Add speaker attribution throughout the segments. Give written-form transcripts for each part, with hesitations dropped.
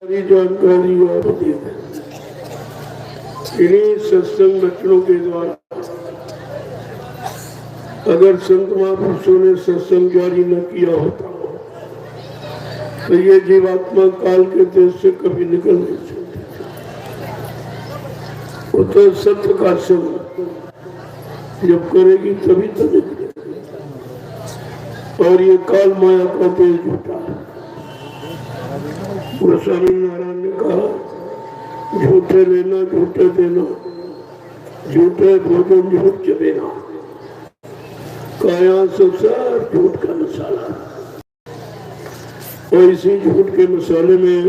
Speaker 1: सारी जानकारी और इन्हीं सत्संग बच्चों के द्वारा अगर संत महापुरुषों ने सत्संग जारी न किया होता तो ये जीवात्मा काल के देश से कभी निकल नहीं सकती। वो तो सत्य का संग जब करेगी तभी तो निकलेगी। और ये काल माया का देश झूठा है। स्वामी नारायण ने कहा झूठे लेना झूठे देना, झूठे भोजन झूठ चबेना, काया संसार झूठ का मसाला। और इसी झूठ के मसाले में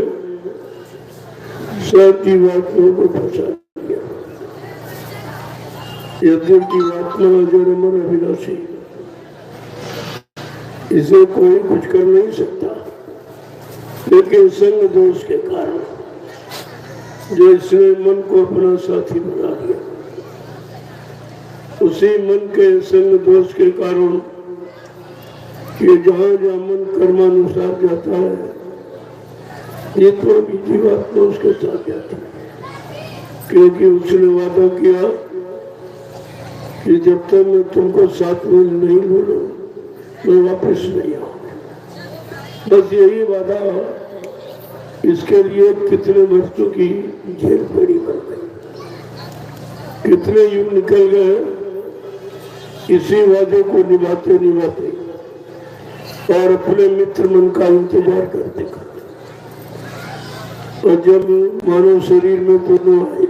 Speaker 1: सब जीवात्माओं को फंसा दिया। यद्यप जीवात्मा अजर अमर अविनाशी, इसे कोई कुछ कर नहीं सकता, लेकिन संग दोष के कारण जो इसने मन को अपना साथी बना दिया, उसी मन के संग दोष के कारण ये जहाँ जहाँ मन कर्मानुसार जाता है, ये तो भी जीवात्मा उसके साथ जाती है। क्योंकि उसने वादा किया कि जब तक मैं तुमको साथ में नहीं लूँ मैं वापस नहीं आऊंगा। बस यही वादा, इसके लिए कितने वर्षों की जेल पड़ी बन गई, कितने युग निकल गए इसी वादे को निभाते निभाते और अपने मित्र मन का इंतजार करते करते। और जब मानव शरीर में दोनों आए,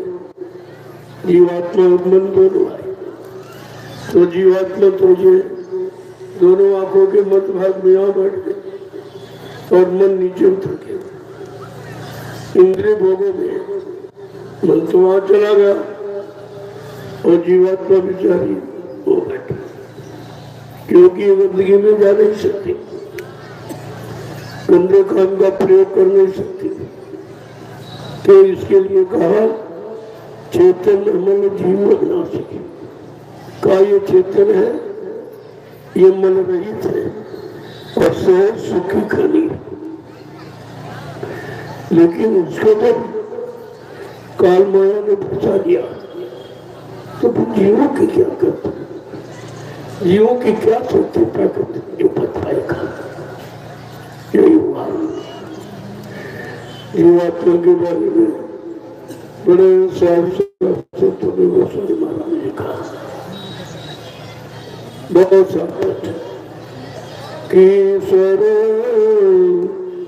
Speaker 1: जीवात्मा और मन दोनों आए, तो जीवात्मा तो ये दोनों आंखों के मध्य भाग में आ बैठ गए और मन नीचे उतर गया। इंद्रिय भोगों में मन तो वहां चला गया और जीवात्मा बिचारी हो बैठी, क्योंकि जिंदगी में जा नहीं सकती, गंदे काम का प्रयोग कर नहीं सकती। तो इसके लिए कहा चेतन अमल जीवन नासिक। का ये चेतन है, ये मन रहित है और सहज सुखी खानी, लेकिन उसको जब काल माया ने फंसा दिया तो जीवों की क्या करते, जीवों की क्या सोचते प्रकृति जो बताएगा। यही हुआ जीवात्मा के बारे में बड़े संतों ने गोस्वामी महाराज ने कहा बहुत सारा कि स्वरो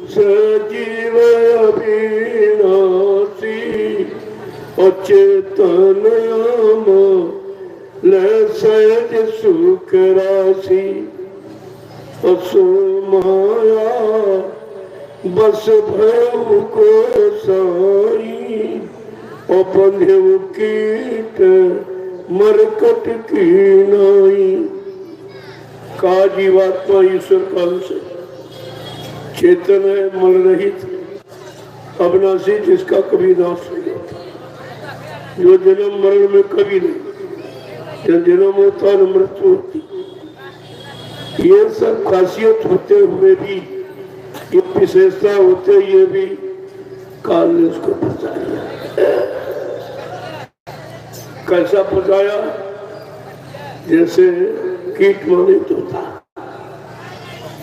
Speaker 1: सजीव अविनाशी अचेतन सहज सुख राशि असो माया बस भय को साई अपन्यव कीट मरकट की नाई। का जीवात्मा ईश्वर काल से चेतन है, मल रहित, अविनाशी, जिसका कभी नाश नहीं होता, जो जन्म मरण में कभी नहीं, जब जन्म होता है मृत्यु होती। ये सब खासियत होते हुए भी, ये विशेषता होते ये भी काल ने उसको फंसाया। कैसा फंसाया? जैसे कीट माने तोता,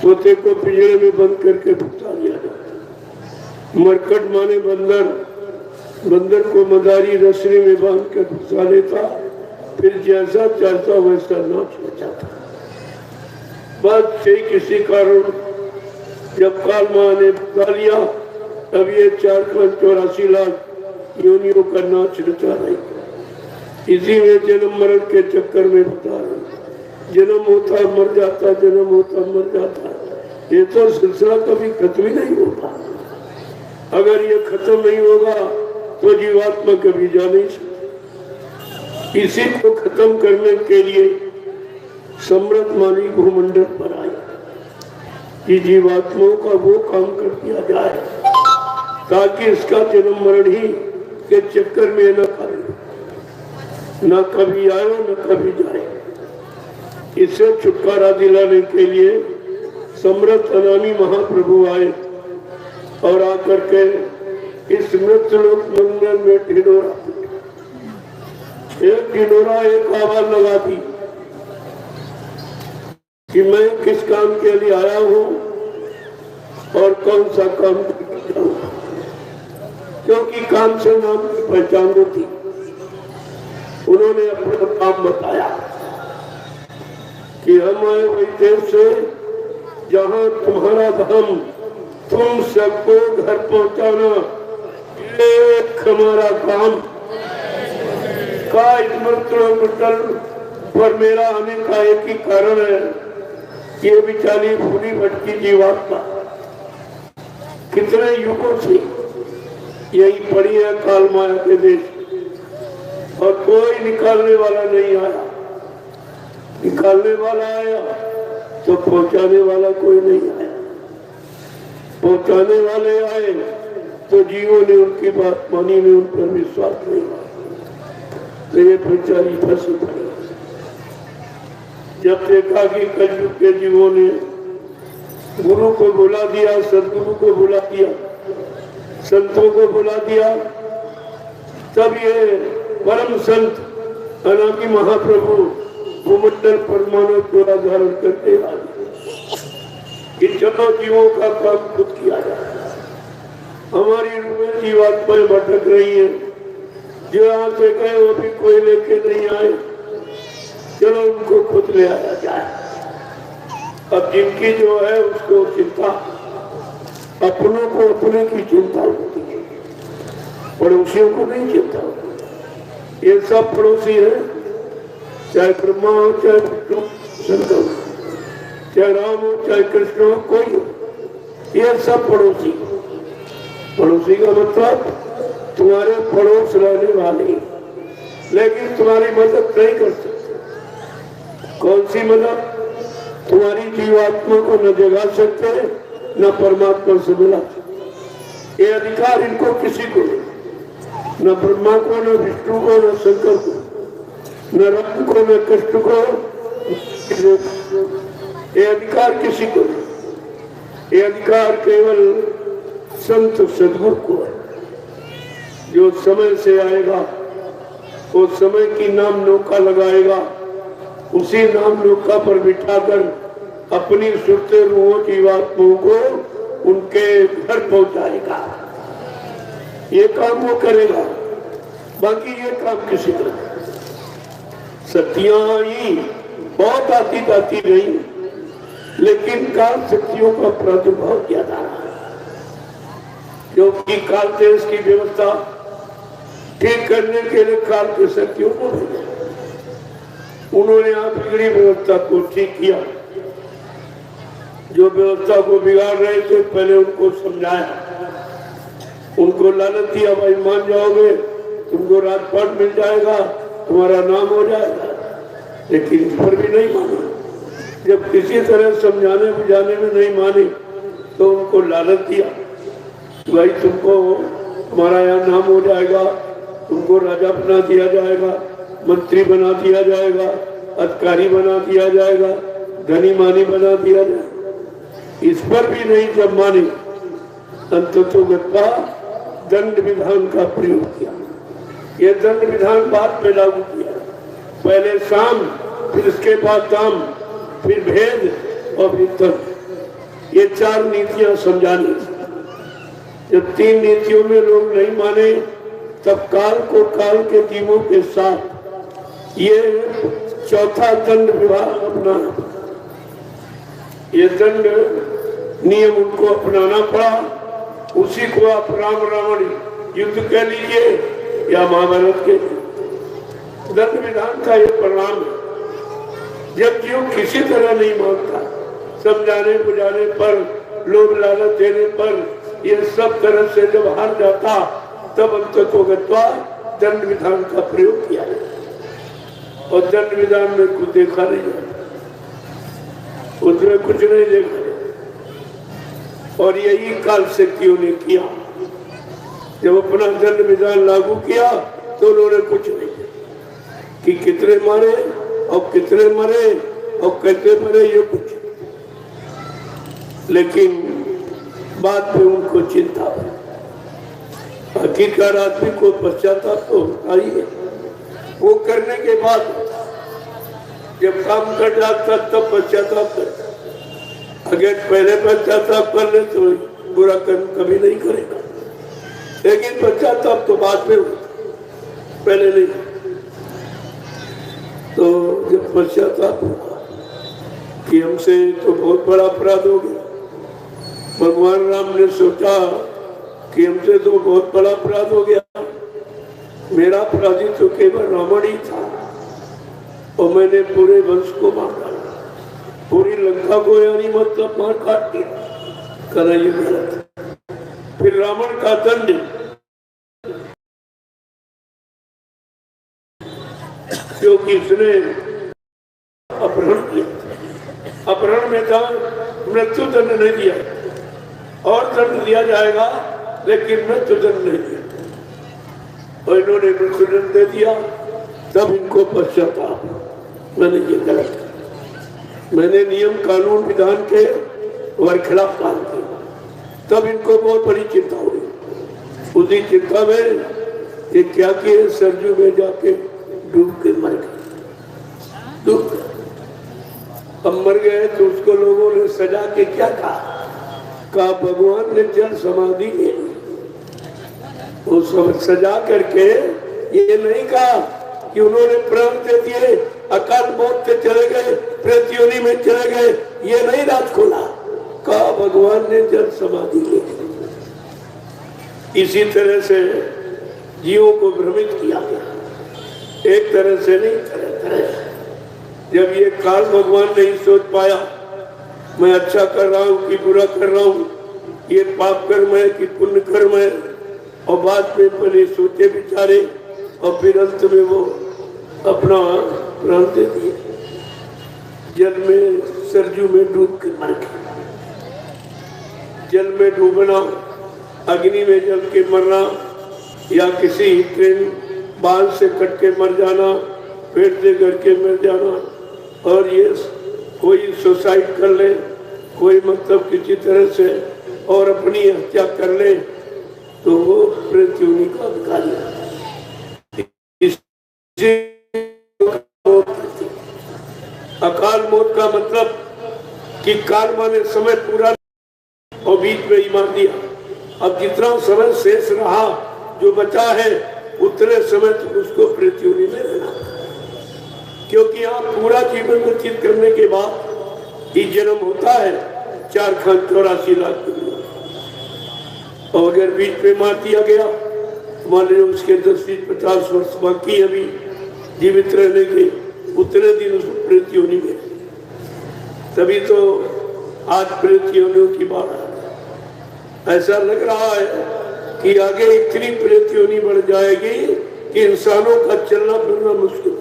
Speaker 1: तोते को पिंजरे में बंद करके फंसा दिया जाता। मरकट माने बंदर, बंदर को मदारी रस्सी में बांध कर फंसा लेता, फिर जैसा चाहता वैसा नाच बचाता। बस यही किसी कारण जब काल माँ ने फंसा लिया, तब ये 4,84 लाख योनियों का नाच रचा रही। इसी में जन्म मरण के चक्कर में बता रहे, जन्म होता मर जाता, जन्म होता मर जाता। ये तो सिलसिला कभी खत्म ही नहीं होता। अगर ये खत्म नहीं होगा तो जीवात्मा कभी जा नहीं सकती। इसी को खत्म करने के लिए सम्राट मानी भूमंडल पर आई कि जीवात्माओं का वो काम कर दिया जाए ताकि इसका जन्म मरण ही के चक्कर में न करे, न कभी आए न कभी जाए। इससे छुटकारा दिलाने के लिए सम्राट अनामी महाप्रभु आए और आकर के इस मृत्यलोक मंगल में ढिंढोरा एक ढिंढोरा एक आवाज लगा दी कि मैं किस काम के लिए आया हूं और कौन सा काम करता हूं, क्योंकि काम से नाम की पहचान होती। उन्होंने अपना काम बताया कि हम आए वही देश से जहां तुम्हारा धाम, तुम सबको घर पहुंचाना एक हमारा काम का। इस मृत्यु पर मेरा आने का एक ही कारण है, ये बेचारी भूली भटकी जीवात्मा कितने युगों से यही पड़ी है काल माया के देश, और कोई निकालने वाला नहीं आया। निकालने वाला आया तो पहुंचाने वाला कोई नहीं आया। पहुंचाने वाले आए तो जीवों ने उनकी बात मानी, ने उन पर विश्वास नहीं किया, तो ये बेचारी फंसी पड़ी। जब देखा कि कलयुग के जीवों ने गुरु को बुला दिया, सदगुरु को बुला दिया, संतों को बुला दिया, तब ये परम संत अनादि महाप्रभु भूमंडल परमाणु को धारण करते आए कि चलो जीवों का काम खुद किया जाए। हमारी रूहें जीवात्माएं भटक रही है, जो यहाँ से गए वो भी कोई लेके नहीं आए, चलो उनको खुद ले आया जाए। अब जिनकी जो है उसको चिंता, अपनों को अपने की चिंता होती है, पड़ोसियों को नहीं चिंता होती। ये सब पड़ोसी है, चाहे ब्रह्मा हो, चाहे विष्णु शंकर हो, चाहे राम हो, चाहे कृष्ण हो, कोई हो, ये सब पड़ोसी। पड़ोसी का मतलब तुम्हारे पड़ोस रहने वाले, लेकिन तुम्हारी मदद नहीं कर सकते। कौन सी मदद? तुम्हारी जीवात्मा को न जगा सकते, न परमात्मा से मिला सकते। ये अधिकार इनको किसी को नहीं, न ब्रह्मा को, न विष्णु को, न शंकर को, न राम को, न कृष्ण को। ये अधिकार किसी को नहीं। ये अधिकार केवल संत सद्गुरु को है। जो समय से आएगा वो समय की नाम नौका लगाएगा, उसी नाम नौका पर बिठाकर अपनी सुरते रूहों जीवात्माओं को उनके घर पहुंचाएगा। ये काम वो करेगा, बाकी ये काम किसी का नहीं। शक्तियां आई, बहुत आती जाती रही, लेकिन काल शक्तियों का प्रादुर्भाव ज्यादा रहा, क्योंकि काल देश की व्यवस्था ठीक करने के लिए काल के शक्तियों को भेजा। उन्होंने आप बिगड़ी व्यवस्था को ठीक किया। जो व्यवस्था को बिगाड़ रहे थे पहले उनको समझाया, उनको लालच दिया, भाई मान जाओगे तुमको राजपाट मिल जाएगा, तुम्हारा नाम हो जाएगा, लेकिन इस पर भी नहीं माने। जब किसी तरह समझाने बुझाने में नहीं माने तो उनको लालच दिया, भाई तुमको तुम्हारा यहाँ नाम हो जाएगा, तुमको राजा बना दिया जाएगा, मंत्री बना दिया जाएगा, अधिकारी बना दिया जाएगा, धनी मानी बना दिया जाएगा। इस पर भी नहीं जब माने, अंततोगत्वा दंड विधान का प्रयोग किया। ये दंड विधान बाद में लागू किया। पहले साम, फिर उसके बाद दाम, फिर भेद और फिर तंत्र। ये चार नीतियां समझानी। जब तीन नीतियों में लोग नहीं माने, तब काल को काल के नियमों के साथ ये चौथा दंड विभाग अपनाना। ये दंड नियम उनको अपनाना पड़ा। उसी को आप राम रावण युद्ध कह लीजिए या महाभारत के दंड विधान का ये परिणाम है। जब जीव किसी तरह नहीं मानता, समझाने बुझाने पर, लोभ लालच देने पर, ये सब तरह से जब हार जाता, तब अंततोगत्वा दंड विधान का प्रयोग किया जाता। और दंड विधान में कुछ देखा नहीं जाता, उसमें कुछ नहीं देखा। और यही काल शक्तियों ने किया। जब अपना दंड विधान लागू किया तो उन्होंने कुछ नहीं कि कितने मारे और कितने मरे और कैसे मरे, ये कुछ। लेकिन बाद में उनको चिंता हुई हकीकत आदमी को पश्चाताप तो होता ही है, वो करने के बाद जब काम कर जाता तब पश्चाताप करता। अगर पहले पश्चाताप कर ले तो बुरा कर्म कभी नहीं करेगा, लेकिन पश्चाताप तो बाद में होता, पहले नहीं। तो जब पश्चाताप हुआ कि हमसे तो बहुत बड़ा अपराध हो गया, भगवान राम ने सोचा कि हमसे तो बहुत बड़ा अपराध हो गया, मेरा अपराधी तो केवल रावण ही था और मैंने पूरे वंश को मार डाला, पूरी लंका को यानी मतलब मार काट दिया, करा ये गलत। फिर रावण का दंड क्योंकि उसने अपहरण किया, अपहरण में था मृत्यु दंड नहीं दिया, और दंड दिया जाएगा लेकिन मृत्यु दंड नहीं दिया, और इन्होंने मृत्यु दंड दे दिया। तब इनको पश्चाताप, मैंने ये गलत, मैंने नियम कानून विधान के खिलाफ काम किया, तब इनको बहुत बड़ी चिंता हुई। उसी चिंता में ये क्या किए, सरजू में जाके डूब के मर गए, डूब गए। अब मर गए तो उसको लोगों ने सजा के क्या कहा भगवान ने जल समाधि ली, वो सजा करके ये नहीं कहा कि उन्होंने प्राण दे दिए, अकाल मौत से चले गए, प्रेत योनि में चले गए, ये नहीं रात खोला, कहा भगवान ने जल समाधि ली। इसी तरह से जीवों को भ्रमित किया गया, एक तरह से नहीं, तरह से। जब ये काल भगवान नहीं सोच पाया मैं अच्छा कर रहा हूँ कि बुरा कर रहा हूँ, ये पाप कर्म है कि पुण्य कर्म है, और बाद में पहले सोचे विचारे और फिर अंत में वो अपना प्राण दे दिए, जल में सरजू में डूब के मर गए। जल में डूबना, अग्नि में जल के मरना, या किसी ट्रेन बाल से कट के मर जाना, पेट से गड़ के मर जाना, और ये कोई सुसाइड कर ले, कोई मतलब किसी तरह से और अपनी हत्या कर ले, तो वो प्रेत योनि का अधिकारी है। अकाल मौत का मतलब कि काल माने समय पूरा और बीच में ही मार दिया। अब जितना समय शेष रहा जो बचा है उतने समय तक उसको प्रेत योनि में रहना, क्योंकि आप पूरा जीवन व्यतीत करने के बाद ही जन्म होता है 4,84 लाख। और अगर बीच में मार दिया गया, मान लीजिए उसके 10-50 वर्ष बाकी अभी जीवित रहने के, उतने दिन उसको प्रेत योनि में, तभी तो आज प्रेत योनियों की बात है। ऐसा लग रहा है कि आगे इतनी प्रेत योनि बढ़ जाएगी कि इंसानों का चलना फिरना मुश्किल,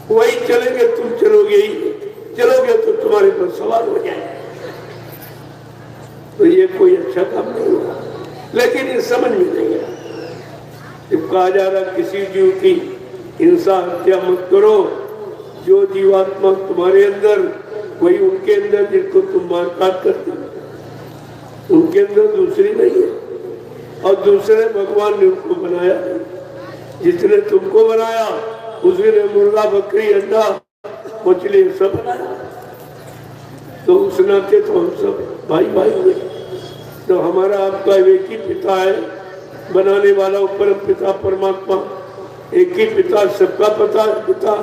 Speaker 1: वही चलेंगे, तुम चलोगे ही, चलोगे तो तुम्हारे पर सवार हो जाएंगे, तो ये कोई अच्छा काम नहीं हुआ। लेकिन ये समझ में नहीं आया, जब कहा जा रहा किसी जीव की हिंसा हत्या मत करो, जो जीवात्मा तुम्हारे अंदर वही उनके अंदर जिनको तुम मारकाट करते हो, उनके अंदर दूसरी नहीं है, और दूसरे भगवान ने उनको बनाया, जिसने तुमको बनाया उसने मुर्गा बकरी अंडा मछली सब बनाया, तो उस नाते तो हम सब भाई भाई हुए। तो हमारा आपका एक ही पिता है, बनाने वाला परम पिता परमात्मा, एक ही पिता, सबका पिता,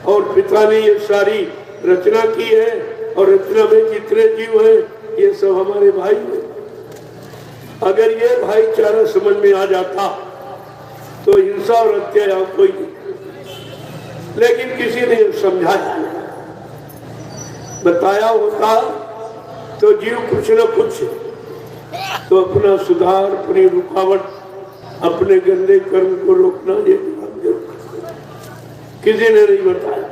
Speaker 1: और पिता ने ये सारी रचना की है, और रचना में जितने जीव हैं ये सब हमारे भाई हैं। अगर ये भाईचारा समझ में आ जाता तो हिंसा और हत्या यहाँ कोई नहीं, लेकिन किसी ने समझाया नहीं, बताया होता तो जीव कुछ न कुछ तो अपना सुधार, अपनी रुकावट, अपने गंदे कर्म को रोकना, ये किसी ने नहीं बताया।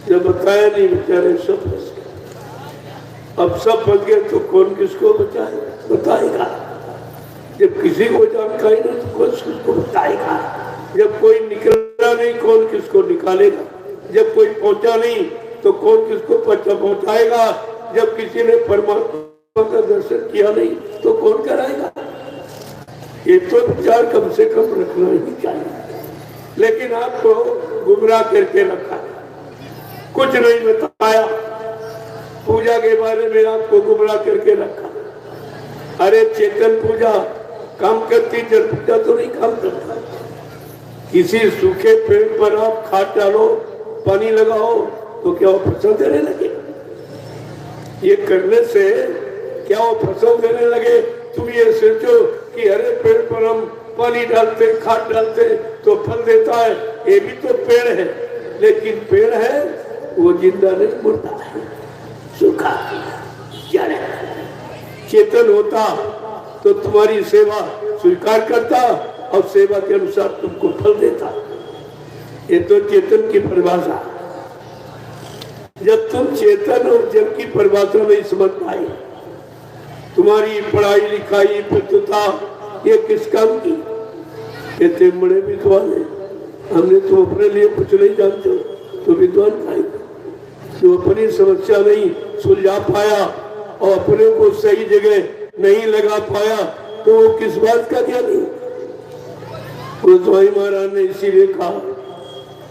Speaker 1: जब बताया नहीं, बेचारे सब फंस गए। अब सब फंस गए तो कौन किसको बताएगा? जब किसी को जानकारी नहीं तो कौन किसको बताएगा? जब कोई निकला नहीं, कौन किसको निकालेगा? जब कोई पहुंचा नहीं तो कौन किसको पहुंचाएगा? जब किसी ने परमात्मा का दर्शन किया नहीं तो कौन कराएगा? ये तो विचार कम से कम रखना ही चाहिए। लेकिन आपको गुमराह करके रखा, कुछ नहीं बताया, पूजा के बारे में आपको गुमराह करके रखा। अरे चेतन पूजा काम करती, जल पूजा तो नहीं काम करता। किसी सूखे पेड़ पर आप खाद डालो, पानी लगाओ, तो क्या वो फसल देने लगे? ये करने से क्या वो फसल देने लगे? तुम ये सोचो कि अरे पेड़ पर हम पानी डालते, खाद डालते तो फल देता है, ये भी तो पेड़ है। लेकिन पेड़ है वो जिंदा नहीं, मुर्दा है, सूखा जड़ है। चेतन होता तो तुम्हारी सेवा स्वीकार करता और सेवा के अनुसार तुमको फल देता। ये तो चेतन की परिभाषा। जब तुम चेतन और जल की परिभाषा नहीं समझ पाए, तुम्हारी पढ़ाई लिखाई पतुता ये किस काम की? कहते बड़े विद्वान है, हमने तो अपने लिए कुछ नहीं जानते, तो विद्वान खाएगा जो अपनी समस्या नहीं सुलझा पाया और अपने को सही जगह नहीं लगा पाया, तो वो किस बात का ज्ञानी? गोस्वामी महाराज ने इसीलिए कहा,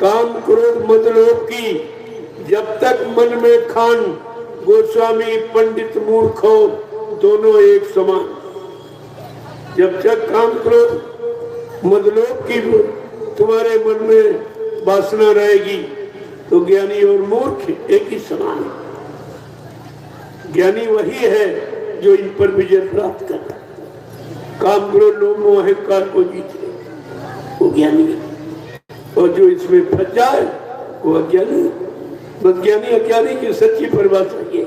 Speaker 1: काम क्रोध मद लोभ की जब तक मन में खान, गोस्वामी पंडित मूर्ख हो दोनों एक समान। जब तक काम क्रोध मद लोभ की तुम्हारे मन में वासना रहेगी, तो ज्ञानी और मूर्ख एक ही समान है। ज्ञानी वही है जो इन पर विजय प्राप्त करता, काम क्रोध लोभ मोह अहंकार को जीत ले, वो ज्ञानी है। और जो इसमें फंस जाए वो अज्ञानी है। बस ज्ञानी अज्ञानी की सच्ची परिभाषा ये,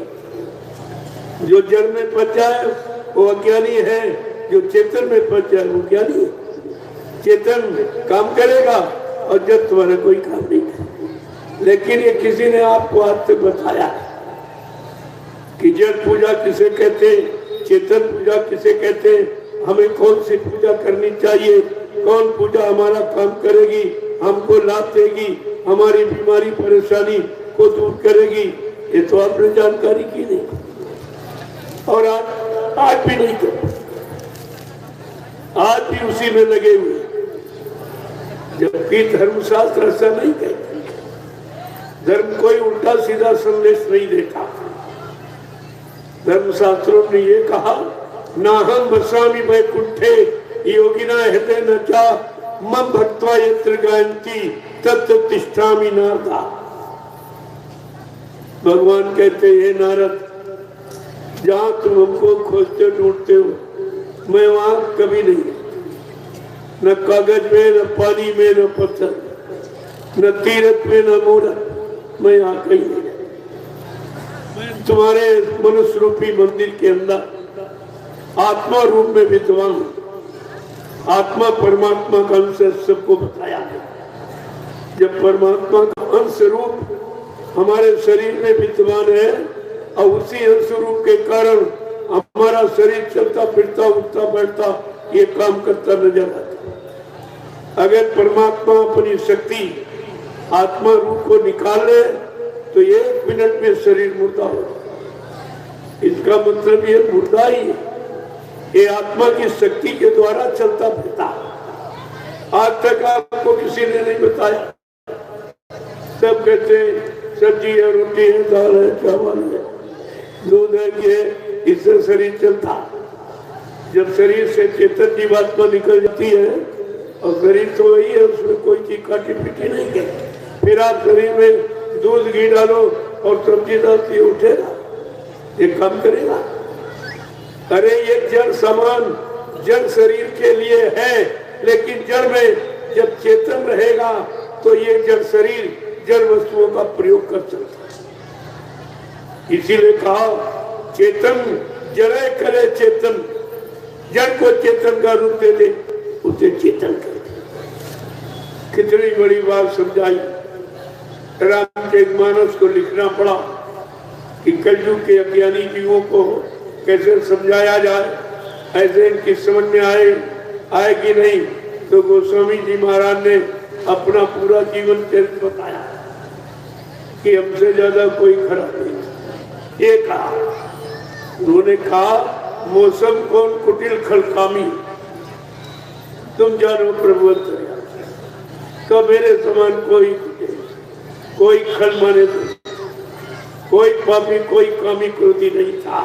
Speaker 1: जो जड़ में फंस जाए वो अज्ञानी है, जो चेतन में फंस जाए वो ज्ञानी है। चेतन काम करेगा और जब तुम्हारा कोई काम नहीं करेगा। लेकिन ये किसी ने आपको आज तक बताया कि जड़ पूजा किसे कहते, चेतन पूजा किसे कहते, हमें कौन सी पूजा करनी चाहिए, कौन पूजा हमारा काम करेगी, हमको लाभ देगी, हमारी बीमारी परेशानी को दूर करेगी, ये तो आपने जानकारी की नहीं। और आज भी नहीं कर, आज भी उसी में लगे हुए, जबकि धर्मशास्त्र ऐसा नहीं कहते। धर्म कोई उल्टा सीधा संदेश नहीं देता। धर्मशास्त्रों ने ये कहा, ना हम बसामी वैकुंठे योगिना हृदय न चा मम भक्त्वा यत्र गायन्ति तत्र तिष्ठामि नारदा। भगवान कहते हैं, नारद जहां तुम हमको खोजते ढूंढते हो, मैं वहां कभी नहीं, न कागज में, न पानी में, न पत्थर, न तीरथ में, न मूरत, मैं यहाँ कहीं नहीं। तुम्हारे मनुष्य रूपी मंदिर के अंदर आत्मा रूप में विद्वान हूं। आत्मा परमात्मा का अंश सबको बताया है। जब परमात्मा का अंश रूप हमारे शरीर में विद्वान है और उसी अंश रूप के कारण हमारा शरीर चलता फिरता उठता बैठता ये काम करता नजर आता। अगर परमात्मा अपनी शक्ति आत्मा रूप को निकाल ले तो 1 मिनट में शरीर मुर्दा हो। इसका मतलब ये मुर्दा ही है, ये आत्मा की शक्ति के द्वारा चलता फिरता। आज तक आपको किसी ने नहीं बताया। सब कहते सब्जी है, रोटी है, दाल है, चावल है, दूध है, ये इससे शरीर चलता। जब शरीर से चेतन जीवात्मा निकल जाती है और शरीर तो वही है, उसमें कोई चीज काटी पीटी नहीं है, फिर आप शरीर में दूध घी डालो और सब्जी डालती उठेगा, ये काम करेगा? अरे ये जड़ समान जड़ शरीर के लिए है, लेकिन जड़ में जब चेतन रहेगा तो ये जड़ शरीर जड़ वस्तुओं का प्रयोग कर सकता है। इसीलिए कहा, चेतन जड़े करे चेतन, जड़ को चेतन का रूप दे दे, उसे चेतन कर दे। कितनी बड़ी बात समझाई। रामचरितमानस को लिखना पड़ा कि कलयुग के अज्ञानी जीवों को कैसे समझाया जाए, ऐसे इनकी समझ में आए कि नहीं। तो गोस्वामी जी महाराज ने अपना पूरा जीवन चरित्र बताया कि हमसे ज्यादा कोई खड़ा नहीं। ये कहा, उन्होंने कहा, मौसम कौन कुटिल खलकामी, तुम जानो प्रभु अंतर्यामी। तो मेरे समान कोई खल माने तो, कोई पापी कोई कामी क्रोधी नहीं था।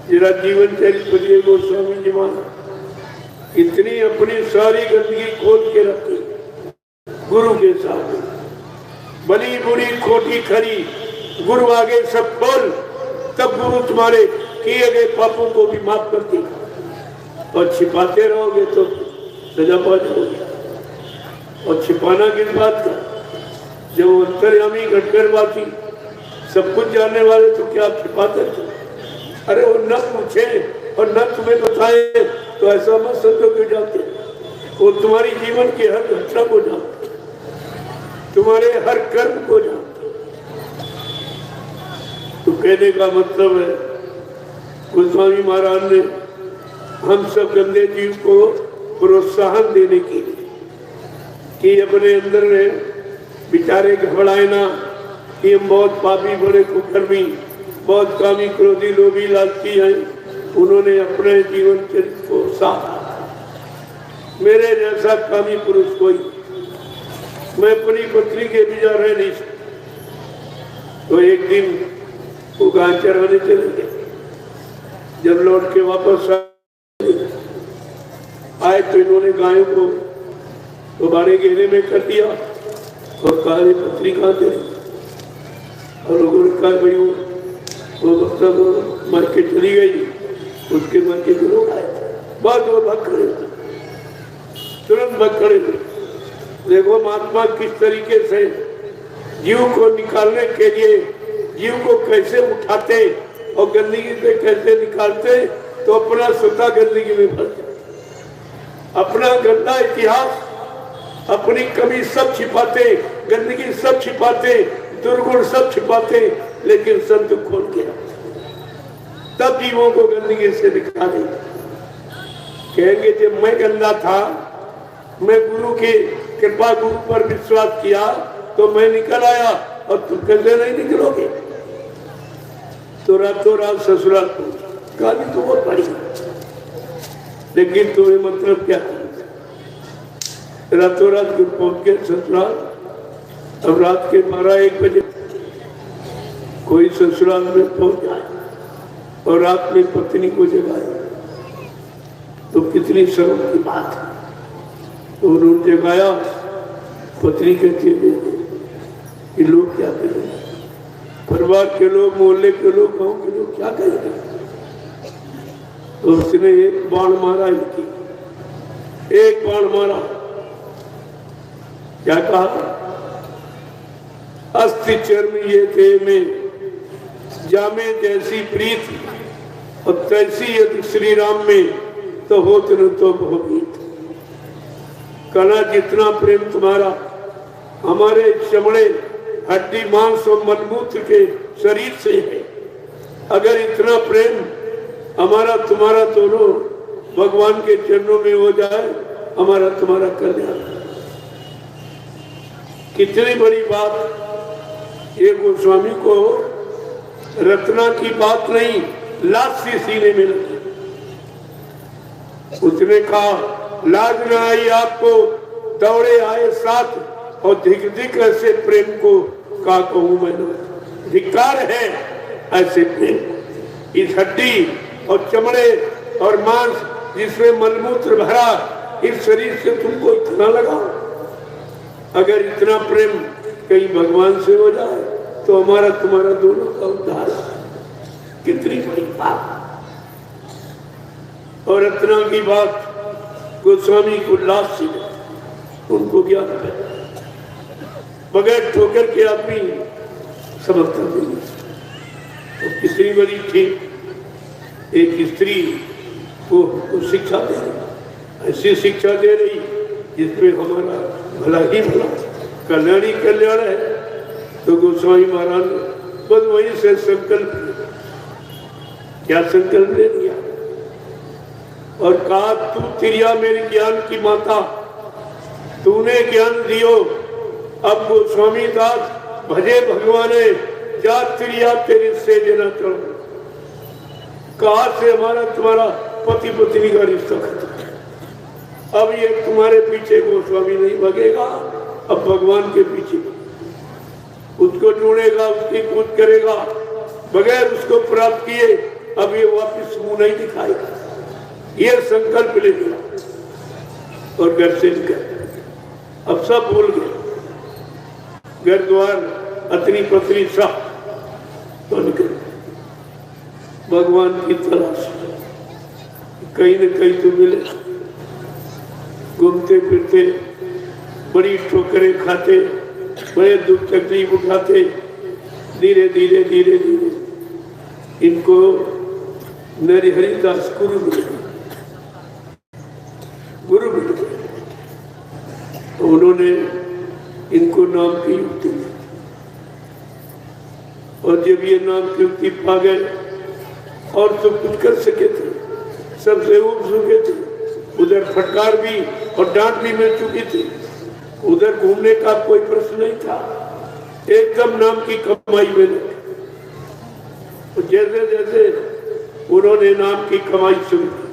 Speaker 1: मेरा जीवन चरित्र गोस्वामी जी महाराज इतनी अपनी सारी गंदगी खोल के रखी गुरु के साथ, बनी बुरी खोटी खरी गुरु आगे सब खोल, तब गुरु तुम्हारे किए गए पापों को भी माफ कर देगा। और छिपाते रहोगे तो सजा पा जाओगे। और छिपाना किस बात का, जब अंतर्यामी घटकरवासी सब कुछ जानने वाले तो क्या छिपाते थे? अरे वो न पूछे और न तुम्हें बताए तो ऐसा मत समझो क्यों जानते। वो तुम्हारी जीवन की हर घटना को जानते, तुम्हारे हर कर्म को जानते। तो कहने का मतलब है गोस्वामी महाराज ने हम सब गंदे जीव को प्रोत्साहन देने के लिए कि अपने अंदर में बेचारे घबराए ना कि हम बहुत पापी बड़े कुकर्मी, बहुत कामी क्रोधी लोभी लालची हैं। उन्होंने अपने जीवन चरित्र को साथ, मेरे जैसा कामी पुरुष कोई, मैं अपनी पत्नी के बिना रह नहीं सकता। तो एक दिन वो गाय चराने चले गए। जब लौट के वापस आए तो इन्होंने गायों को दोबारे घेरे में कर दिया और कहा पत्नी कहाँ थे? और लोगों ने कहा भाई वो मतलब मार्केट चली गई, उसके मार्केट के लोग आए, बाद वो भाग खड़े, तुरंत भाग खड़े। देखो महात्मा किस तरीके से जीव को निकालने के लिए जीव को कैसे उठाते और गंदगी से कैसे निकालते, तो अपना स्वतः गंदगी में फंस जाते, अपना गंदा इतिहास, अपनी कमी सब छिपाते, गंदगी सब छिपाते, दुर्गुण सब छिपाते, लेकिन संत खोल के तब जीवों को गंदगी से निकाले। कहेंगे जब मैं गंदा था, मैं गुरु की कृपा, गुरु पर विश्वास किया तो मैं निकल आया, और तुम कैसे नहीं निकलोगे? तो रातों रात ससुराल कहानी तो बहुत बड़ी, लेकिन तुम्हें मतलब क्या? रातों रात गुरु पहुंच के ससुराल। अब रात के 12-1 बजे कोई ससुराल में पहुंच जाए और रात में पत्नी को जगाए तो कितनी शर्म की बात है। तो उन्होंने जगाया, पत्नी कहती है कि लोग क्या करेंगे, परिवार के लोग, मोहल्ले के लोग, गांव के लोग क्या कहेंगे? तो उसने एक बाण मारा, एक बाण मारा। क्या कहा? अस्थि चर्म ये थे में जामे जैसी प्रीत, और तैसी यदि श्री राम में तो होत न तो भोगीत। कला जितना प्रेम तुम्हारा हमारे चमड़े हड्डी मांस और मलमूत्र के शरीर से है, अगर इतना प्रेम हमारा तुम्हारा दोनों भगवान के चरणों में हो जाए, हमारा तुम्हारा कल्याण। कितनी बड़ी बात! ये गोस्वामी को रत्ना की बात नहीं, लाश सी सीने में लगी। उसने कहा लाज न आई आपको, दौड़े आए साथ और धिक धिक ऐसे प्रेम को का कहूं मैंने, धिक्कार है ऐसे प्रेम। इस हड्डी और चमड़े और मांस जिसमें मलमूत्र भरा, इस शरीर से तुमको इतना लगा? अगर इतना प्रेम कहीं भगवान से हो जाए तो हमारा तुम्हारा दोनों का उद्धार। कितनी बड़ी बात! और रत्ना की बात गोस्वामी को लाश से उनको ज्ञान है, बगैर ठोकर के आदमी समझता नहीं। तो कितनी बड़ी थी एक स्त्री को शिक्षा दे रही, ऐसी शिक्षा दे रही जिसमें हमारा भला ही भला, कल्याण ही कल्याण है। तो गोस्वामी महाराज बस वहीं से संकल्प, क्या संकल्प ले लिया और कहा तू तिरिया मेरी ज्ञान की माता, तूने ज्ञान दियो। अब गोस्वामी दास भजे भगवाने, जा तिरिया तेरी से देना करो। कहा से हमारा तुम्हारा पति पत्नी का रिश्ता खत्म, अब ये तुम्हारे पीछे गोस्वामी नहीं भगेगा, अब भगवान के पीछे उसको ढूंढेगा, उसकी कूद करेगा, बगैर उसको प्राप्त किए अब ये वापिस मुंह नहीं दिखाएगा। ये संकल्प ले लिया और घर से निकल। अब सब भूल गए, घर द्वार अतनी पत्नी सब तो निकल भगवान की तलाश। कहीं न कहीं तो मिले, घूमते फिरते बड़ी ठोकरें खाते, बड़े दुख तकलीफ उठाते, धीरे धीरे धीरे धीरे इनको नरहरिदास गुरु मिल गए। गुरु मिल गए तो उन्होंने इनको नाम की युक्ति दी, और जब ये नाम की युक्ति पा गए और तो कुछ कर सके थे, सबसे उब चुके थे, उधर फटकार भी और डांट भी मिल चुकी थी, उधर घूमने का कोई प्रश्न नहीं था, एकदम नाम की कमाई में लगे। तो जैसे जैसे उन्होंने नाम की कमाई शुरू की,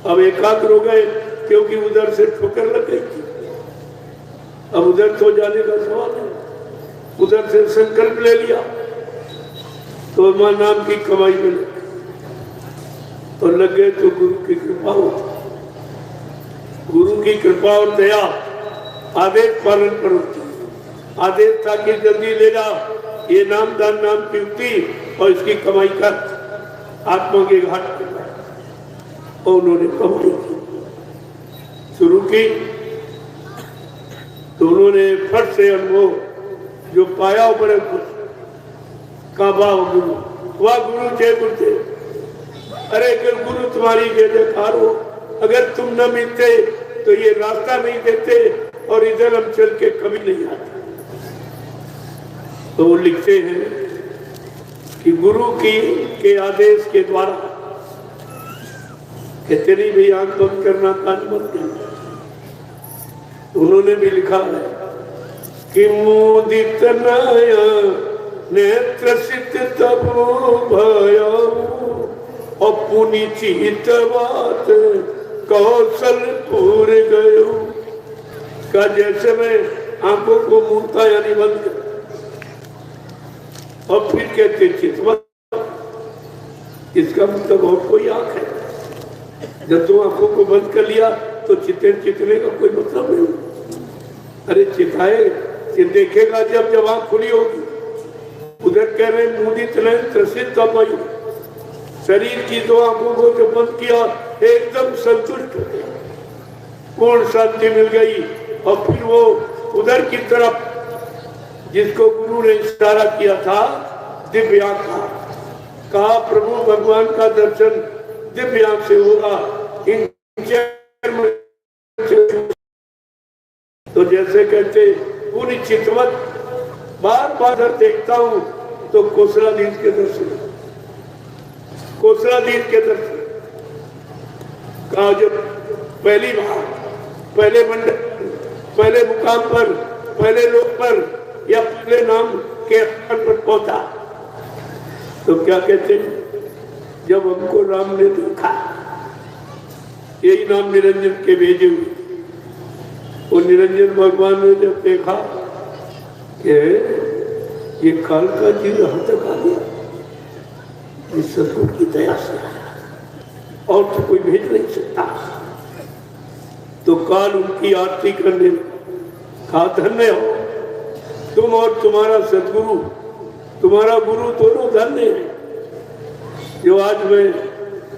Speaker 1: अब एकाग्र हो गए, क्योंकि उधर से ठोकर लग गई थी। अब उधर तो जाने का सवाल है, उधर से संकल्प ले लिया तो मां नाम की कमाई में लगे और लग गए। तो गुरु की कृपा होती, गुरु की कृपा और दया आदेश पालन पर होती। आदेश था कि जल्दी ले जा ये नाम दान नाम की युक्ति और इसकी कमाई कर, आत्मा के घाट पर। और उन्होंने कमाई की शुरू की तो उन्होंने फट से अनुभव जो पाया वो बड़े खुश। कहा वाह गुरु, वाह गुरु जय गुरुदेव। अरे अगर गुरु तुम्हारी जय जयकार हो, अगर तुम न मिलते तो ये रास्ता नहीं देते और इधर हम चल के कभी नहीं आते। तो वो लिखते हैं कि गुरु के आदेश के द्वारा कहते नहीं भाई आंख बंद करना, कान बंद करना। उन्होंने भी लिखा है कि मुदित नया नेत्र सित तब भयो और पुनि चित बात कौशलपुर गयो। का जैसे मैं आंखों को मूंदता यानी बंद कर और फिर कहते चितवत, इसका मतलब और कोई आंख है। जब तुम आंखों को बंद कर लिया तो चितने का कोई मतलब नहीं। अरे चिताए देखेगा जब आंख खुली होगी। उधर कह रहे मुदित त्रसित तमयु, शरीर की दो आंखों को जब बंद किया एकदम संतुष्ट हो गया, पूर्ण शांति मिल गई। और फिर वो उधर की तरफ जिसको गुरु ने इशारा किया था दिव्य आंख का, कहा प्रभु भगवान का दर्शन दिव्य आंख से होगा। इन तो जैसे कहते पूरी चितवत बार बार देखता हूं तो कोसलाधीश के दर्शन, कोसलाधीश के दर्शन का जब पहली बार पहले मंडल, पहले मुकाम पर, पहले लोक पर या पहले नाम के स्थान पर पहुंचा तो क्या कहते हैं, जब हमको राम ने देखा, यही नाम निरंजन के भेजे हुए, वो निरंजन भगवान ने जब देखा कि ये कालका जी यहाँ तक आ गया, इस सतगुरु की दया से और तो कोई भेज नहीं सकता। तो काल उनकी आरती करने कहा धन्य हो तुम और तुम्हारा सतगुरु, तुम्हारा गुरु दोनों धन्य है जो आज मैं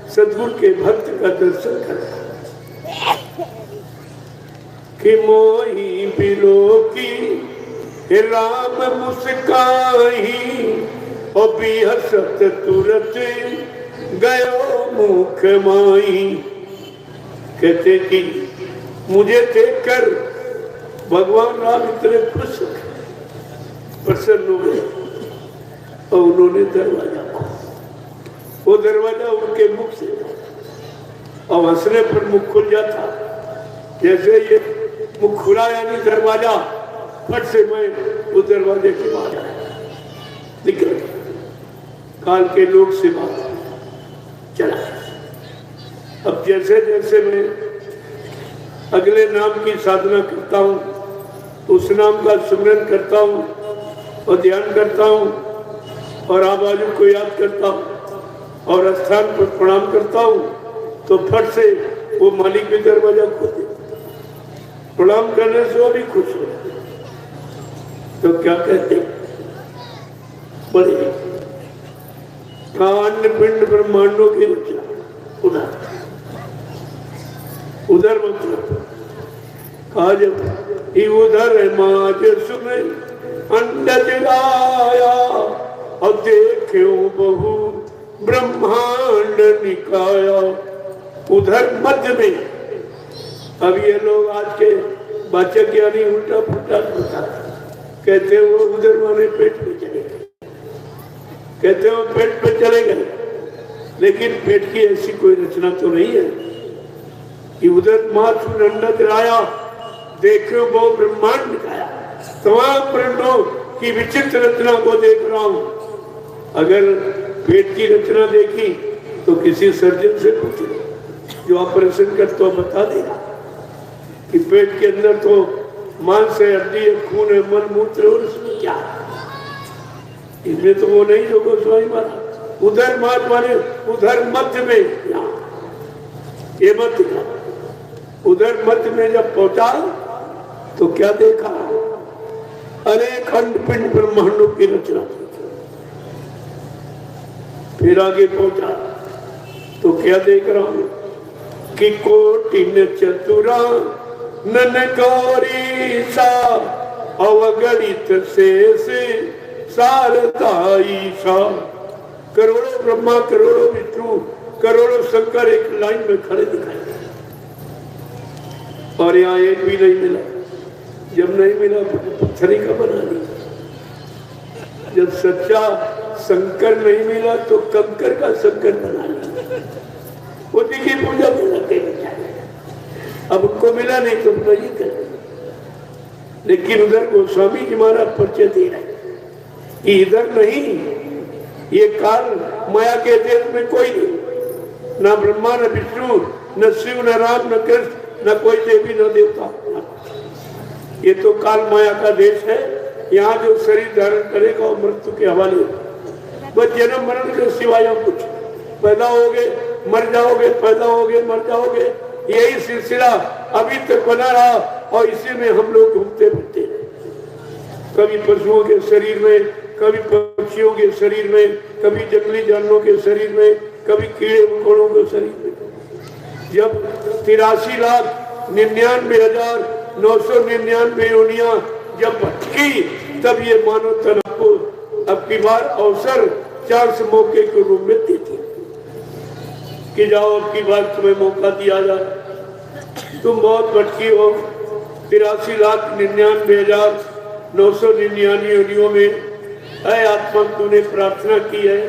Speaker 1: सतगुरु के भक्त का दर्शन कर कि मोही बिलो की राम मुस्काही और बिहसत तुरत गयो मुख माही। कहते कि मुझे देखकर भगवान राम इतने खुश हो गए, प्रसन्न हो गए और उन्होंने दरवाजा खोला। वो दरवाजा उनके मुख से और हंसने पर मुख खुल जाता। जैसे ये मुख खुला यानी दरवाजा, फट से मैं उस दरवाजे के बाहर निकल काल के लोग से बात चला। अब जैसे जैसे मैं अगले नाम की साधना करता हूँ, उस नाम का सुमिरन करता हूँ और ध्यान करता हूँ और आबाजू को याद करता हूँ और स्थान पर प्रणाम करता हूँ, तो फट से वो मालिक भी दरवाजा खोल दे। प्रणाम करने से वो भी खुश हो। तो क्या कहते बड़े कांड पिंड ब्रह्मांडों की रचना उधर मतलब कहा जब उधर माज सुने अंडज लाया और देखो बहु ब्रह्मांड निकाया। उधर मध्य में अब ये लोग आज के वाचक ज्ञानी उल्टा पुल्टा कहते हैं वो उधर माने पेट पे चले गए, कहते हैं वो पेट पे चले गए, लेकिन पेट की ऐसी कोई रचना तो नहीं है कि उधर मातृ अंडा चलाया देखो वो ब्रह्मांड निकाया। तमाम ब्रह्मांडों की विचित्र रचना को देख रहा हूं। अगर पेट की रचना देखी तो किसी सर्जन से पूछो जो ऑपरेशन कर तो बता देगा कि पेट के अंदर तो मांस है, हड्डी है, खून है, मन मूत्र और इसमें क्या है। इसमें तो वो नहीं जो गोस्वामी महाराज उधर मात माने उधर मध्य में ये मध्य का उधर मध्य में जब पहुंचा तो क्या देखा? अनेक खंड पिंड ब्रह्मांडों की रचना। फिर आगे पहुंचा तो क्या देख रहा हूं कि कोटिन चतुरा ननकारी सा अवगणित शेष शारदाई सा। करोड़ों ब्रह्मा, करोड़ों विष्णु, करोड़ों शंकर एक लाइन में खड़े दिखाई दे और यहाँ एक भी नहीं मिला। जब नहीं मिला तो पत्थर का बना लिया। जब सच्चा शंकर नहीं मिला तो कंकर का शंकर बना लिया। उसी की पूजा में लगे बेचारे। अब उनको मिला नहीं तो नहीं कर। लेकिन उधर गोस्वामी जी महाराज परिचय दे रहे कि इधर नहीं, ये काल माया के देश में कोई नहीं, न ब्रह्मा न विष्णु न शिव न राम न कृष्ण न कोई देवी न देवता। ये तो काल माया का देश है। यहाँ जो शरीर धारण करेगा वो मृत्यु के हवाले, बस जन्म मरण के सिवाय कुछ। पैदा होगे मर जाओगे, पैदा होगे मर जाओगे, यही सिलसिला अभी तक बना रहा और इसी में हम लोग घूमते फिरते हैं। कभी पशुओं के शरीर में, कभी पक्षियों के शरीर में, कभी जंगली जानवरों के शरीर में, कभी कीड़े मकोड़ों के शरीर में। जब 83,99,999 योनियां जब भटकी तब ये मानव तन को अब की बार अवसर 400 मौके के रूप में देती कि जाओ अब की बार तुम्हें मौका दिया जाए। तुम बहुत भटकी हो। 83,99,999 योनियों में ऐ आत्मा तूने प्रार्थना की है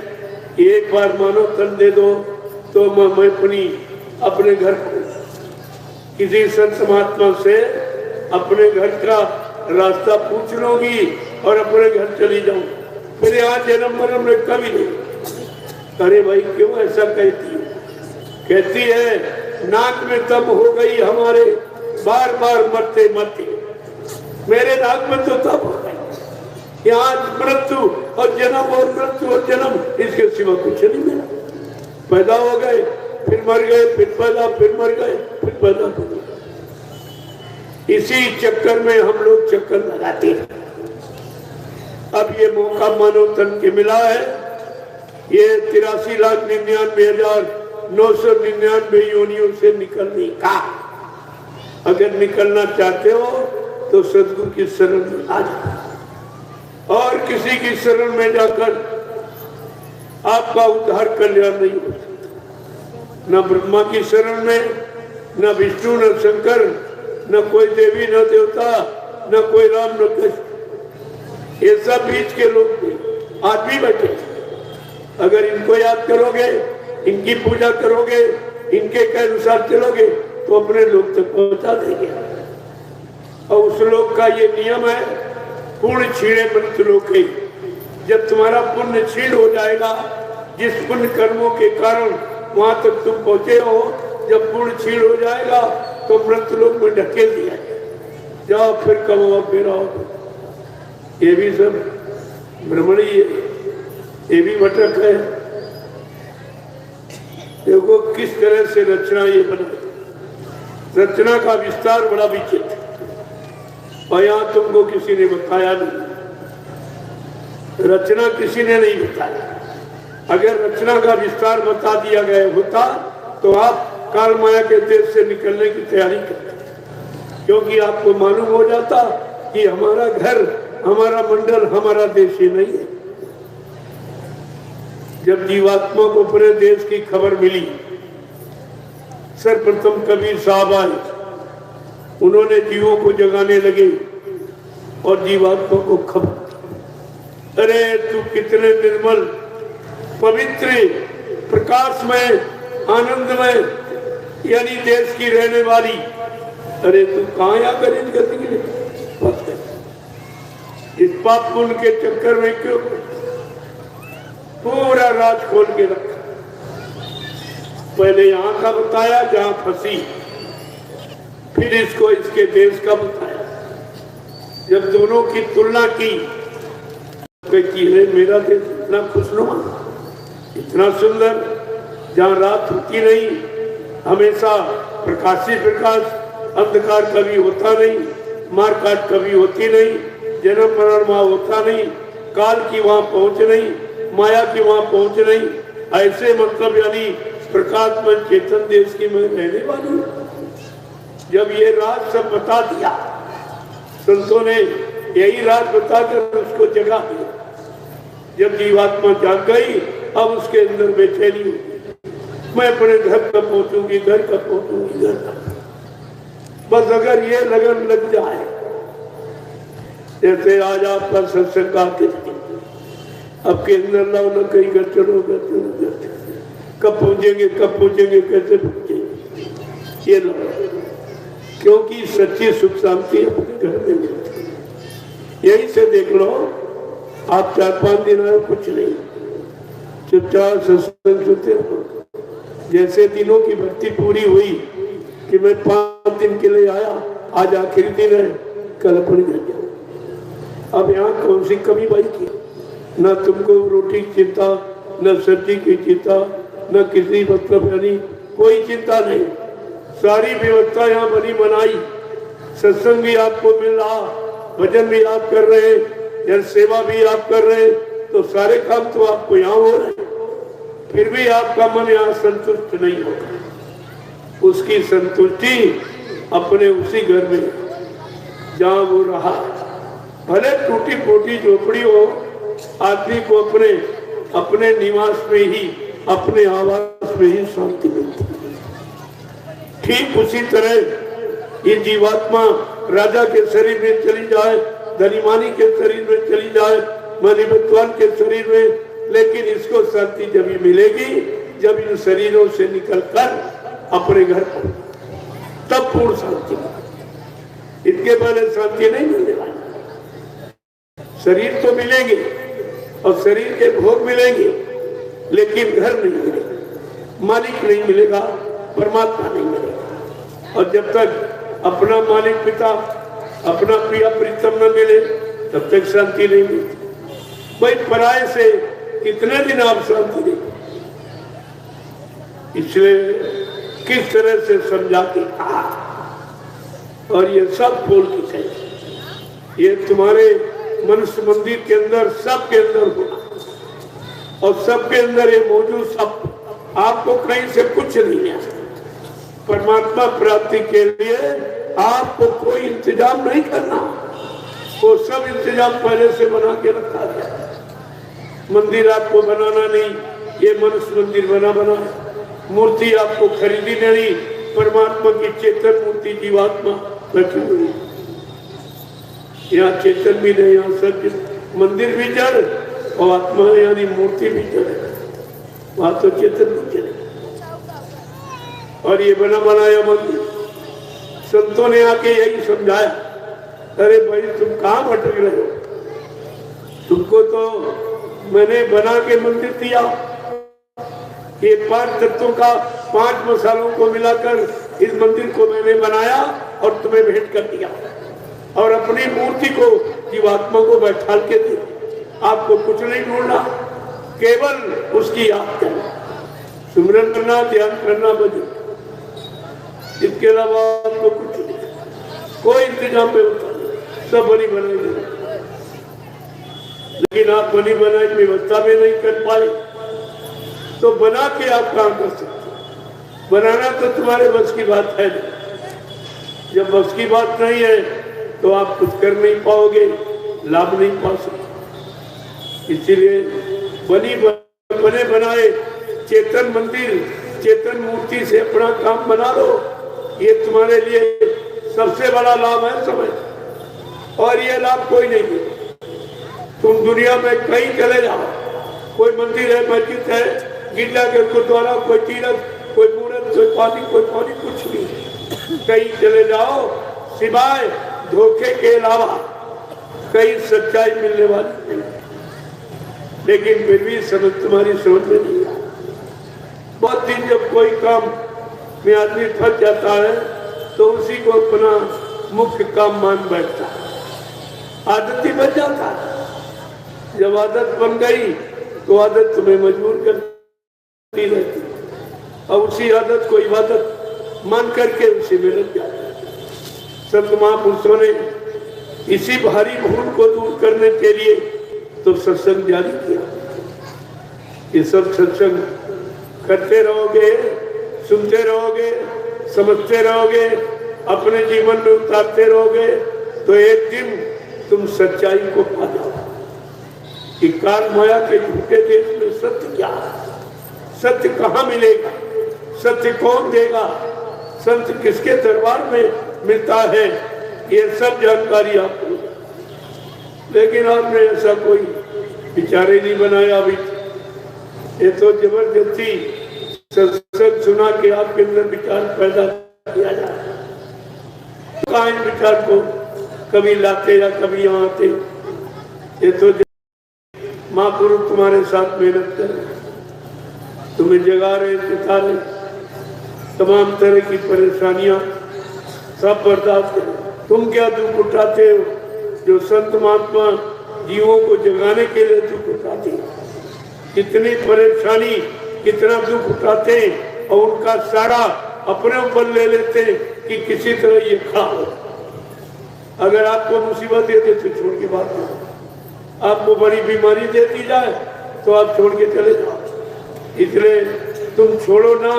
Speaker 1: कि एक बार मानव तन दे दो तो मैं अपने घर को किसी संत महात्मा से अपने घर का रास्ता पूछ लूंगी और अपने घर चली जाऊं, फिर यहाँ जन्म मरण में कभी नहीं। अरे भाई क्यों ऐसा कहती है? कहती है नाक में दम हो गई हमारे, बार बार मरते मरते मेरे नाक में तो दम हो गई। यहाँ मृत्यु और जन्म और मृत्यु और जन्म, इसके सिवा कुछ नहीं मिला। पैदा हो गए फिर मर गए, फिर पैदा, फिर मर गए, फिर पैदा हो गए। इसी चक्कर में हम लोग चक्कर लगाते हैं। अब ये मौका मानव तन के मिला है। ये 83,99,999 योनियों से निकलने का। अगर निकलना चाहते हो तो सदगुरु की शरण में आ जाओ और किसी की शरण में जाकर आपका उद्धार कल्याण नहीं हो सकता। न ब्रह्मा की शरण में, न विष्णु न शंकर, न कोई देवी न देवता, न कोई राम न कृष्ण। ये सब बीच के लोग आदमी बैठे। अगर इनको याद करोगे, इनकी पूजा करोगे, इनके के अनुसार चलोगे तो अपने लोग तक पहुंचा देंगे। और उस लोग का ये नियम है, पुण्य छीणे मृत्यु लोग। जब तुम्हारा पुण्य छीण हो जाएगा, जिस पुण्य कर्मों के कारण वहां तक तुम पहुंचे हो, जब पुण्य छीण हो जाएगा तो मृत लोग में ढकेल दिया, जाओ फिर कमाओ फिर आओ। ये भी सब भ्रमणी है, ये भी भटक है। देखो किस तरह से रचना ये बना, रचना का विस्तार बड़ा विचित्र, और यहाँ तुमको किसी ने बताया नहीं, रचना किसी ने नहीं बताया। अगर रचना का विस्तार बता दिया गया होता तो आप काल माया के देश से निकलने की तैयारी करते, क्योंकि आपको मालूम हो जाता कि हमारा घर, हमारा मंडल, हमारा देश ही नहीं है। जब जीवात्मा को अपने देश की खबर मिली, सर्वप्रथम कबीर साहब आए, उन्होंने जीवों को जगाने लगे और जीवात्मा को खबर, अरे तू कितने निर्मल, पवित्र, प्रकाशमय, आनंदमय, यानी देश की रहने वाली, अरे तू कहाँ आकर इन गति के लिए इस पाप पुण्य के चक्कर में क्यों पूरा राज खोल के रखा। पहले यहाँ का बताया जहाँ फंसी, फिर इसको इसके देश का बताया। जब दोनों की तुलना की, मेरा देश इतना खुशनुमा, इतना सुंदर, जहाँ रात होती नहीं, हमेशा प्रकाश ही प्रकाश, अंधकार कभी होता नहीं, मारकाट कभी होती नहीं, जन्म मरण वहां होता नहीं, काल की वहां पहुंच नहीं, माया की वहां पहुंच नहीं, ऐसे मतलब यानी प्रकाशमय चेतन देश की मैं रहने वाली हूँ। जब ये राज सब बता दिया, संतों ने यही राज बताकर उसको जगा दिया। जब जीवात्मा जाग गई, अब उसके अंदर बेचैनी हुई, मैं अपने घर कब पहुंचूंगी, घर कब पहुंचूंगी, घर कब। बस अगर ये लगन लग जाए, जैसे आज आपका सत्संग आके अब के अंदर लाओ ना, कहीं घर चलो, घर चलो, घर कब पहुंचेंगे, कब पहुंचेंगे, कैसे पहुंचेंगे, ये लो, क्योंकि सच्ची सुख शांति अपने घर में मिलती। यही से देख लो, आप 4-5 दिन आए, कुछ नहीं, चुपचाप सत्संग सुनते रहो। जैसे दिनों की भक्ति पूरी हुई कि मैं 5 दिन के लिए आया, आज आखिरी दिन है, कल अपने घर जाओ। अब यहाँ कौन सी कमी बाई की, न तुमको रोटी की चिंता, न सब्जी की चिंता, न किसी मतलब यानी कोई चिंता नहीं, सारी व्यवस्था यहाँ बनी बनाई। सत्संग भी आपको मिल रहा, भजन भी आप कर रहे, जन सेवा भी आप कर रहे, तो सारे काम तो आपको यहाँ हो रहे, फिर भी आपका मन यहाँ संतुष्ट नहीं होगा। उसकी संतुष्टि अपने उसी घर में जहाँ वो रहा, भले टूटी फूटी झोपड़ी हो, आदमी को अपने अपने निवास में ही, अपने आवास में ही शांति मिलती है। ठीक उसी तरह ये जीवात्मा राजा के शरीर में चली जाए, धनीमानी के शरीर में चली जाए, मनी विद्वान के शरीर में, लेकिन इसको शांति जब ही मिलेगी जब इन शरीरों से निकलकर अपने घर पर, तब पूर्ण शांति। इनके पहले शांति नहीं मिलने वाली। शरीर तो मिलेंगे और शरीर के भोग मिलेंगे, लेकिन घर नहीं मिलेगा, मालिक नहीं मिलेगा, परमात्मा नहीं मिलेगा। और जब तक अपना मालिक पिता, अपना प्रिय प्रीतम न मिले, तब तक शांति नहीं मिलती। भाई पराये से कितने दिन आप शांति नहीं, इसलिए किस तरह से समझा के कहा, और ये सब बोल की चाहिए। ये तुम्हारे मनुष्य मंदिर के अंदर, सबके अंदर हुआ, और सबके अंदर ये मौजूद, सब आपको कहीं से कुछ नहीं है। परमात्मा प्राप्ति के लिए आपको कोई इंतजाम नहीं करना, वो सब इंतजाम पहले से बना के रखा गया। मंदिर आपको बनाना नहीं, ये मनुष्य मंदिर बना है। मूर्ति आपको खरीदी नहीं, परमात्मा की चेतन मूर्ति जीवात्मा रखी हुई। यहाँ चेतन भी नहीं, यहाँ सब मंदिर भी जड़ और आत्मा यानी मूर्ति भी जड़, वहां तो चेतन भी जड़। और ये बना बनाया मंदिर, संतों ने आके यही समझाया, अरे भाई तुम कहाँ भटक रहे हो, तुमको तो मैंने बना के मंदिर दिया, ये 5 तत्वों का 5 मसालों को मिलाकर इस मंदिर को मैंने बनाया और तुम्हें भेंट कर दिया, और अपनी मूर्ति को जीवात्मा को बैठा के दिया। आपको कुछ नहीं ढूंढना, केवल उसकी याद करना, सुमिरन करना, ध्यान करना, भजन, इसके अलावा आपको कुछ नहीं, कोई इंतजाम पे होता नहीं, सब बनी बनाई देना। लेकिन आप बनी बनाई व्यवस्था में नहीं कर पाए तो बना के आप काम कर सकते। बनाना तो तुम्हारे बस की बात है नहीं। जब बस की बात नहीं है तो आप कुछ कर नहीं पाओगे, लाभ नहीं पा सकते। इसीलिए बने बनाए चेतन मंदिर, चेतन मूर्ति से अपना काम बना लो। ये तुम्हारे लिए सबसे बड़ा लाभ है समय, और ये लाभ कोई नहीं है। तुम दुनिया में कहीं चले जाओ, कोई मंदिर है, मस्जिद है, गिरजा के गुरुद्वारा, कोई तीरथ, कोई मूर्त, कोई पानी, कुछ नहीं। कहीं चले जाओ, सिवाय धोखे के अलावा कहीं सच्चाई मिलने वाली नहीं। लेकिन फिर भी समझ तुम्हारी समझ में नहीं आती। बहुत दिन जब कोई काम में आदमी फंस जाता है तो उसी को अपना मुख्य काम मान बैठता है, आदत ही बन जाता है। जब आदत बन गई तो आदत तुम्हें मजबूर करती रहती है, और उसी आदत को इबादत मान करके उसी में लग जाता है। संत महापुरुषों ने इसी भारी भूल को दूर करने के लिए तो सत्संग जारी किया। ये सब सत्संग करते रहोगे, सुनते रहोगे, समझते रहोगे, अपने जीवन में उतारते रहोगे तो एक दिन तुम सच्चाई को पा जाओगे कि काल माया के झूठे देश में सत्य क्या है, सत्य कहाँ मिलेगा, सत्य कौन देगा, सत्य किसके दरबार में मिलता है, ये सब जानकारी आपको। लेकिन आपने ऐसा कोई विचार ही नहीं बनाया अभी। ये तो जबरदस्ती सत्संग सुना के आपके अंदर विचार पैदा किया जाए। कहाँ इन विचार को कभी लाते या कभी यहाँ आते। ये तो महापुरुष तुम्हारे साथ मेहनत कर रहे, तुम्हें जगा रहे, सिखा रहे, तमाम तरह की परेशानियां सब बर्दाश्त करें। तुम क्या दुख उठाते हो जो संत महात्मा जीवों को जगाने के लिए दुख उठाते हैं। कितनी परेशानी, कितना दुख उठाते हैं और उनका सारा अपने ऊपर ले लेते हैं कि किसी तरह ये खाओ। अगर आपको मुसीबत दे दे तो छोड़ के बात करो, आपको बड़ी बीमारी दे दी जाए तो आप छोड़ के चले जाओ। इसलिए तुम छोड़ो ना,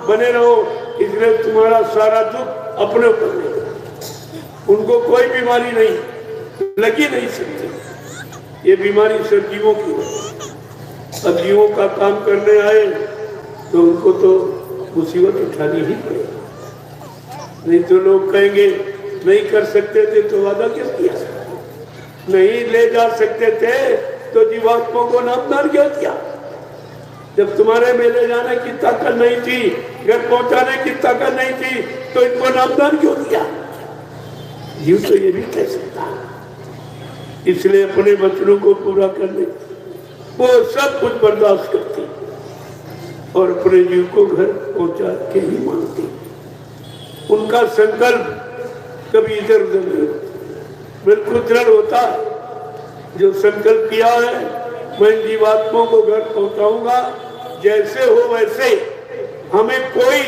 Speaker 1: बने रहो। इसलिए तुम्हारा सारा दुख अपने ऊपर ले लो। उनको कोई बीमारी नहीं लगी नहीं सकती, ये बीमारी सब जीवों की है। अब जीवों का काम करने आए तो उनको तो मुसीबत उठानी ही पड़ेगी, नहीं तो लोग कहेंगे नहीं कर सकते थे तो वादा क्यों किया, नहीं ले जा सकते थे तो जीवात्मा को नामदार क्यों किया। जब तुम्हारे में ले जाने की ताकत नहीं थी, घर पहुंचाने की ताकत नहीं थी तो इनको नामदार क्यों किया। जीव तो ये भी कह सकता है। इसलिए अपने वचनों को पूरा करने वो सब कुछ बर्दाश्त करती और अपने जीव को घर पहुंचा के ही मानती। उनका संकल्प कभी इधर उधर नहीं होता, बिल्कुल दृढ़ होता। जो संकल्प किया है मैं जीवात्माओं को घर पहुंचाऊंगा, जैसे हो वैसे, हमें कोई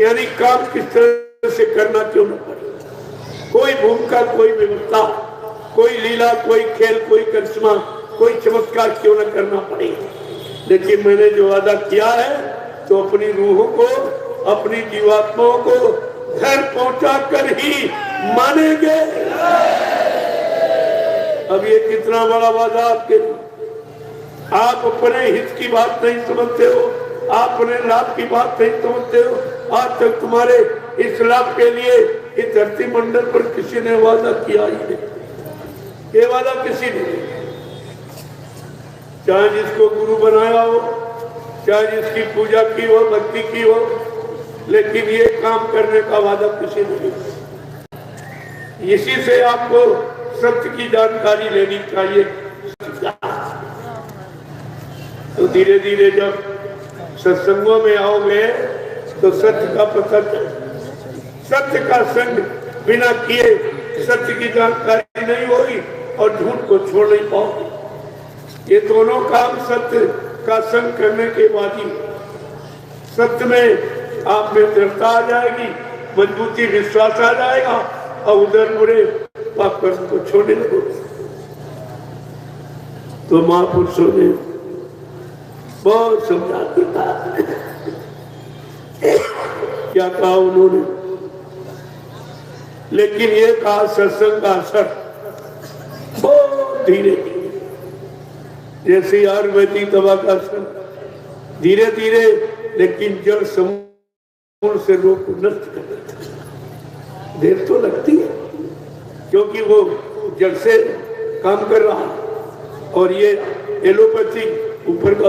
Speaker 1: यानी काम किस तरह से करना क्यों न पड़े, कोई भूमिका, कोई व्यवस्था, कोई लीला, कोई खेल, कोई करिश्मा, कोई चमत्कार क्यों न करना पड़े। लेकिन मैंने जो वादा किया है तो अपनी रूहों को, अपनी जीवात्माओं को घर पहुंचा कर ही मानेंगे। अब ये कितना बड़ा वादा आपके लिए। आप अपने हित की बात नहीं समझते हो, आप अपने लाभ की बात नहीं समझते हो। आज तक तुम्हारे इस लाभ के लिए इस धरती मंडल पर किसी ने वादा किया ही नहीं, ये वादा किसी ने नहीं। चाहे जिसको गुरु बनाया हो, चाहे जिसकी पूजा की हो, भक्ति की हो, लेकिन ये काम करने का वादा किसी ने नहीं। इसी से आपको सत्य की जानकारी लेनी चाहिए। तो धीरे धीरे जब सत्संगों में आओगे तो सत्य का पता चले। सत्य का संग बिना किए सत्य की जानकारी नहीं होगी और झूठ को छोड़ नहीं पाओगे। ये दोनों काम सत्य का संग करने के बाद ही। सत्य में आप में दृढ़ता आ जाएगी, मजबूती, विश्वास आ जाएगा और उधर बुरे पाप कर्म को छोड़ने लगोगे। तो महापुरुषों ने बहुत समझा दिया। क्या कहा उन्होंने, लेकिन ये कहा सत्संग का असर बहुत धीरे धीरे, जैसे आयुर्वेदिक दवा का असर धीरे धीरे, लेकिन जड़ समूल से रोग को नष्ट कर देता है। देर तो लगती है क्योंकि वो जड़ से काम कर रहा है। और ये एलोपैथी ऊपर का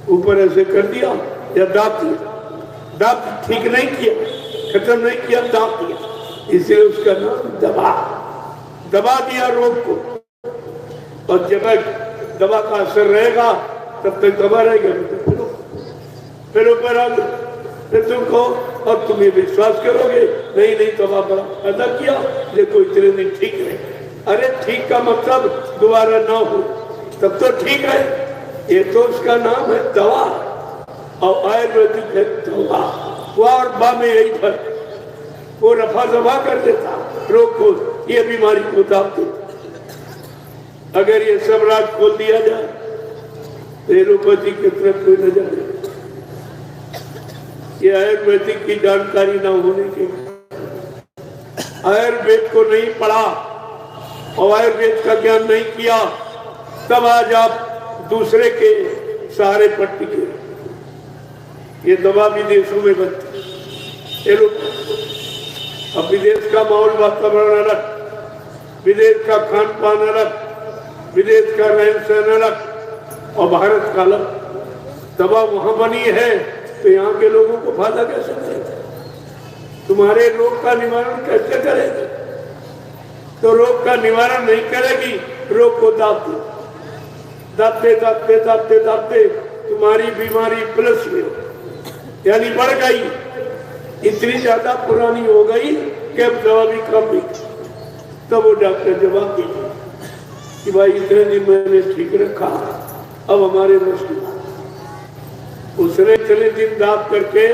Speaker 1: ऊपर ऐसे कर दिया या दाब दिया, दाब ठीक नहीं किया, खत्म नहीं किया, दाब दिया, इसलिए उसका नाम दबा, दबा दिया रोग को। और जब तक दवा का असर रहेगा तब तक दबा रहेगा, फिर ऊपर आ गए, फिर तुमको और तुम ये विश्वास करोगे नहीं नहीं दवा बड़ा फायदा किया, देखो इतने दिन ठीक रहे। अरे ठीक का मतलब दोबारा ना हो तब तो ठीक है, ये तो उसका नाम है दवा। और आयुर्वेदिक है दवा, वो और बा में यही फर्क, वो रफा दफा कर देता रोग को, ये बीमारी को दाब देता। अगर ये सब राज खोल दिया जाए तो एलोपैथी की तरफ कोई न जाए। ये आयुर्वेदिक की जानकारी ना होने के, आयुर्वेद को नहीं पढ़ा और आयुर्वेद का ज्ञान नहीं किया, तब आज आप दूसरे के सहारे पर टिके। ये दवा विदेशों में बनती है, अब विदेश का माहौल वातावरण अलग, विदेश का खान पान अलग, विदेश का रहन सहन अलग और भारत का अलग। दवा वहां बनी है तो यहाँ के लोगों को फायदा कैसे करेगा? तुम्हारे रोग का निवारण कैसे करेगी? तो रोग का निवारण नहीं करेगी, रोग को दाबते दाबते दाबते दाबते दाबते तुम्हारी बीमारी प्लस में यानी बढ़ गई, इतनी ज्यादा पुरानी हो गई कि अब दवा भी कम नहीं। तब वो डॉक्टर जवाब दीजिए कि भाई इतने दिन मैंने ठीक रखा, अब हमारे मुश्किल। उसने इतने दिन दाब करके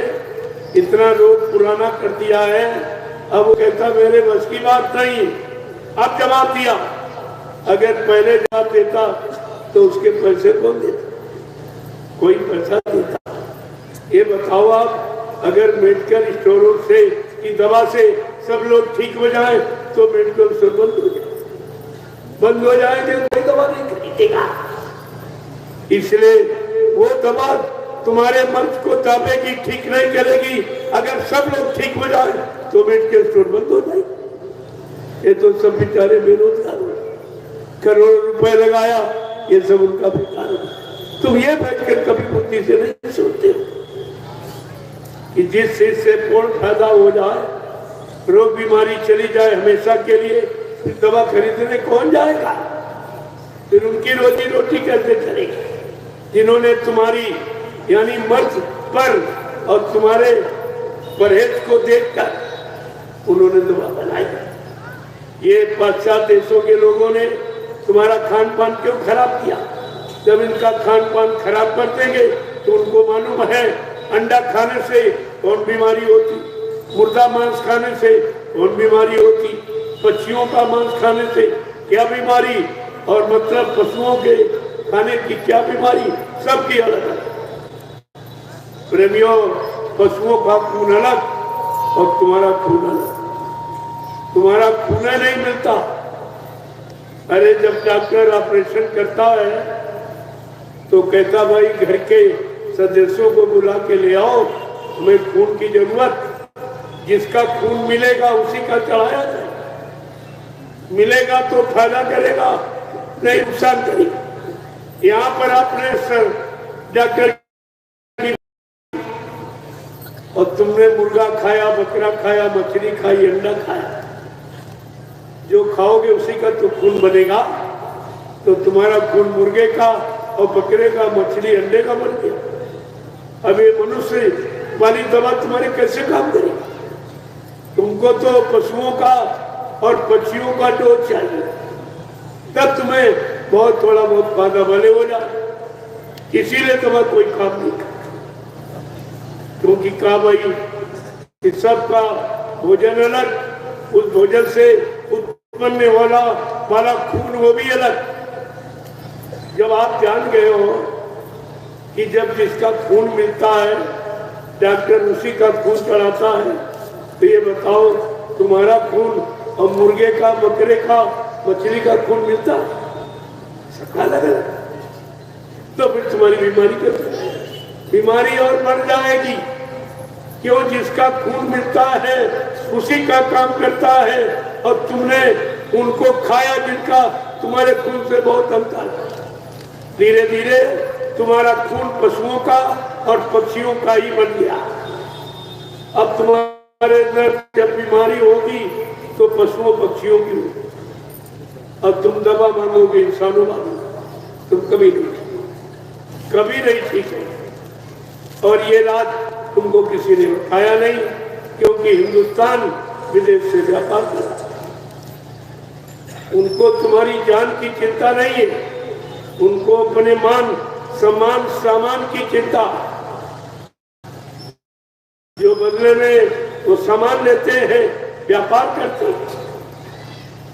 Speaker 1: इतना रोग पुराना कर दिया है, अब वो कहता मेरे बस की बात नहीं। अब जवाब दिया, अगर पहले जवाब देता तो उसके पैसे कौन देता? कोई पैसा देता? ये बताओ आप, अगर मेडिकल स्टोरों से की दवा से सब लोग ठीक हो जाए तो मेडिकल स्टोर बंद हो जाए, बंद हो जाएंगे, कोई दवा नहीं खरीदेगा। इसलिए वो दवा तुम्हारे मन को दाबेगी, ठीक नहीं करेगी। अगर सब लोग ठीक हो जाए तो मेडिकल स्टोर बंद हो जाए। ये तो सब बेचारे बेरोजगार हो, करोड़ों रुपए लगाया, ये सब उनका बेकार हो। तुम ये बैठकर कभी बुद्धि से नहीं सोचते कि जिस चीज से पूर्ण फायदा हो जाए, रोग बीमारी चली जाए हमेशा के लिए, फिर दवा खरीदने कौन जाएगा? फिर उनकी रोजी रोटी कैसे चलेगी? जिन्होंने तुम्हारी यानी मर्ज पर और तुम्हारे परहेज को देखकर उन्होंने दवा बनाई। ये पाश्चात्य देशों के लोगों ने तुम्हारा खान पान क्यों खराब किया? जब इनका खान पान खराब कर देंगे तो उनको मालूम है अंडा खाने से कौन बीमारी होती, मुर्दा मांस खाने से कौन बीमारी होती, पक्षियों का मांस खाने से क्या बीमारी, और मतलब पशुओं के खाने की क्या बीमारी, सबकी अलग अलग। प्रेमियों, पशुओं का खून अलग और तुम्हारा खून अलग, तुम्हारा खून नहीं मिलता। अरे जब डॉक्टर ऑपरेशन करता है तो कहता भाई घर के सदस्यों को बुला के ले आओ, हमें खून की जरूरत, जिसका खून मिलेगा उसी का चढ़ाया जाए, मिलेगा तो फायदा करेगा नहीं नुकसान करेगा। यहाँ पर आपने सर डॉक्टर और तुमने मुर्गा खाया, बकरा खाया, मछली खाई, अंडा खाया, जो खाओगे उसी का तो खून बनेगा। तो तुम्हारा खून मुर्गे का और बकरे का, मछली, अंडे का बन गया। अब ये मनुष्य वाली दवा तुम्हारे कैसे काम करेगी? तुमको तो पशुओं का और पक्षियों का डोज चाहिए, तब तुम्हें बहुत थोड़ा बहुत फायदा भले हो जाए। इसीलिए तुम्हें कोई काम नहीं करता, क्योंकि कहा भाई कि सबका भोजन अलग, उस भोजन से उत्पन्न वाला खून वो भी अलग। जब आप जान गए हो कि जब जिसका खून मिलता है डॉक्टर उसी का खून चढ़ाता है, तो ये बताओ तुम्हारा खून और मुर्गे का, बकरे का, मछली का खून मिलता है? सबका अलग अलग। तो फिर तुम्हारी बीमारी कैसे? बीमारी और बढ़ जाएगी। क्यों? जिसका खून मिलता है उसी का काम करता है, और तुमने उनको खाया जिनका तुम्हारे खून से बहुत अंतर है। धीरे धीरे तुम्हारा खून पशुओं का और पक्षियों का ही बन गया। अब तुम्हारे अंदर जब बीमारी होगी तो पशुओं पक्षियों की होगी। अब तुम दवा मांगोगे, इंसानों मांगोगे, तुम कभी नहीं ठीक है। और ये राज तुमको किसी ने बताया नहीं, क्योंकि हिंदुस्तान विदेश से व्यापार कर रहा है। उनको तुम्हारी जान की चिंता नहीं है, उनको अपने मान सम्मान सामान की चिंता। जो बदले में वो सामान लेते हैं, व्यापार करते हैं।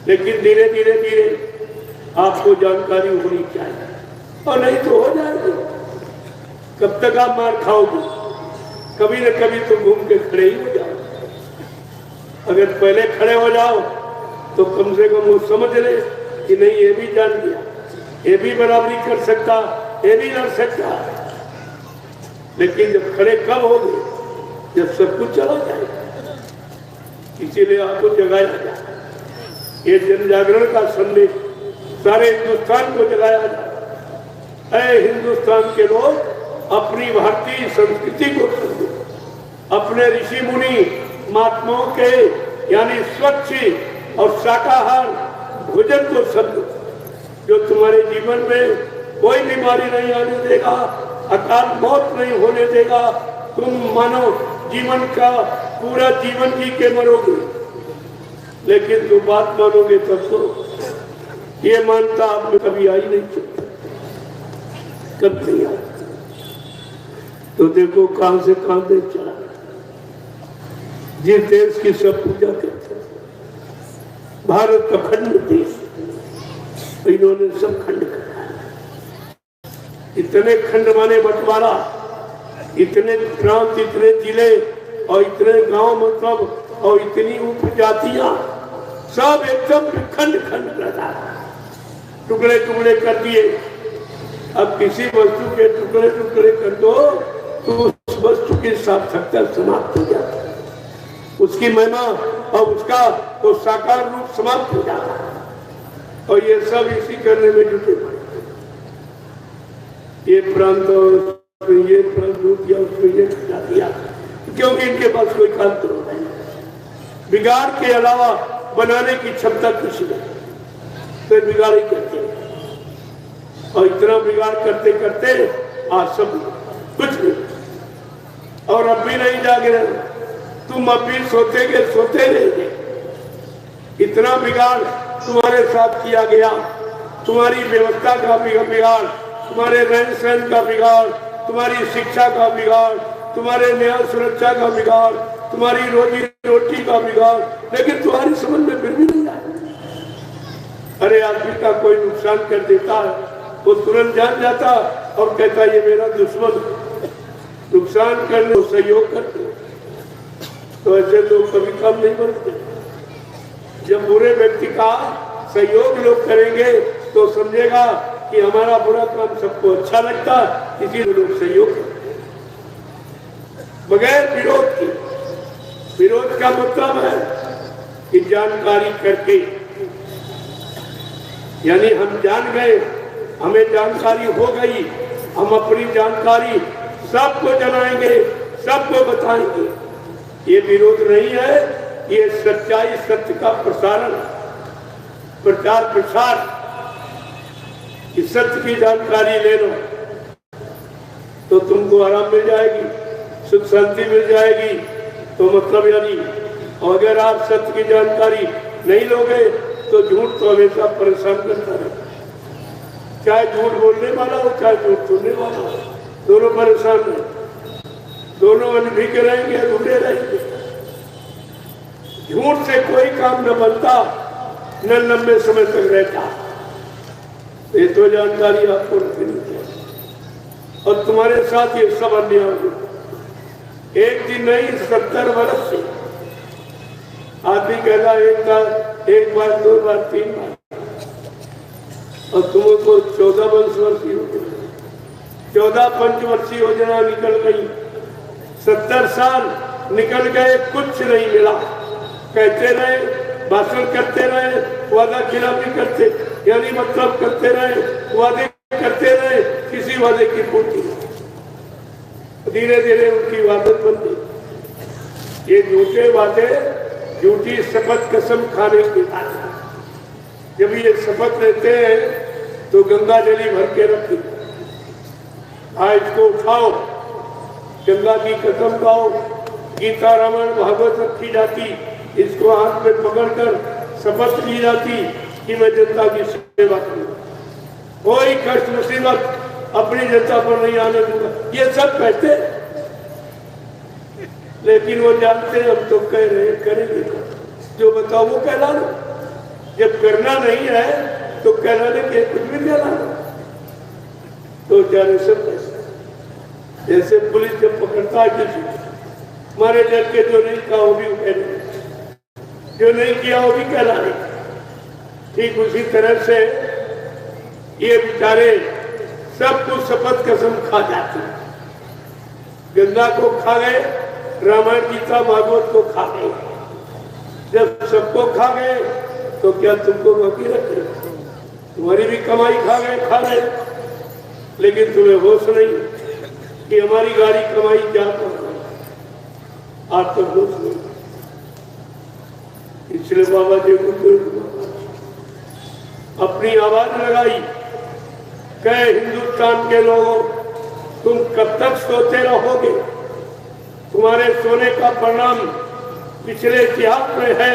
Speaker 1: लेकिन धीरे धीरे धीरे आपको जानकारी होनी चाहिए, और नहीं तो हो जाएगी। कब तक आप मार खाओगे? कभी न कभी तो घूम के खड़े ही हो जाओ। अगर पहले खड़े हो जाओ तो कम से कम वो समझ ले कि नहीं, ये भी जान गया, ये भी बराबरी कर सकता, ये भी लड़ सकता। लेकिन जब खड़े कब हो गए? जब सब कुछ चला जाएगा। इसीलिए आपको जगाया जाए, ये जन जागरण का संदेश सारे हिंदुस्तान को जगाया जाए। ऐ हिंदुस्तान के लोग, अपनी भारतीय संस्कृति को समझो, अपने ऋषि मुनि महात्माओं के यानी स्वच्छ और शाकाहार भोजन को समझो, जो तुम्हारे जीवन में कोई बीमारी नहीं आने देगा, अकाल मौत नहीं होने देगा। तुम मानो जीवन का पूरा जीवन जी के मरोगे, लेकिन जो बात मानोगे तब तो ये मानता आप में कभी आई नहीं सकता, कब नहीं आई। तो देखो कहां से कहां देश चला। जिस देश की सब पूजा करते हैं, भारत का खंड देश, इन्होंने सब खंड करा। इतने खंड माने बंटवारा, इतने प्रांत, इतने जिले और इतने गांव, मतलब और इतनी उपजातियां, सब एकदम खंड खंड कर टुकड़े टुकड़े कर दिए। अब किसी वस्तु के टुकड़े टुकड़े कर दो तो उस वस्तु की सार्थकता समाप्त हो जाती है, उसकी महिमा और उसका वो साकार रूप समाप्त हो जाता है। और ये सब इसी करने में जुटे पड़े। ये प्रांत और ये प्रांत या उसमें ये खिला दिया, क्योंकि इनके पास कोई तंत्र नहीं, बिगाड़ के अलावा बनाने की क्षमता कुछ नहीं, तो बिगाड़ ही करते हैं। और इतना बिगाड़ करते करते आज सब कुछ नहीं, और अब भी नहीं जाग रहे। तुम अब भी सोते रहे। इतना बिगाड़ तुम्हारे साथ किया गया, तुम्हारी व्यवस्था का बिगाड़, तुम्हारे रहन सहन का बिगाड़, तुम्हारी शिक्षा का बिगाड़, तुम्हारे न्याय सुरक्षा का बिगाड़, तुम्हारी रोजी रोटी का बिगाड़, लेकिन तुम्हारी समझ में फिर भी नहीं आया। अरे आदमी का कोई नुकसान कर देता है, वो तुरंत जान जाता और कहता ये मेरा दुश्मन, नुकसान करने को सहयोग करते। तो ऐसे लोग कभी कम नहीं बनते। जब बुरे व्यक्ति का सहयोग लोग करेंगे तो समझेगा कि हमारा बुरा काम सबको अच्छा लगता, इसीलिए लोग सहयोग करते बगैर विरोध के। विरोध का मतलब है कि जानकारी करके, यानी हम जान गए, हमें जानकारी हो गई, हम अपनी जानकारी सबको जनाएंगे, सबको बताएंगे। ये विरोध नहीं है, ये सच्चाई सत्य का प्रसारण, प्रचार प्रसार। इस सत्य की जानकारी ले लो तो तुमको आराम मिल जाएगी, सुख शांति मिल जाएगी। तो मतलब यानी और अगर आप सत्य की जानकारी नहीं लोगे तो झूठ तो हमेशा परेशान करता रहता है। चाहे झूठ बोलने वाला हो चाहे झूठ सुनने वाला हो, दोनों परेशान रहेंगे, दोनों अनभिज्ञ रहेंगे, अधूरे रहेंगे। झूठ से कोई काम न बनता न लंबे समय तक रहता। ये तो जानकारी आपको रखनी चाहिए। और तुम्हारे साथ ये सब अन्याय हो, एक दिन नहीं 70 वर्ष से आदमी कहला एक बार 2 बार 3 बार, और तुमको 14 वर्षीय हो गई, 14 पंचवर्षीय योजना निकल गई, 70 साल निकल गए, कुछ नहीं मिला। कहते रहे, भाषण करते रहे, वादा खिलाफी करते, यानी मतलब करते रहे, वादे करते रहे, किसी वादे की पूर्ति। धीरे धीरे उनकी वादत बन गई। ये झूठे वादे, झूठी शपथ कसम खाने के बाद जब ये शपथ लेते हैं तो गंगा जली भर के रखी, आज को उठाओ, गंगा की कसम खाओ। गीता रामायण भागवत रखी जाती, इसको हाथ में पकड़कर शपथ ली जाती कि मैं जनता की सेवा करूंगा, कोई कष्ट मुसीबत अपनी जनता पर नहीं आने दूंगा। ये सब कहते, लेकिन वो जानते हम तो कह रहे करेंगे, जो बताओ वो कहला लो। जब करना नहीं है तो कहलाने के कुछ भी कहला लो। तो जाने सब जैसे पुलिस जब पकड़ता है किसी, हमारे डर के जो नहीं कहा वो भी कह रहे, जो नहीं किया वो भी कहला रहे। ठीक उसी तरह से ये बेचारे सब कुछ शपथ कसम खा जाते, गंगा को खा गए, रामायण गीता भागवत को खा गए। जब सबको खा गए तो क्या तुमको बाकी रखे? तुम्हारी भी कमाई खा गए, लेकिन तुम्हें होश नहीं कि हमारी गाड़ी कमाई क्या कर, आपको होश नहीं। इसलिए बाबा जी को अपनी आवाज लगाई, कहे हिंदुस्तान के लोगों, तुम कब तक सोते रहोगे? तुम्हारे सोने का परिणाम पिछले इतिहास में है।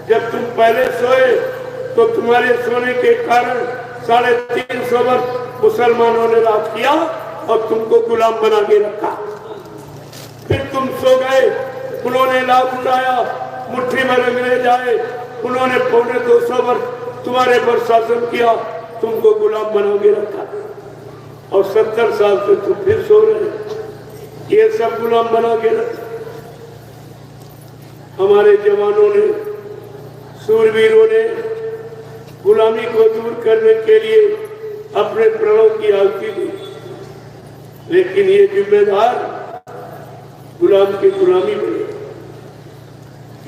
Speaker 1: जब तुम पहले सोए तो तुम्हारे सोने के कारण 350 वर्ष मुसलमानों ने राज किया और तुमको गुलाम बना के रखा। फिर तुम सो गए, उन्होंने लाभ उठाया, मुट्ठी में अंग्रेज आए, उन्होंने 250 वर्ष तुम्हारे पर शासन किया, तुमको गुलाम बना के रखा, और 70 साल से तुम फिर सो रहे। ये सब गुलाम बना के रखा। हमारे जवानों ने, सूरवीरों ने गुलामी को दूर करने के लिए अपने प्राणों की आहुति दी, लेकिन ये जिम्मेदार गुलाम की गुलामी बने।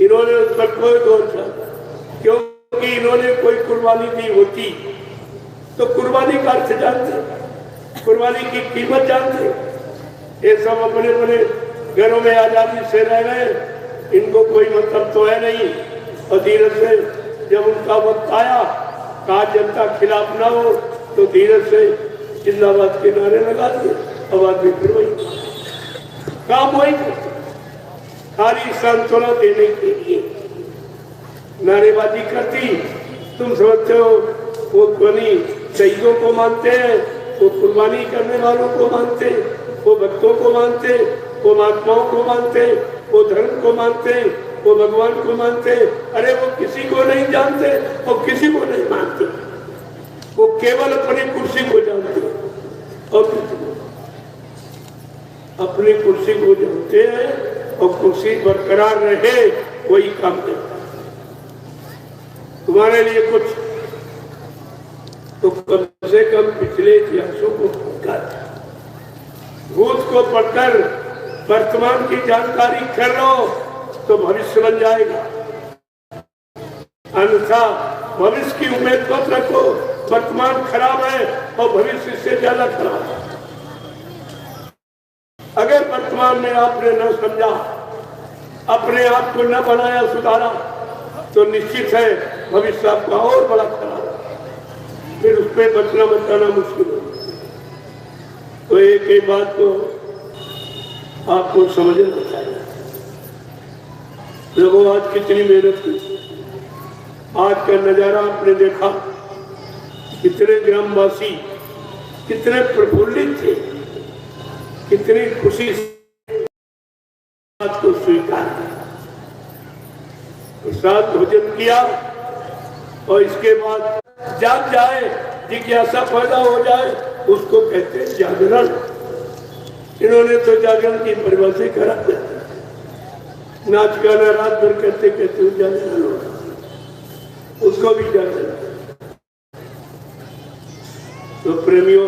Speaker 1: इन्होंने उस पर कोई दोष नहीं, क्योंकि इन्होंने कोई कुर्बानी दी होती तो कुर्बानी का अर्थ जानते, कुर्बानी की कीमत जानते। ये सब अपने अपने घरों में आजादी से रह गए, इनको कोई मतलब तो है नहीं। और धीरे से जब उनका वक्त आया, कहा जनता खिलाफ ना हो, तो धीरे से जिंदाबाद के नारे लगा दिए। आवाज भी फिर वही काम, वही खाली सांत्वना देने के लिए नारेबाजी करती। तुम समझते हो वो बनी शहीदों को मानते हैं, वो कुर्बानी करने वालों को मानते, वो भक्तों को मानते, वो महात्माओं को मानते, वो धर्म को मानते, वो भगवान को मानते। अरे वो किसी को नहीं जानते और किसी को नहीं मानते, वो केवल अपनी कुर्सी को जानते और किसी को, अपनी कुर्सी को जानते हैं और कुर्सी बरकरार रहे वही काम करता। तुम्हारे लिए कुछ तो कम से कम पिछले इतिहासों को पढ़कर, भूत को पढ़कर वर्तमान की जानकारी कर लो तो भविष्य बन जाएगा। अन्यथा भविष्य की उम्मीद मत रखो, वर्तमान खराब है और भविष्य से ज्यादा खराब है। अगर वर्तमान में आपने न समझा, अपने आप को न बनाया, सुधारा, तो निश्चित है भविष्य आपका और बड़ा खराब है, फिर उसमें बचना बचाना मुश्किल है। तो एक बात को आपको समझना चाहिए, देखो आज कितनी मेहनत की, आज का नजारा आपने देखा, कितने ग्रामवासी कितने प्रफुल्लित थे, कितनी खुशी से बात को स्वीकार किया, प्रसाद भोजन किया और इसके बाद जाग जाए, जिज्ञासा पैदा हो जाए, उसको कहते हैं जागरण। इन्होंने तो जागरण की परिभाषा करा, नाच गाना रात भर करते कहते जागरण होगा, उसको भी जागरण। तो प्रेमियों,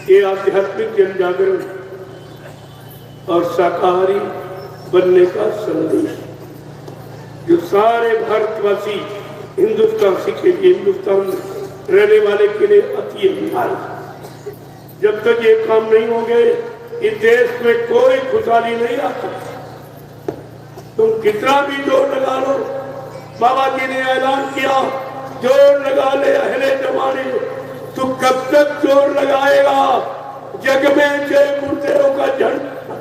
Speaker 1: ये आध्यात्मिक जन जागरण और शाकाहारी बनने का संदेश जो सारे भारतवासी हिंदुस्तान के लिए, हिंदुस्तान में रहने वाले के लिए अति अनिवार्य। जब तक ये काम नहीं होंगे इस देश में कोई खुशहाली नहीं आ सकती। तुम कितना भी जोर लगा लो, बाबा जी ने ऐलान किया जोर लगा ले अहले जमाने, तू कब तक जोर लगाएगा? जग में जय गुरुदेव का झंडा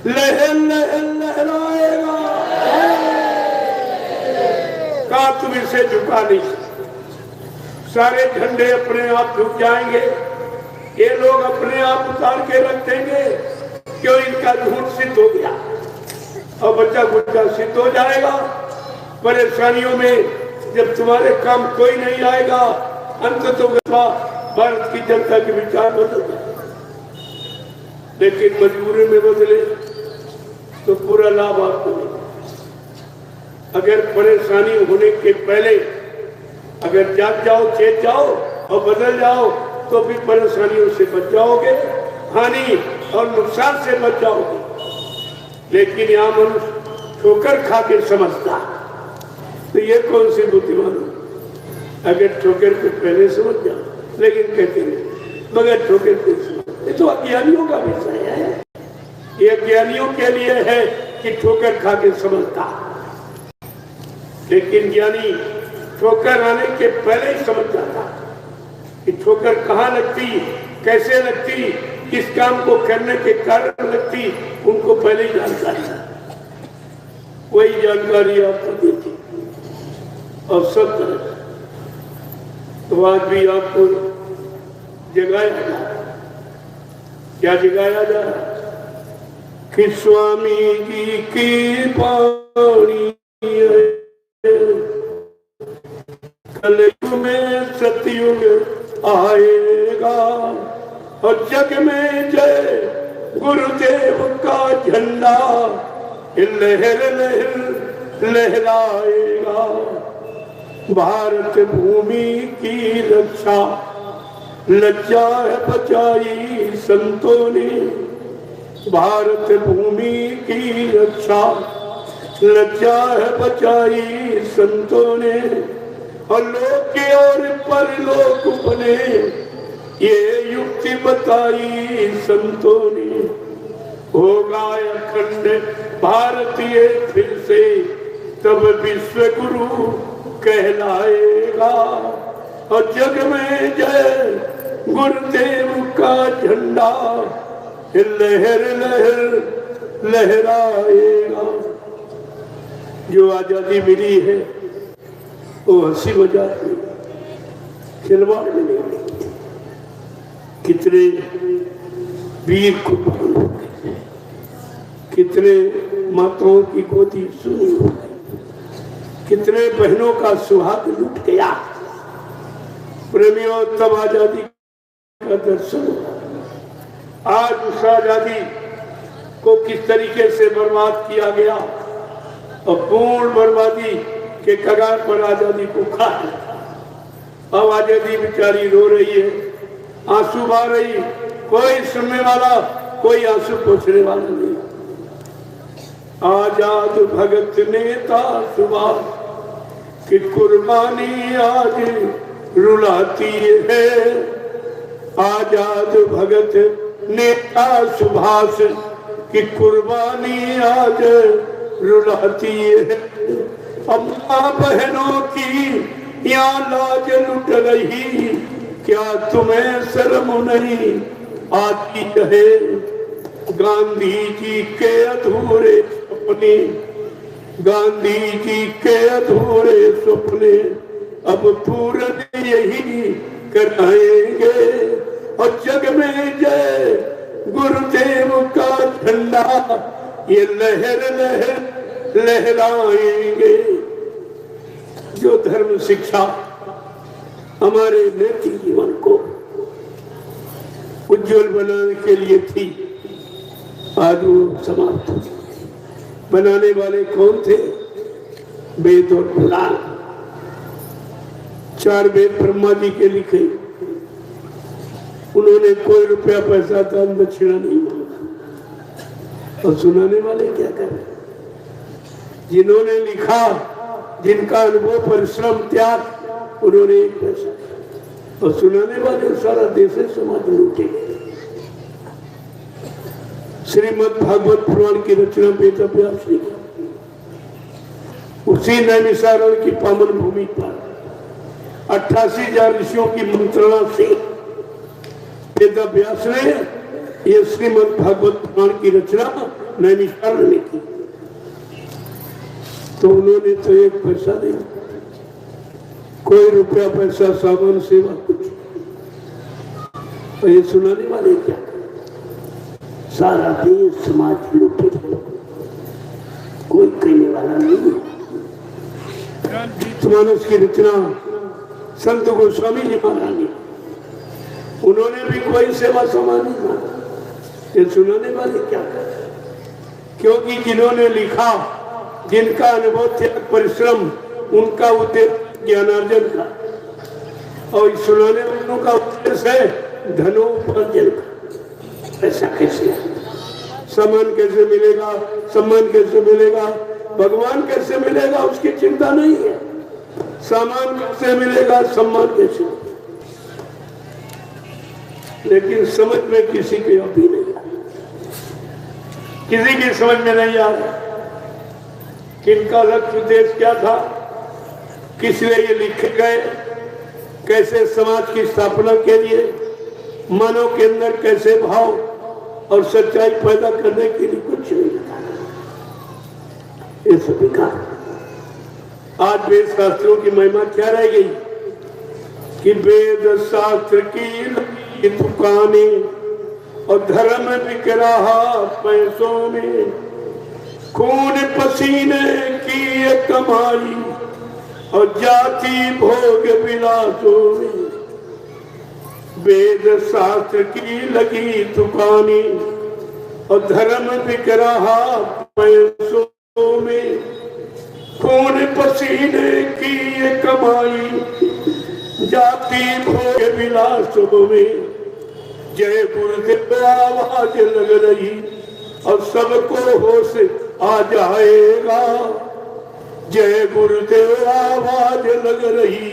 Speaker 1: लहर लहर लहराएगा, का तुम इसे झुका नहीं सकते। सारे झंडे अपने आप झुक जाएंगे, ये लोग अपने आप उतार के रख देंगे, क्यों? इनका झूठ सिद्ध हो गया और बच्चा गुच्चा सिद्ध हो जाएगा। परेशानियों में जब तुम्हारे काम कोई नहीं आएगा, अंत तो भारत की जनता के विचार बदल जाए, लेकिन मजबूरी में बदले तो पूरा लाभ आपको मिलेगा। अगर परेशानी होने के पहले अगर जाग जाओ, चेत जाओ और बदल जाओ, तो फिर परेशानियों से बच जाओगे, हानि और नुकसान से बच जाओगे। लेकिन यहाँ मनुष्य ठोकर खा के समझता, तो ये कौन सी बुद्धिमान हो? अगर ठोकर को पहले समझ जाओ, लेकिन कहते नहीं, मगर ठोकर को समझ, ये तो अज्ञानियों का विषय है। ये अज्ञानियों के लिए है कि ठोकर खा के समझता, लेकिन ज्ञानी ठोकर आने के पहले ही समझ जाता कि ठोकर कहाँ लगती, कैसे लगती, किस काम को करने के कारण लगती, उनको पहले ही जानकारी है। वही जानकारी आपको देती और सब तरह। तो आज भी आपको जगाया जा रहा, क्या जगाया जा रहा कि स्वामी जी की पानी कलयुग में सतयुग आएगा और जग में जय गुरुदेव का झंडा लहर लहर लहराएगा। भारत भूमि की रक्षा लज्जा है बचाई संतों ने, भारत भूमि की रक्षा लज्जा है बचाई संतों ने, और लोक के और परलोक बने ये युक्ति बताई संतों ने। होगा अखंड भारतीय फिर से तब विश्व गुरु कहलाएगा और जग में जय गुरुदेव का झंडा लहर लहर लहराएगा। जो आजादी मिली है वो हंसी मजाक में, खिलवाड़ में नहीं मिली। कितने वीर कुर्बान हो गए, कितने माताओं की गोदी सुनी हो गई, कितने बहनों का सुहाग लूट गया। प्रेमियों, तब आजादी का दर्शन हुआ। आज उस आजादी को किस तरीके से बर्बाद किया गया और पूर्ण बर्बादी के कगार पर आजादी को खा लिया। अब आजादी बेचारी रो रही है, आंसू बहा रही, कोई सुनने वाला, कोई आंसू पोंछने वाला नहीं। आजाद भगत नेता सुभाष की कुर्बानी आज रुलाती है। आजाद भगत नेता सुभाष की कुर्बानी आज रुलाती है। अम्मा बहनों की यहाँ लाज लुट रही, क्या तुम्हें शर्म नहीं आती है? गांधी जी के अधूरे अपने गांधी जी के अधूरे सपने अब पूर्ण यही कराएंगे और जग में जय गुरुदेव का झंडा ये लहर लहर लहराएंगे। जो धर्म शिक्षा हमारे नैतिक जीवन को उज्जवल बनाने के लिए थी, आज वो समाप्त हो। बनाने वाले कौन थे? वेद और पुराण। 4 वेद ब्रह्मा जी के लिखे। उन्होंने कोई रुपया पैसा दान दक्षिणा नहीं मांगा। और सुनाने वाले क्या करें? जिन्होंने लिखा, जिनका अनुभव, परिश्रम, त्याग, उन्होंने एक पैसा। और सुनाने वाले सारा देश समाज लूटे। श्रीमद् भागवत पुराण की रचना वेद व्यास ने की। उसी नैमिषारण्य की पावन भूमि पर 88,000 ऋषियों की मंत्रणा से वेद व्यास ने ये श्रीमद् भागवत पुराण की रचना नैमिषारण्य ने की। तो उन्होंने तो एक पैसा नहीं, कोई रुपया पैसा, सामान, सेवा, कुछ। और ये सुनाने वाले क्या? सारा देश समाज लूटे, कोई कहने वाला नहीं है। मानस की रचना संत गोस्वामी जी महाराज ने, उन्होंने भी कोई सेवा सामान नहीं मांगा। ये सुनाने वाले क्या कर? क्योंकि जिन्होंने लिखा, जिनका अनुभव, त्याग, परिश्रम, उनका उद्देश्य ज्ञानार्जन का, और सुनाने वालों का उद्देश्य है धनोपार्जन का। ऐसा कैसे? सम्मान कैसे मिलेगा? सम्मान कैसे मिलेगा? भगवान कैसे मिलेगा उसकी चिंता नहीं है। सम्मान कैसे मिलेगा? सम्मान कैसे? लेकिन समझ में किसी के अभी नहीं आ, किसी की समझ में नहीं आ रहा किनका लक्ष्य उद्देश्य क्या था, किस लिए ये लिखे गए, कैसे समाज की स्थापना के लिए, मानव के अंदर कैसे भाव और सच्चाई पैदा करने के लिए कुछ नहीं बताया। इस विकार आज वेद शास्त्रों की महिमा क्या रह गई कि वेद शास्त्र की दुकानें और धर्म बिक रहा पैसों में, खून पसीने की ये कमाई और जाति भोग विलासों में। वेद शास्त्र की लगी दुकानें और धर्म बिक रहा पैसों में, खून पसीने की ये कमाई जाति भोग विलासों में। जय गुरुदेव आवाज लग रही और सबको होश आ जाएगा। जय गुरुदेव आवाज लग रही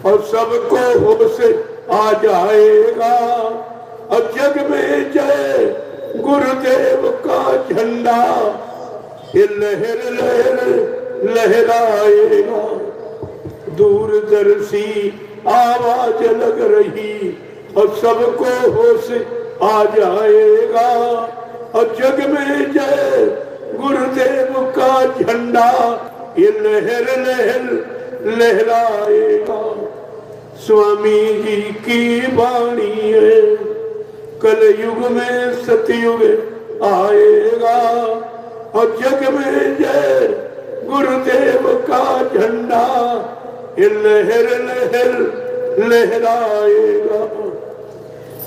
Speaker 1: और सबको होश आ जाएगा। और जग में जय गुरुदेव का झंडा ये लहर लहर लहराएगा। दूरदर्शी आवाज लग रही और सबको होश आ जाएगा। और जग में जय गुरुदेव का झंडा ये लहर लहर लहराएगा। स्वामी जी की वाणी है, कलयुग में सतयुग आएगा। और जग में जय गुरुदेव का झंडा ये लहर लहर लहराएगा।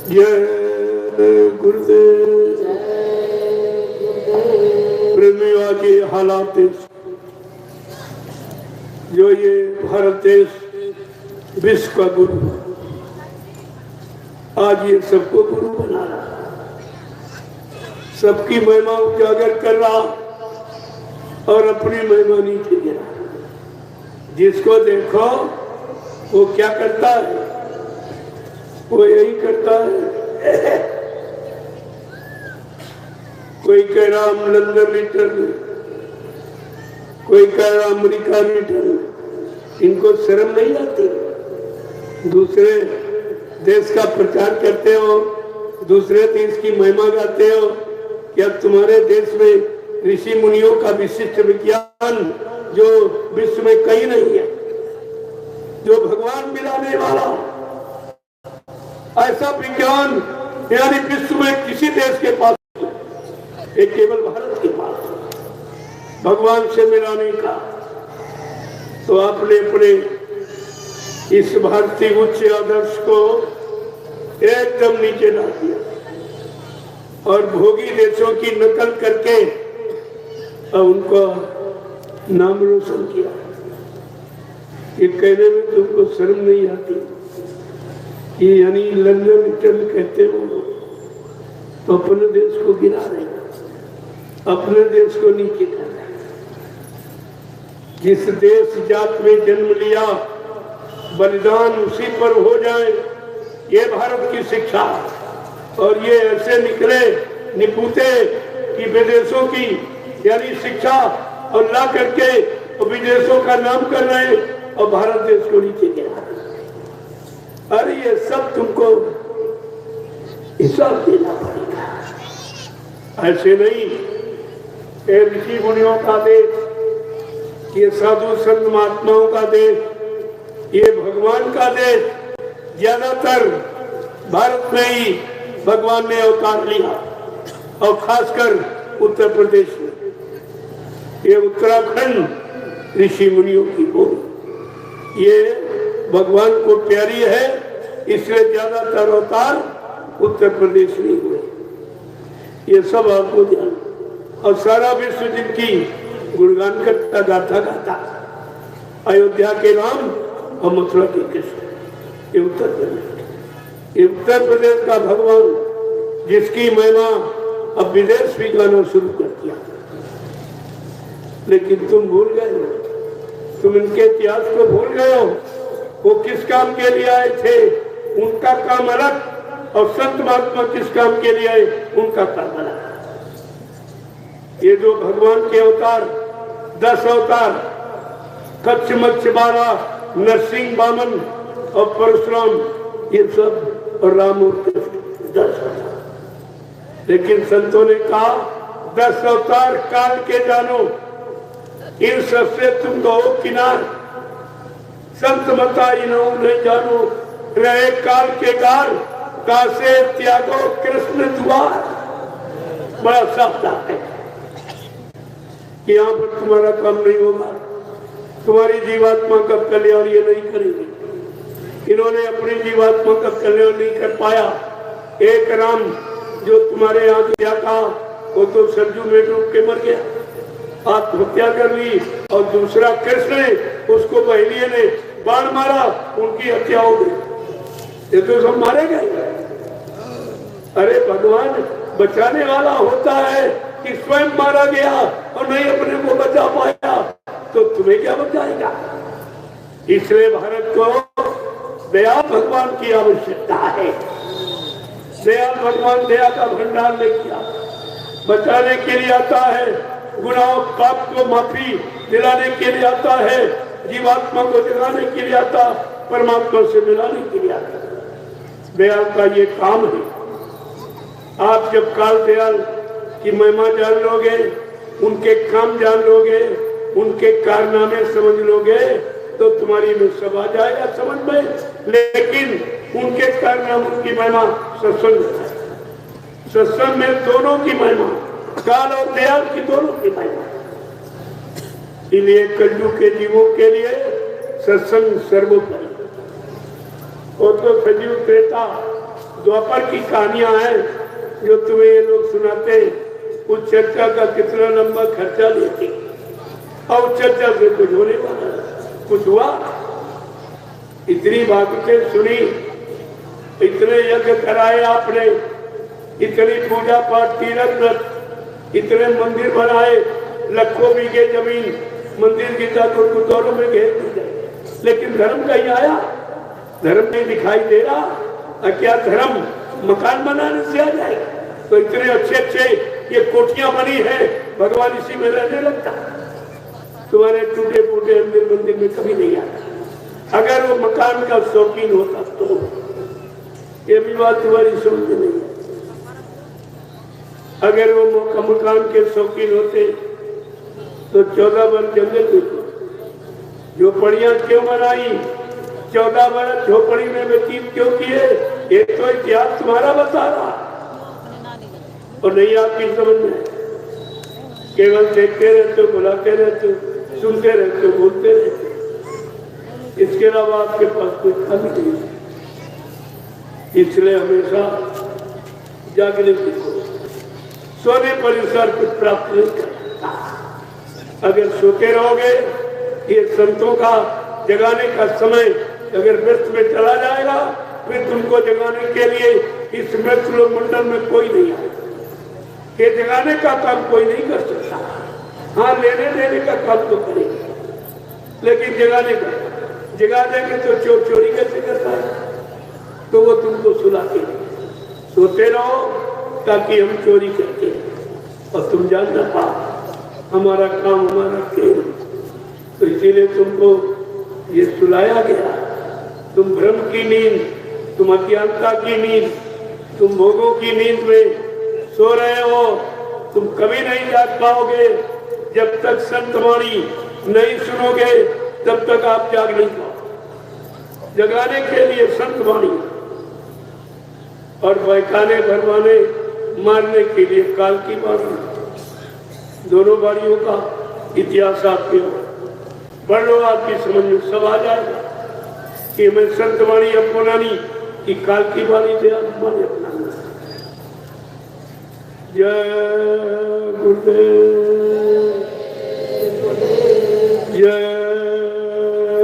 Speaker 1: जय गुरुदेव। प्रेमियों के हालात जो ये भारत देश विश्व का गुरु, आज ये सबको गुरु बना रहा, सबकी महिमा उजागर कर रहा और अपनी महिमा नीचे गिरा। जिसको देखो वो क्या करता है, वो यही करता है। कोई कह रहा हम लंदन रिटर्न, कोई कह रहा अमेरिका रिटर्न। इनको शर्म नहीं आती? दूसरे देश का प्रचार करते हो, दूसरे देश की महिमा गाते हो, क्या तुम्हारे देश में ऋषि मुनियों का विशिष्ट विज्ञान जो विश्व में कहीं नहीं है, जो भगवान मिलाने वाला ऐसा विज्ञान यानी विश्व में किसी देश के पास, एक केवल भारत के पास भगवान से मिलाने का। तो आपने अपने इस भारतीय उच्च आदर्श को एकदम नीचे डाल दिया और भोगी देशों की नकल करके उनका नाम रोशन किया। ये कहने में तुमको शर्म नहीं आती? ये यानी लंदन कहते हो तो अपने देश को गिरा रहे, अपने देश को नीचे कर रहे। जिस देश जात में जन्म लिया बलिदान उसी पर हो जाए, ये भारत की शिक्षा। और ये ऐसे निकले निपुते कि विदेशों की यानी शिक्षा और ला करके विदेशों का नाम कर रहे और भारत देश को नीचे गिरा। अरे ये सब तुमको हिसाब देना पड़ेगा, ऐसे नहीं। ये ऋषि मुनियों का देश, ये साधु संत महात्माओं का देश, ये भगवान का देश। ज्यादातर भारत में ही भगवान ने अवतार लिया और खासकर उत्तर प्रदेश में। ये उत्तराखंड ऋषि मुनियों की भूमि, ये भगवान को प्यारी है, इसलिए ज्यादातर अवतार उत्तर प्रदेश में हुए। ये सब आपको ध्यान, और सारा विश्व जिनकी गुणगान करता गाथा गाता, अयोध्या के राम और मथुरा के कृष्ण, ये उत्तर प्रदेश। ये उत्तर प्रदेश का भगवान जिसकी महिमा अब विदेश भी गाना शुरू कर दिया। लेकिन तुम भूल गए हो, तुम इनके इतिहास को भूल गए हो। वो किस काम के लिए आए थे, उनका काम अलग, और संत महात्मा किस काम के लिए आए, उनका काम अलग। ये जो भगवान के अवतार 10 अवतार, कच्छ मत्स्य 12, नरसिंह वामन और परशुराम, ये सब, और राम और कृष्ण 10 अवतार। लेकिन संतों ने कहा 10 अवतार काल के जानो, इन सबसे तुम दो किनार। संत मताई नहीं जानो, रहे काल के गार, कासे त्यागो कृष्ण द्वार। बड़ा सावधान है कि यहाँ पर तुम्हारा काम नहीं होगा, तुम्हारी जीवात्मा का कल्याण ये नहीं करेंगे। इन्होंने अपनी जीवात्मा का कल्याण नहीं कर पाया। एक राम जो तुम्हारे यहाँ दिया था, वो तो सरजू में डूब के मर गया, आत्महत्या कर ली। और दूसरा कृष्ण ने, उसको बहलिये ने बाण मारा, उनकी हत्या हो गई। ये तो सब मारे गए। अरे भगवान बचाने वाला होता है कि स्वयं मारा गया और नहीं अपने को बचा पाया, तो तुम्हें क्या बचाएगा? इसलिए भारत को दया भगवान की आवश्यकता है। दया भगवान दया का भंडार लेके बचाने के लिए आता है, गुनाह पाप को माफी दिलाने के लिए आता है, जीवात्मा को जगाने के लिए आता, परमात्मा से मिलाने के लिए आता। दयाल का ये काम है। आप जब काल दयाल की महिमा जान लोगे, उनके काम जान लोगे, उनके कारनामे समझ लोगे, तो तुम्हारी में सब आ जाएगा समझ में। लेकिन उनके कारनामों की महिमा सत्संग है। सत्संग में दोनों की महिमा, काल और दयाल की दोनों की महिमा। इसलिए कलयुग के जीवों के लिए सत्संग सर्वोपरि। और तो सजीव त्रेता द्वापर की कहानियां हैं जो तुम्हें ये लोग सुनाते। उस चर्चा का कितना लंबा खर्चा लेते, और चर्चा से कुछ होने वाला, कुछ हुआ? इतनी बातें सुनी, इतने यज्ञ कराए आपने, इतनी पूजा पाठ, तीर्थ व्रत, इतने मंदिर बनाए, लाखों बीघे जमीन मंदिर की गुरुद्वारों में घेर दी गए, लेकिन धर्म कहीं आया? धर्म नहीं दिखाई दे रहा। क्या धर्म मकान बनाने से आ जाएगा? तो इतने अच्छे अच्छे ये कोठियां बनी है, भगवान इसी में रहने लगता। तुम्हारे टूटे फूटे मंदिर में कभी नहीं आता। अगर वो मकान का शौकीन होता तो ये भी बात तुम्हारी समझ में नहीं है। अगर वो मकान के शौकीन होते तो 14 वर्ष जंगल देखो, झोपड़ियां क्यों बनाई, 14 वर्ष झोपड़ी में व्यतीत क्यों किए, ये तो इतिहास तुम्हारा बता रहा और नहीं आपकी समझ में। केवल देखते रहते हो, बुलाते रहते हो, सुनते रहते हो, बोलते रहते हो, इसके अलावा आपके पास कोई काम नहीं है। इसलिए हमेशा जागने की सोने पर इंसान कुछ प्राप्त नहीं करता। अगर सोते रहोगे ये संतों का जगाने का समय अगर व्यस्त में चला जाएगा, फिर तुमको जगाने के लिए इस व्यस्त लोक मंडल में कोई नहीं आएगा। ये जगाने का काम कोई नहीं कर सकता। हाँ, लेने देने का काम तो करेगा, लेकिन जगाने का, जगा देंगे तो चोर चोरी कैसे करता है, तो वो तुमको सुलाते सोते रहो ताकि हम चोरी करते और तुम जान ना पा हमारा काम हमारा खेल। तो इसीलिए तुमको ये सुलाया गया। तुम भ्रम की नींद, तुम अज्ञानता की नींद, तुम भोगों की नींद में सो रहे हो। तुम कभी नहीं जाग पाओगे जब तक संतवाणी नहीं सुनोगे, तब तक आप जाग नहीं पाओ। जगाने के लिए संतवाणी और बहकाने भरवाने मारने के लिए काल की बाणी। दोनों बाणियों का इतिहास आपके पढ़ लो, आपकी समझ में सब आ जाएगा कि मैं संतवाणी अपनानी कि काल की बाणी से अपनानी। जय गुरुदेव, जय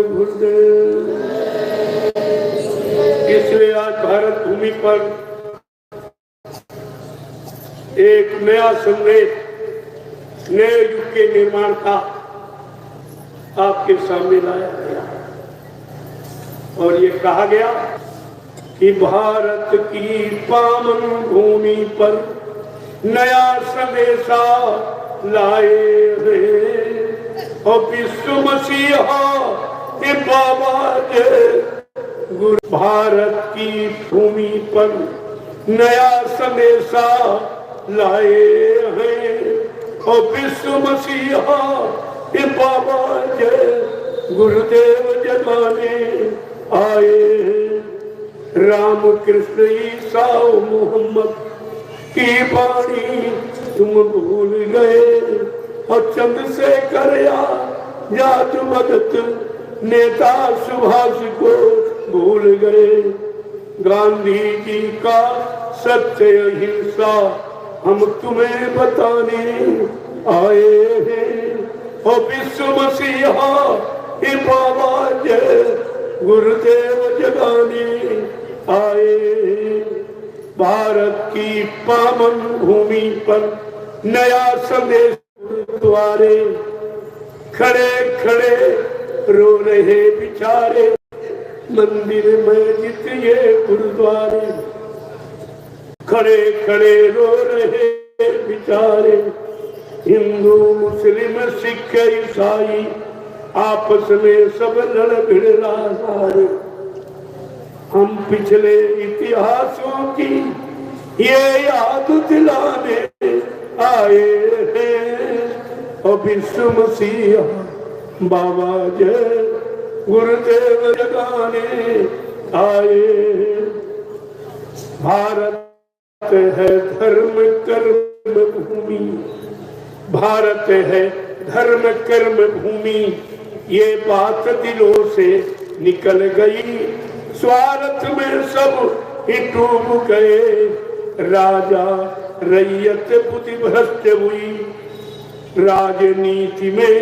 Speaker 1: गुरुदेव। इसलिए आज भारत भूमि पर एक नया संदेश, नए युग के निर्माण का आपके सामने लाया गया और ये कहा गया कि भारत की पावन भूमि पर नया संदेशा लाए हैं और विश्व मसीहा के बाबा जय गुरु। भारत की भूमि पर नया संदेशा लाए हैं और विश्व मसीहा के बाबा जय गुरुदेव जगाने आए हैं। राम कृष्ण ईसा मोहम्मद की बाणी तुम भूल गए और चंद्रशेखर जाट भगत नेता सुभाष को भूल गए। गांधी जी का सत्य अहिंसा हम तुम्हें बताने आए हैं और विश्व मसीहा के बाबा जय गुरुदेव जगाने आए हैं। भारत की पावन भूमि पर नया संदेश। गुरुद्वारे खड़े खड़े रो रहे बिचारे, मंदिर में जितिए गुरुद्वारे खड़े खड़े रो रहे बिचारे। हिंदू मुस्लिम सिख ईसाई आपस में सब लड़ भिड़ सारे। हम पिछले इतिहासों की ये याद दिलाने आए हैं और विश्व मसीहा बाबा जय गुरुदेव जगाने आए हैं। भारत है धर्म कर्म भूमि, भारत है धर्म कर्म भूमि, ये बात दिलों से निकल गई। स्वार्थ में सब ही डूब गए, राजा रैयत बुद्धि भ्रष्ट हुई। राजनीति में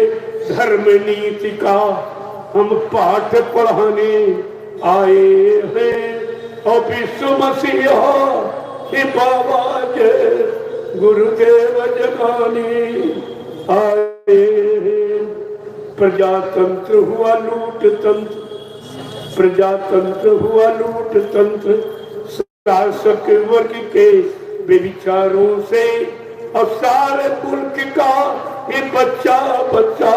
Speaker 1: धर्म नीति का हम पाठ पढ़ाने आए हैं और विश्व मसीहा के बाबा जय गुरुदेव जगाने आए हैं। प्रजातंत्र हुआ लूट तंत्र, प्रजातंत्र हुआ लूट तंत्र, शासक वर्ग के बेविचारों से और सारे मुल्क का ये बच्चा बच्चा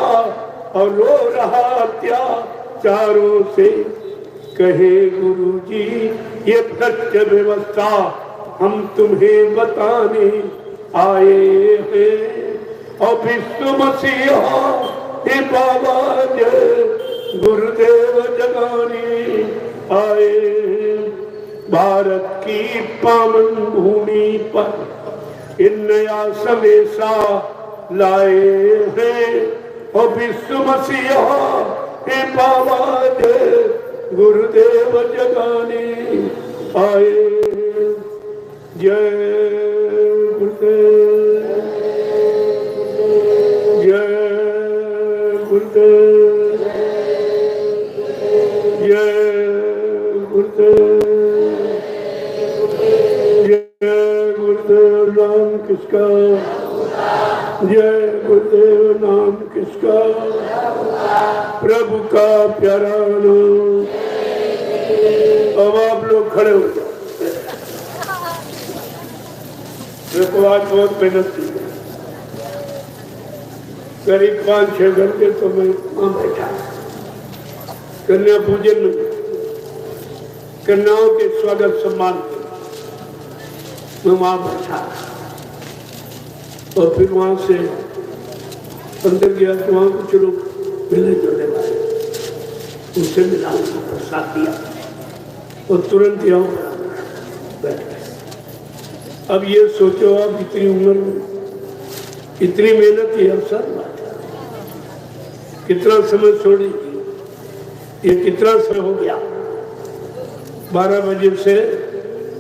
Speaker 1: और रो रहा अत्याचारों से। कहे गुरुजी ये भ्रष्ट व्यवस्था हम तुम्हें बताने आए हैं और विष्णु मसीहा हे बाबा जय गुरुदेव जगाने आए हैं। भारत की पावन भूमि पर इन नया संदेशा लाए हैं और विष्णु मसीहा हे बाबा जय गुरुदेव जगाने आए हैं। जय गुरुदेव जय गुरुदेव जय गुरुदेव जय गुरुदेव नाम किसका जय गुरुदेव नाम किसका प्रभु का प्यारा नाम। अब आप लोग खड़े हो जाओ। देखो आज बहुत मेहनत की करीब 5-6 घंटे तो मैं वहां बैठा कन्या पूजन में कन्याओं के स्वागत सम्मान मैं वहां बैठा और फिर वहां से अंदर गया तो वहां कुछ लोग मिलने जुलने वाले उनसे मिला प्रसाद दिया और तुरंत यहाँ बैठ गए। अब ये सोचो आप इतनी उम्र में इतनी मेहनत की अवसर कितना समय छोड़ी ये कितना समय हो गया 12 बजे से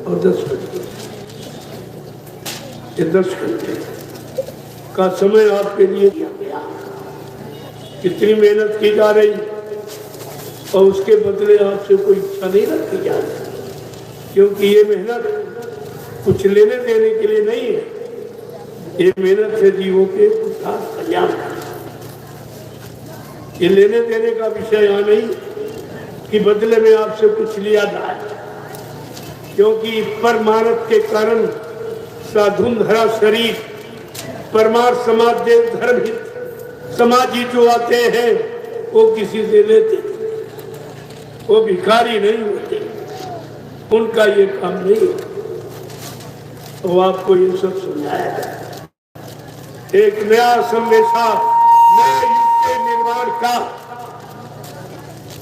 Speaker 1: और 10 बजे ये 10 घंटे का समय आपके लिए दिया गया। कितनी मेहनत की जा रही और उसके बदले आपसे कोई इच्छा नहीं रखी जा रही क्योंकि ये मेहनत कुछ लेने देने के लिए नहीं है। ये मेहनत है जीवों के कल्याण का। ये लेने देने का विषय यहाँ नहीं कि बदले में आपसे कुछ लिया जाए क्योंकि परमार्थ के कारण साधुन धरा शरीर परमार्थ समाज देव धर्म हित समाजी जो आते हैं वो किसी से लेते वो भिखारी नहीं होते उनका ये काम नहीं है। तो आपको ये सब समझाया जाए एक नया संदेशा नए युग के निर्माण का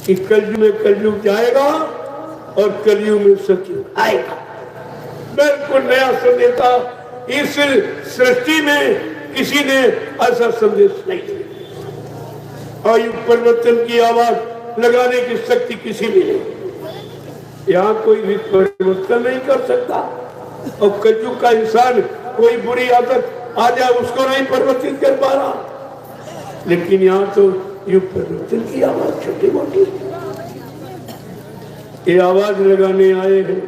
Speaker 1: कि कलयुग में कलयुग जाएगा और कलयुग में सतयुग आएगा। बिल्कुल नया संदेशा इस सृष्टि में किसी ने ऐसा संदेश नहीं दिया। आयु परिवर्तन की आवाज लगाने की शक्ति किसी में नहीं। यहाँ कोई भी परिवर्तन नहीं कर सकता और कलयुग का इंसान कोई बुरी आदत आ जाए उसको नहीं परिवर्तित कर पा रहा। लेकिन यहाँ तो युग परिवर्तन की आवाज छोटी मोटी ये आवाज लगाने आए हैं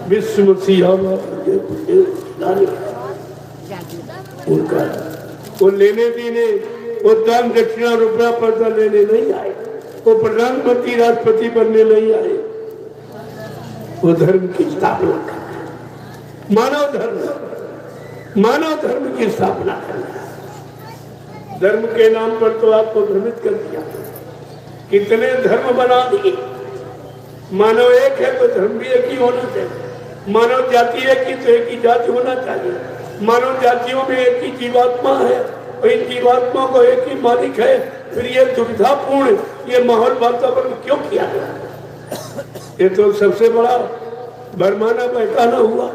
Speaker 1: विश्व मसीहा उनका वो लेने देने वो दान दक्षिणा रुपया पर्दा लेने नहीं आए वो प्रधानमंत्री राष्ट्रपति बनने नहीं आए वो धर्म की स्थापना करना मानव धर्म की स्थापना करना। धर्म के नाम पर तो आपको भ्रमित कर दिया कितने धर्म बना दिए। मानव एक है तो धर्म भी एक ही होना चाहिए। मानव जाति एक ही तो एक ही जाति होना चाहिए। मानव जातियों में एक ही जीवात्मा है और इन जीवात्मा को एक ही मालिक है। फिर ये दुविधापूर्ण ये माहौल वातावरण क्यों किया गया? ये तो सबसे बड़ा बरमाना बहकाना हुआ।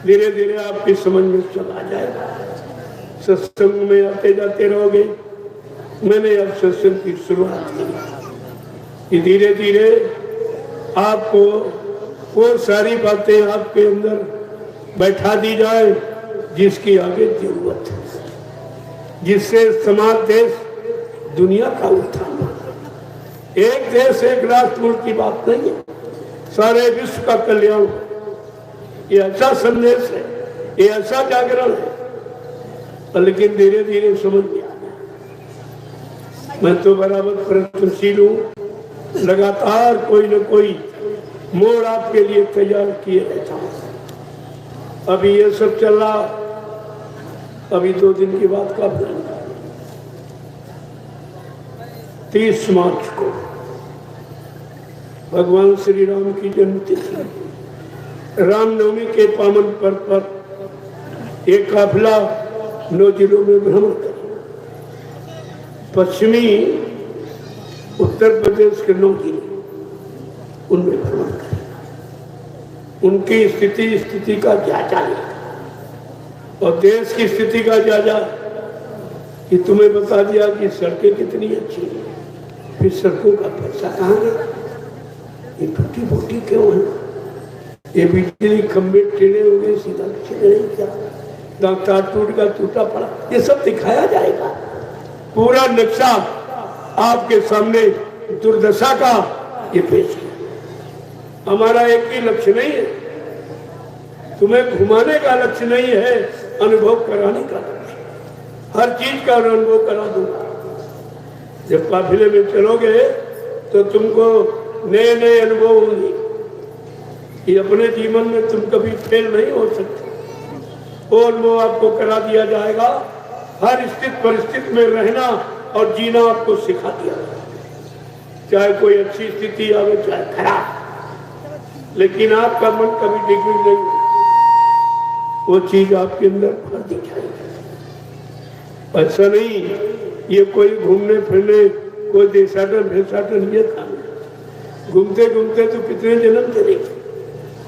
Speaker 1: धीरे धीरे आपकी समझ में चला जाएगा। सत्संग में आते जाते रहोगे। मैंने अब सत्संग की शुरुआत की। धीरे धीरे आपको वो सारी बातें आपके अंदर बैठा दी जाए जिसकी आगे जरूरत है, जिससे समाज देश दुनिया का उत्थान हो। एक देश एक राष्ट्र मुल्क की बात नहीं है, सारे विश्व का कल्याण। ये अच्छा संदेश है, ये ऐसा जागरण है। लेकिन धीरे धीरे समझ में आ गया। मैं तो बराबर प्रयत्नशील हूँ, लगातार कोई न कोई मोड़ आपके लिए तैयार किए रहता हूँ। अभी ये सब चल रहा, अभी 2 दिन की बात का प्लान था। 30 मार्च को भगवान श्री राम की जन्म तिथि, रामनवमी के पावन पर्व पर एक काफिला 9 जिलों में भ्रमण करे। पश्चिमी उत्तर प्रदेश के 9 जिले उनमें भ्रमण करे, उनकी स्थिति का जायजा ले, और देश की स्थिति का जायजा कि तुम्हें बता दिया कि सड़कें कितनी अच्छी हैं, फिर सड़कों का पैसा कहाँ गया, ये टूटी फूटी क्यों है, ये बिजली खंभे टेढ़े हो गए, सीधा नहीं क्या, तार टूट का टूटा पड़ा, ये सब दिखाया जाएगा। पूरा नक्शा आपके सामने दुर्दशा का ये पेश किया। हमारा एक ही लक्ष्य नहीं है, तुम्हें घुमाने का लक्ष्य नहीं है, अनुभव कराने का लक्ष्य, हर चीज का अनुभव करा दूंगा। जब काफिले में चलोगे तो तुमको नए नए अनुभव होंगे, ये अपने जीवन में तुम कभी फेल नहीं हो सकते, वो अनुभव आपको करा दिया जाएगा। हर स्थिति परिस्थिति में रहना और जीना आपको सिखा दिया जाएगा, चाहे कोई अच्छी स्थिति आवे चाहे खराब, लेकिन आपका मन कभी डिग्री नहीं, वो चीज आपके अंदर भर दिखाएगी। ऐसा नहीं ये कोई घूमने फिरने कोई देशाटन भेसाटन ये था, घूमते घूमते तो कितने जन्म चले,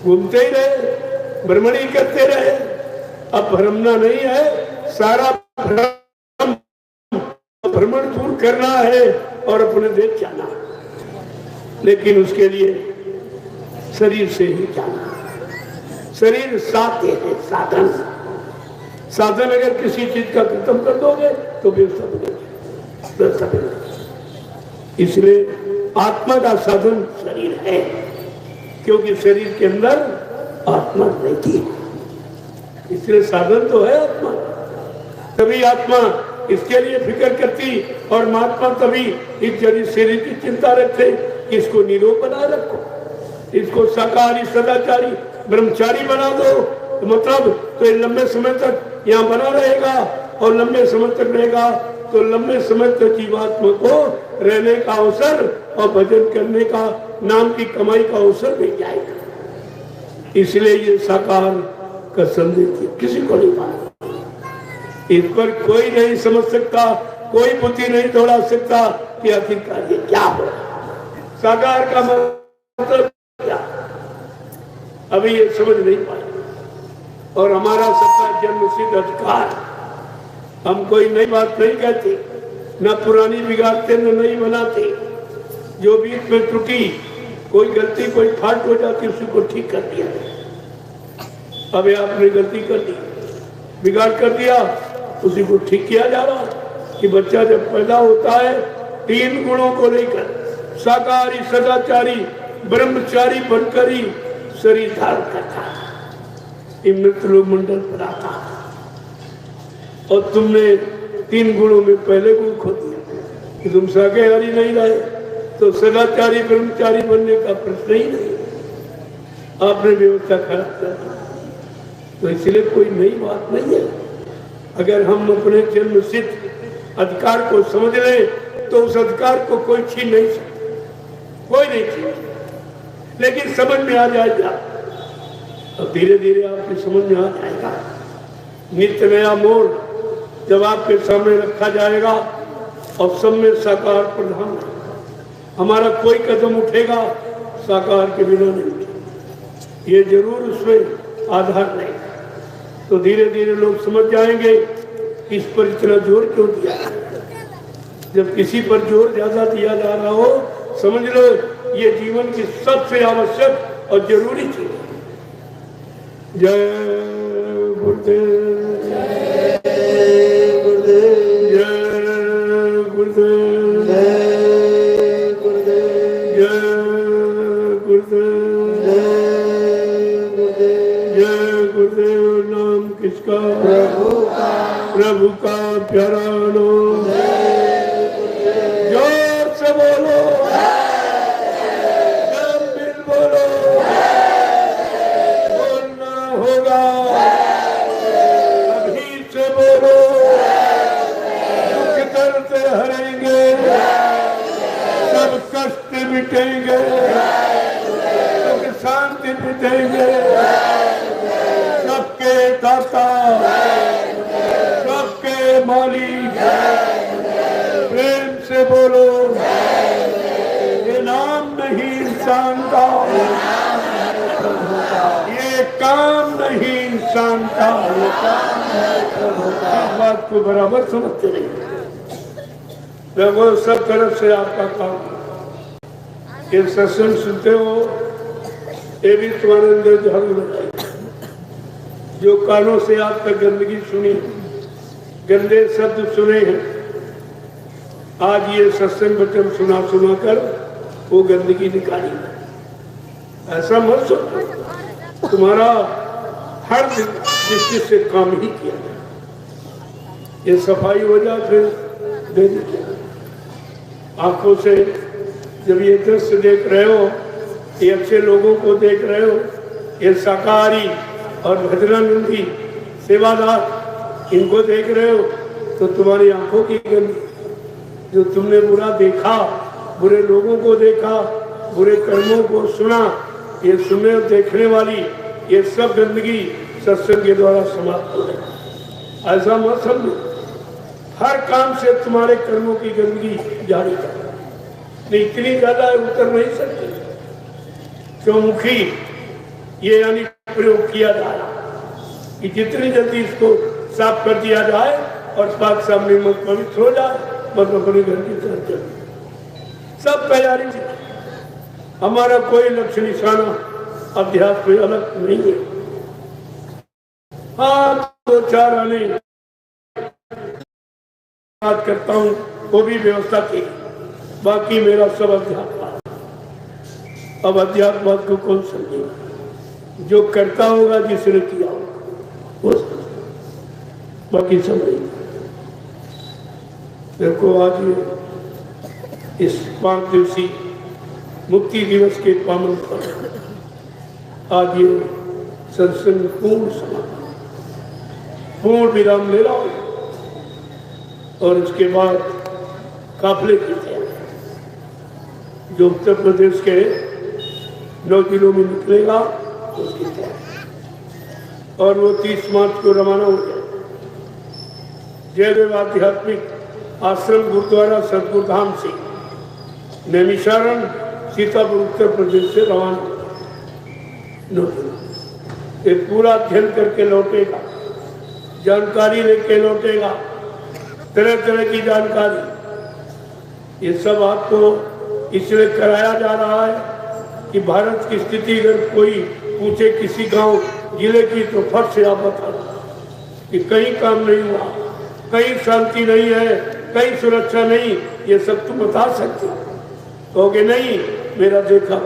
Speaker 1: घूमते ही रहे, भ्रमण ही करते रहे। अब भ्रमना नहीं है, सारा भ्रमण दूर करना है और अपने देश जाना है, लेकिन उसके लिए शरीर से ही जाना। शरीर साध्य है, साधन। साधन अगर किसी चीज का खत्म कर दोगे तो व्यवस्था बदल। इसलिए आत्मा का साधन शरीर है, क्योंकि शरीर के अंदर आत्मा रहती है, इसलिए साधन तो है आत्मा। तभी आत्मा इसके लिए फिक्र करती और महात्मा तभी इस जड़ी शरीर की चिंता रखते कि इसको निरोग बनाए रखो, इसको शाकाहारी सदाचारी ब्रह्मचारी बना दो, तो मतलब तो ये लंबे समय तक यहाँ बना रहेगा, और लंबे समय तक रहेगा तो लंबे समय तक जीवात्मा को रहने का अवसर और भजन करने का, नाम की कमाई का अवसर मिल जाएगा। इसलिए ये शाकाहार का संदेश किसी को नहीं मालूम, इस पर कोई नहीं समझ सकता, कोई बुद्धि नहीं दौड़ा सकता कि आखिरकार ये क्या हो, शाकाहार का मतलब क्या, अभी ये समझ नहीं पाए। और हमारा सबका जन्मसिद्ध अधिकार, हम कोई नई बात नहीं कहते, न पुरानी बिगाड़ते न नई बनाते, जो बीच में त्रुटि कोई गलती कोई फाल्ट हो जाती उसी को ठीक कर दिया। अबे आपने गलती कर दी, बिगाड़ कर दिया, उसी को ठीक किया जा रहा है कि बच्चा जब पैदा होता है 3 गुणों को लेकर शाकाहारी सदाचारी ब्रह्मचारी बनकर ही शरीर धारण करता है, मृत लोक मंडल पर आता है। और तुमने 3 गुणों में पहले गुण खो दिया कि तुम शाकाहारी नहीं रहे तो सदाचारी ब्रह्मचारी बनने का प्रश्न ही नहीं, आपने व्यवस्था खराब कर दी। तो इसलिए कोई नई बात नहीं है, अगर हम अपने जन्म सिद्ध अधिकार को समझ लें तो उस अधिकार को कोई छीन नहीं सकता, कोई नहीं छीन, लेकिन समझ में आ जाएगा, और धीरे धीरे आपकी समझ में आ जाएगा। नित्य नया मोड़ जब आपके सामने रखा जाएगा और सब में साकार प्रधान है, हमारा कोई कदम उठेगा साकार के बिना नहीं उठेगा, ये जरूर उसमें आधार रहेगा। तो धीरे धीरे लोग समझ जाएंगे इस पर इतना जोर क्यों दिया। जब किसी पर जोर ज्यादा दिया जा रहा हो, समझ लो ये जीवन की सबसे आवश्यक और जरूरी चीज है। जय गुरुदेव, जय गुरुदेव, जय गुरुदेव, जय गुरुदेव, जय गुरुदेव, जय गुरुदेव। नाम किसका? प्रभु का प्यारा नाम। जोर से बोलो, गंभीर बोलो, बोलना होगा, अभी से बोलो, दुख दर्द हरेंगे, सब कष्ट मिटेंगे, सुख शांति मिटेंगे, सबके सबके दाता, सबके मालिक, प्रेम से बोलो ये नाम नहीं इंसान का, ये काम नहीं इंसान का। इस बात को बराबर समझते नहीं। वो सब तरफ से आपका काम, ये सत्संग सुनते हो, ये भी तुम्हारे अंदर झाड़ू लगाएगा। जो कानों से आप तक गंदगी सुनी, गंदे शब्द सुने हैं, आज ये सत्संग वचन सुना सुना कर वो गंदगी निकाली। ऐसा मत सोचो, तुम्हारा हर दृष्टि से काम ही किया, ये सफाई हो जाए फिर दे दीजिए। आंखों से जब ये दृश्य देख रहे हो, ये अच्छे लोगों को देख रहे हो, ये शाकाहारी और भजनानंदी सेवादार इनको देख रहे हो, तो तुम्हारी आंखों की गंदगी, जो तुमने बुरा देखा, बुरे लोगों को देखा, बुरे कर्मों को सुना, ये सुनने और देखने वाली ये सब गंदगी सत्संग के द्वारा समाप्त हो गई। ऐसा मत समझो, हर काम से तुम्हारे कर्मों की गंदगी जारी कर, नहीं इतनी ज्यादा उतर नहीं सकती। क्यों मुखी ये यानी प्रयोग किया जाए कि जितनी जल्दी इसको साफ कर दिया जाए और पाक सामने मत पवित्र हो जाए, बस अपने घर की तरफ चले। सब तैयारी से, हमारा कोई लक्ष्य निशाना अध्यात्म कोई अलग नहीं है। हाँ, दो चार आने बात करता हूँ, वो भी व्यवस्था की, बाकी मेरा सब अध्यात्म। अब अध्यात्म को कौन समझेगा? जो करता होगा, जिसने किया होगा वो समझेगा, बाकी समझेगा। देखो आज इस 5 दिवसीय मुक्ति दिवस के पावन पर आज ये सत्संग पूर्ण समाप्त, पूर्ण विराम ले रहा हूं और इसके बाद काफले की तैयारी, जो उत्तर प्रदेश के 9 जिलों में निकलेगा उसकी तैयारी, और वो 30 मार्च को रवाना हो जाए। जयदेव आध्यात्मिक आश्रम गुरुद्वारा सतगुरुधाम से नैमिषारण सीतापुर उत्तर प्रदेश से रवाना ये पूरा अध्ययन करके लौटेगा, जानकारी लेके लौटेगा, तरह तरह की जानकारी। ये सब आपको इसलिए कराया जा रहा है कि भारत की स्थिति अगर कोई पूछे किसी गांव जिले की, तो फट से आप बता कि कहीं काम नहीं हुआ, कहीं शांति नहीं है, कहीं सुरक्षा नहीं, ये सब तुम बता सकते हो? कहोगे नहीं, मेरा देखा,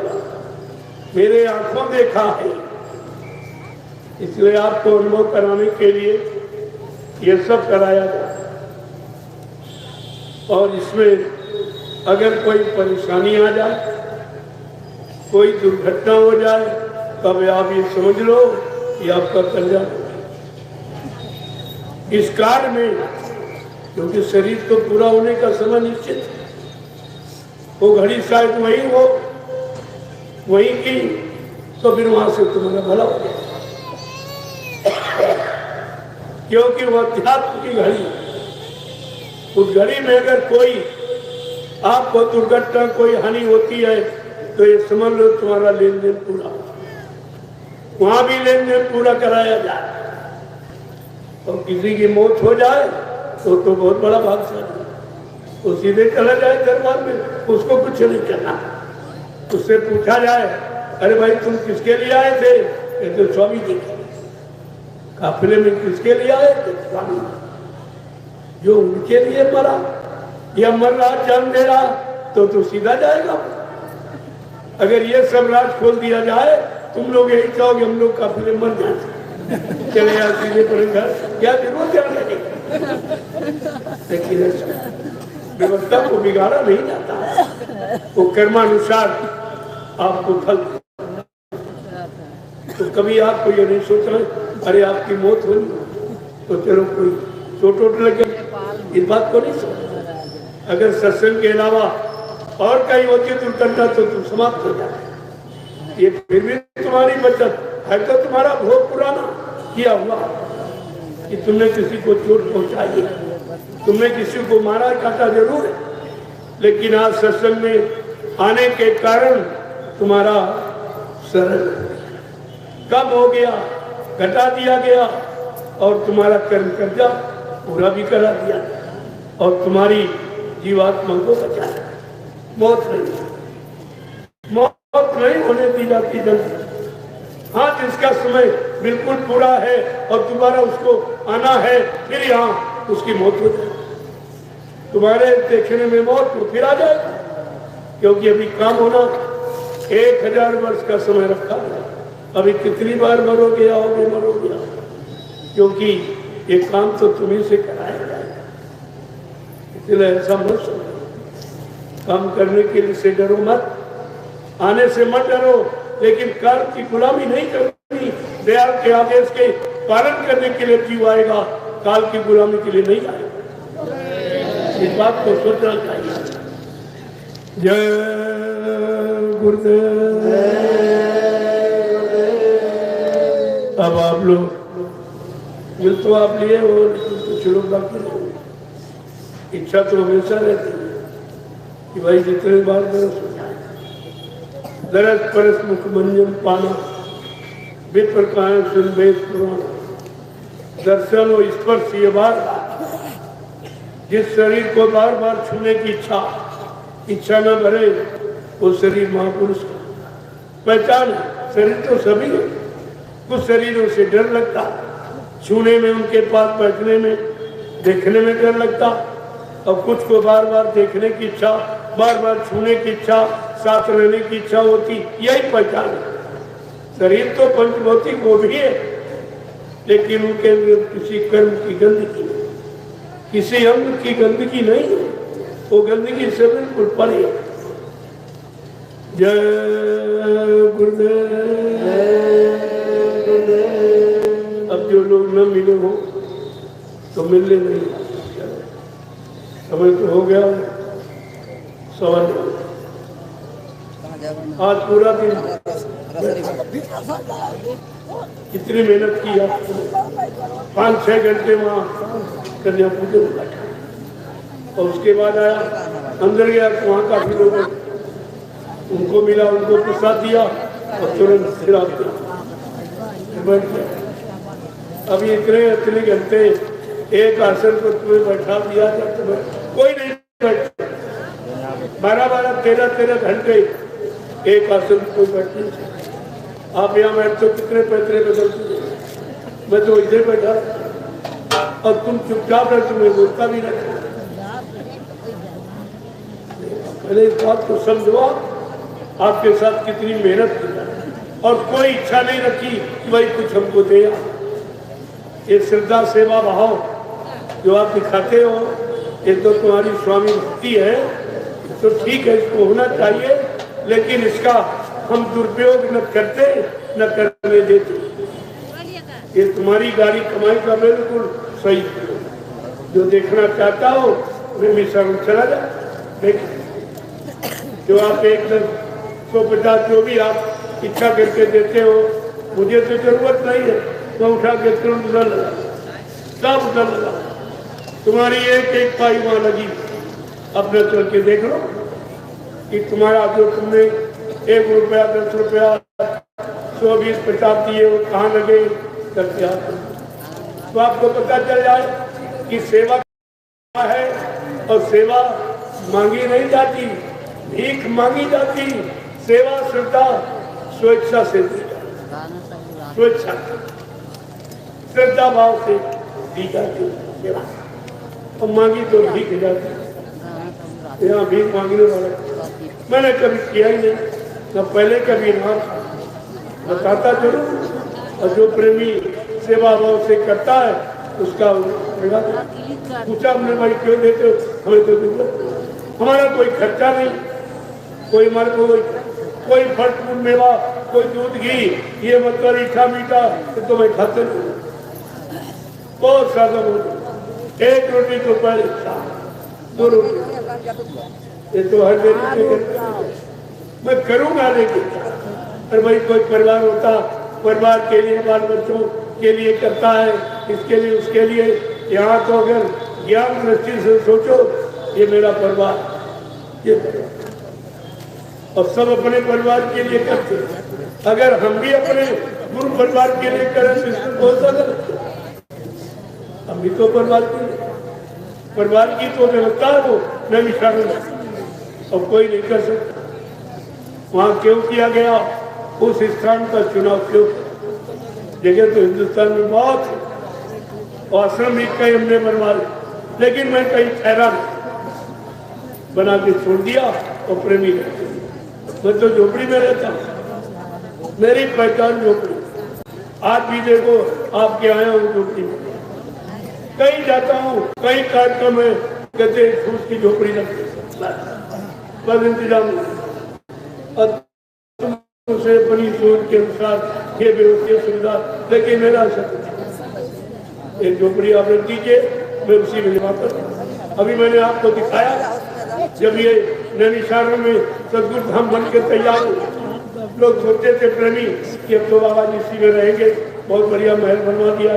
Speaker 1: मेरे आंखों देखा है। इसलिए आपको अनुभव कराने के लिए ये सब कराया जाए। और इसमें अगर कोई परेशानी आ जाए, कोई दुर्घटना हो जाए, तब आप ये समझ लो कि आपका कल्याण इस कार्य में, क्योंकि शरीर तो पूरा होने का समय निश्चित है। वो घड़ी शायद वही हो, वही की, तो फिर वहां से तुम्हारा भला हो गया, क्योंकि वो अध्यात्म की घड़ी है। उस घड़ी में अगर कोई आपको दुर्घटना, कोई हानि होती है, तो ये समझ लो तुम्हारा लेन देन पूरा, वहां भी लेन देन पूरा कराया जाए। और किसी की मौत हो जाए तो बहुत बड़ा भाग्यशाली, वो सीधे चला जाए दरबार में, उसको कुछ नहीं करना। उससे पूछा जाए, अरे भाई तुम किसके लिए आए थे? तो स्वामी जी काफिले में किसके लिए आए थे? स्वामी, जो उनके लिए मरा या मर रहा जान दे रहा, तो सीधा जाएगा। अगर ये सब राज खोल दिया जाए, तुम लोग यही चाहोगे हम लोग काफिले मर जाए, चले यार सीधे पर घर, क्या जरूरत जाने की? लेकिन व्यवस्था को बिगाड़ा नहीं जाता, वो कर्मानुसार आपको फल। तो कभी आपको ये नहीं सोचना अरे आपकी मौत हुई तो चलो कोई चोट वोट लगे, इस बात को नहीं सोचना। अगर सत्संग के अलावा और कहीं होती दुर्घटना तो तुम समाप्त हो जाए। ये फिर भी तुम्हारी बचत है, तो तुम्हारा भोग पुराना किया हुआ कि तुमने किसी को चोट पहुंचाई है, तुमने किसी को मारा काटा जरूर है, लेकिन आज सत्संग में आने के कारण तुम्हारा सरल कम हो गया, घटा दिया गया और तुम्हारा कर्म कर्जा पूरा भी करा दिया और तुम्हारी जीवात्मा को बचाया। मौत नहीं होने दी जाती जल्दी। हाँ, जिसका समय बिल्कुल पूरा है और दोबारा उसको आना है, फिर यहाँ उसकी मौत हो जाए। तुम्हारे देखने में मौत तो फिर आ जाएगी, क्योंकि अभी काम होना 1000 वर्ष का समय रखा है। अभी कितनी बार मरोगे आओगे, मरोगे, क्योंकि ये काम तो तुम्ही से कराया जाएगा। इसलिए ऐसा मत समझो, काम करने के लिए से डरो मत, आने से मत डरो, लेकिन काल की गुलामी नहीं करनी। दयाल के आदेश के पालन करने के लिए जीव आएगा, काल की गुलामी के लिए नहीं आएगा। इस बात को सोचना चाहिए। जय गुरुदेव। अब आप लोग मिल तो आप लिए और कुछ लोग बाकी नहीं। इच्छा तो हमेशा रहती है कि भाई जितने बार दरस परस मुख मंजन पाना, विप्र कायम सुन वेद पुराण, दर्शन और स्पर्श ये बार, जिस शरीर को बार बार छूने की इच्छा न भरे, वो शरीर महापुरुष का पहचान है। शरीर तो सभी है, कुछ शरीरों से डर लगता, छूने में, उनके पास बैठने में, देखने में डर लगता, और कुछ को बार बार देखने की इच्छा, बार बार छूने की इच्छा, साथ रहने की इच्छा होती। यही पहचान है। शरीर तो पंचभौतिक वो भी है, लेकिन उनके अंदर किसी कर्म की गंदगी नहीं, किसी अंग की गंदगी नहीं है, वो गंदगी से बिल्कुल परे है। जय गुरुदेव। अब जो लोग न मिले हो तो मिलने नहीं, समय तो हो गया। सवाल आज पूरा दिन कितनी मेहनत की आपने, 5-6 घंटे वहाँ कन्या पूजन में बैठा, और उसके बाद आया, अंदर गया तो वहाँ काफी लोग उनको मिला, उनको प्रसाद दिया और तुरंत फिर आते बैठ गया। अभी इतने घंटे एक आसन पर तुम्हें बैठा दिया जाता, कोई नहीं बैठता। 12-12, 13-13 घंटे एक आसन कोई बैठ नहीं सकता। आप यहाँ बैठते हो, कितने पैतरे बदलते, मैं तो इधर बैठा और तुम चुपचाप रहे, तुम्हें बोलता भी नहीं। पहले इस बात को समझो, आपके साथ कितनी मेहनत की और कोई इच्छा नहीं रखी कि भाई कुछ हमको दे। ये श्रद्धा सेवा भाव जो आप दिखाते हो, ये तो तुम्हारी स्वामी भक्ति है, तो ठीक है, इसको होना चाहिए, लेकिन इसका हम दुरुपयोग न करते, न करने देते। ये तुम्हारी गाड़ी कमाई का बिल्कुल सही। जो देखना चाहता हो मैं मिश्रा में चला जा, देख जो आप 150 जो भी आप इच्छा करके देते हो, मुझे तो जरूरत नहीं है, मैं उठा के तुरंत उधर लगा, सब उधर लगा। तुम्हारी एक पाई वहां लगी, अपने चल के देख लो कि तुम्हारा जो तुमने 1 रुपया, 10 रुपया, 100, 20, 50 दिए, वो कहाँ लगे करके आते, तो आपको पता चल जाए कि सेवा है और सेवा मांगी नहीं जाती, भीख मांगी जाती। सेवा श्रद्धा स्वेच्छा से दी जाती, स्वेच्छा श्रद्धा भाव से दी जाती सेवा, और मांगी तो भीख जाती। यहाँ भीख मांगने वाला मैंने कभी किया ही नहीं, न पहले कभी ना बताता जरूर, और जो प्रेमी सेवा भाव से करता है उसका पूछा हमने, भाई क्यों देते हो, हमें तो जरूरत, हमारा कोई खर्चा नहीं, कोई हमारे कोई फल फूल मेवा, कोई दूध घी, ये मतलब मीठा मीठा तो मैं खाते नहीं, बहुत सादा बोल, 1 रोटी तो पहले 2 रोटी, ये तो हर दिन मैं करूंगा, लेकिन अरे भाई कोई परिवार होता, परिवार के लिए बाल बच्चों के लिए करता है, इसके लिए उसके लिए। यहाँ तो अगर ज्ञान दृष्टि से सोचो, ये मेरा परिवार, ये और सब अपने परिवार के लिए करते। अगर हम भी अपने गुरु परिवार के लिए करें तो इसमें बहुत ज्यादा, हम भी तो परिवार के लिए, परिवार की तो व्यवस्था है वो नैमिषारण्य में, और कोई नहीं कर सकता। वहाँ क्यों किया गया, उस स्थान का चुनाव क्यों? जगह तो हिंदुस्तान में बहुत है, और आश्रम भी कई हमने बनवाए, लेकिन मैं कहीं ठहरा बना के छोड़ दिया और प्रेमी रहते। मैं तो झोपड़ी में रहता हूँ, मेरी पहचान झोपड़ी। आज भी देखो आपके आया हूँ झोपड़ी में, कहीं जाता हूँ, कहीं कार्यक्रम है, कहते फूस की झोपड़ी रखते, बस इंतजाम। और तुमसे बनी सोच के अनुसार ये व्यवस्था सुविधा, लेकिन मेरा सत्य एक झोपड़ी आप रख दीजिए, मैं उसी में जमा कर। अभी मैंने आपको दिखाया, जब ये नैमिषारण्य में सदगुरु धाम बन के तैयार हो, लोग सोचते थे प्रेमी कि अब तो बाबा जी इसी में रहेंगे, बहुत बढ़िया महल बनवा दिया।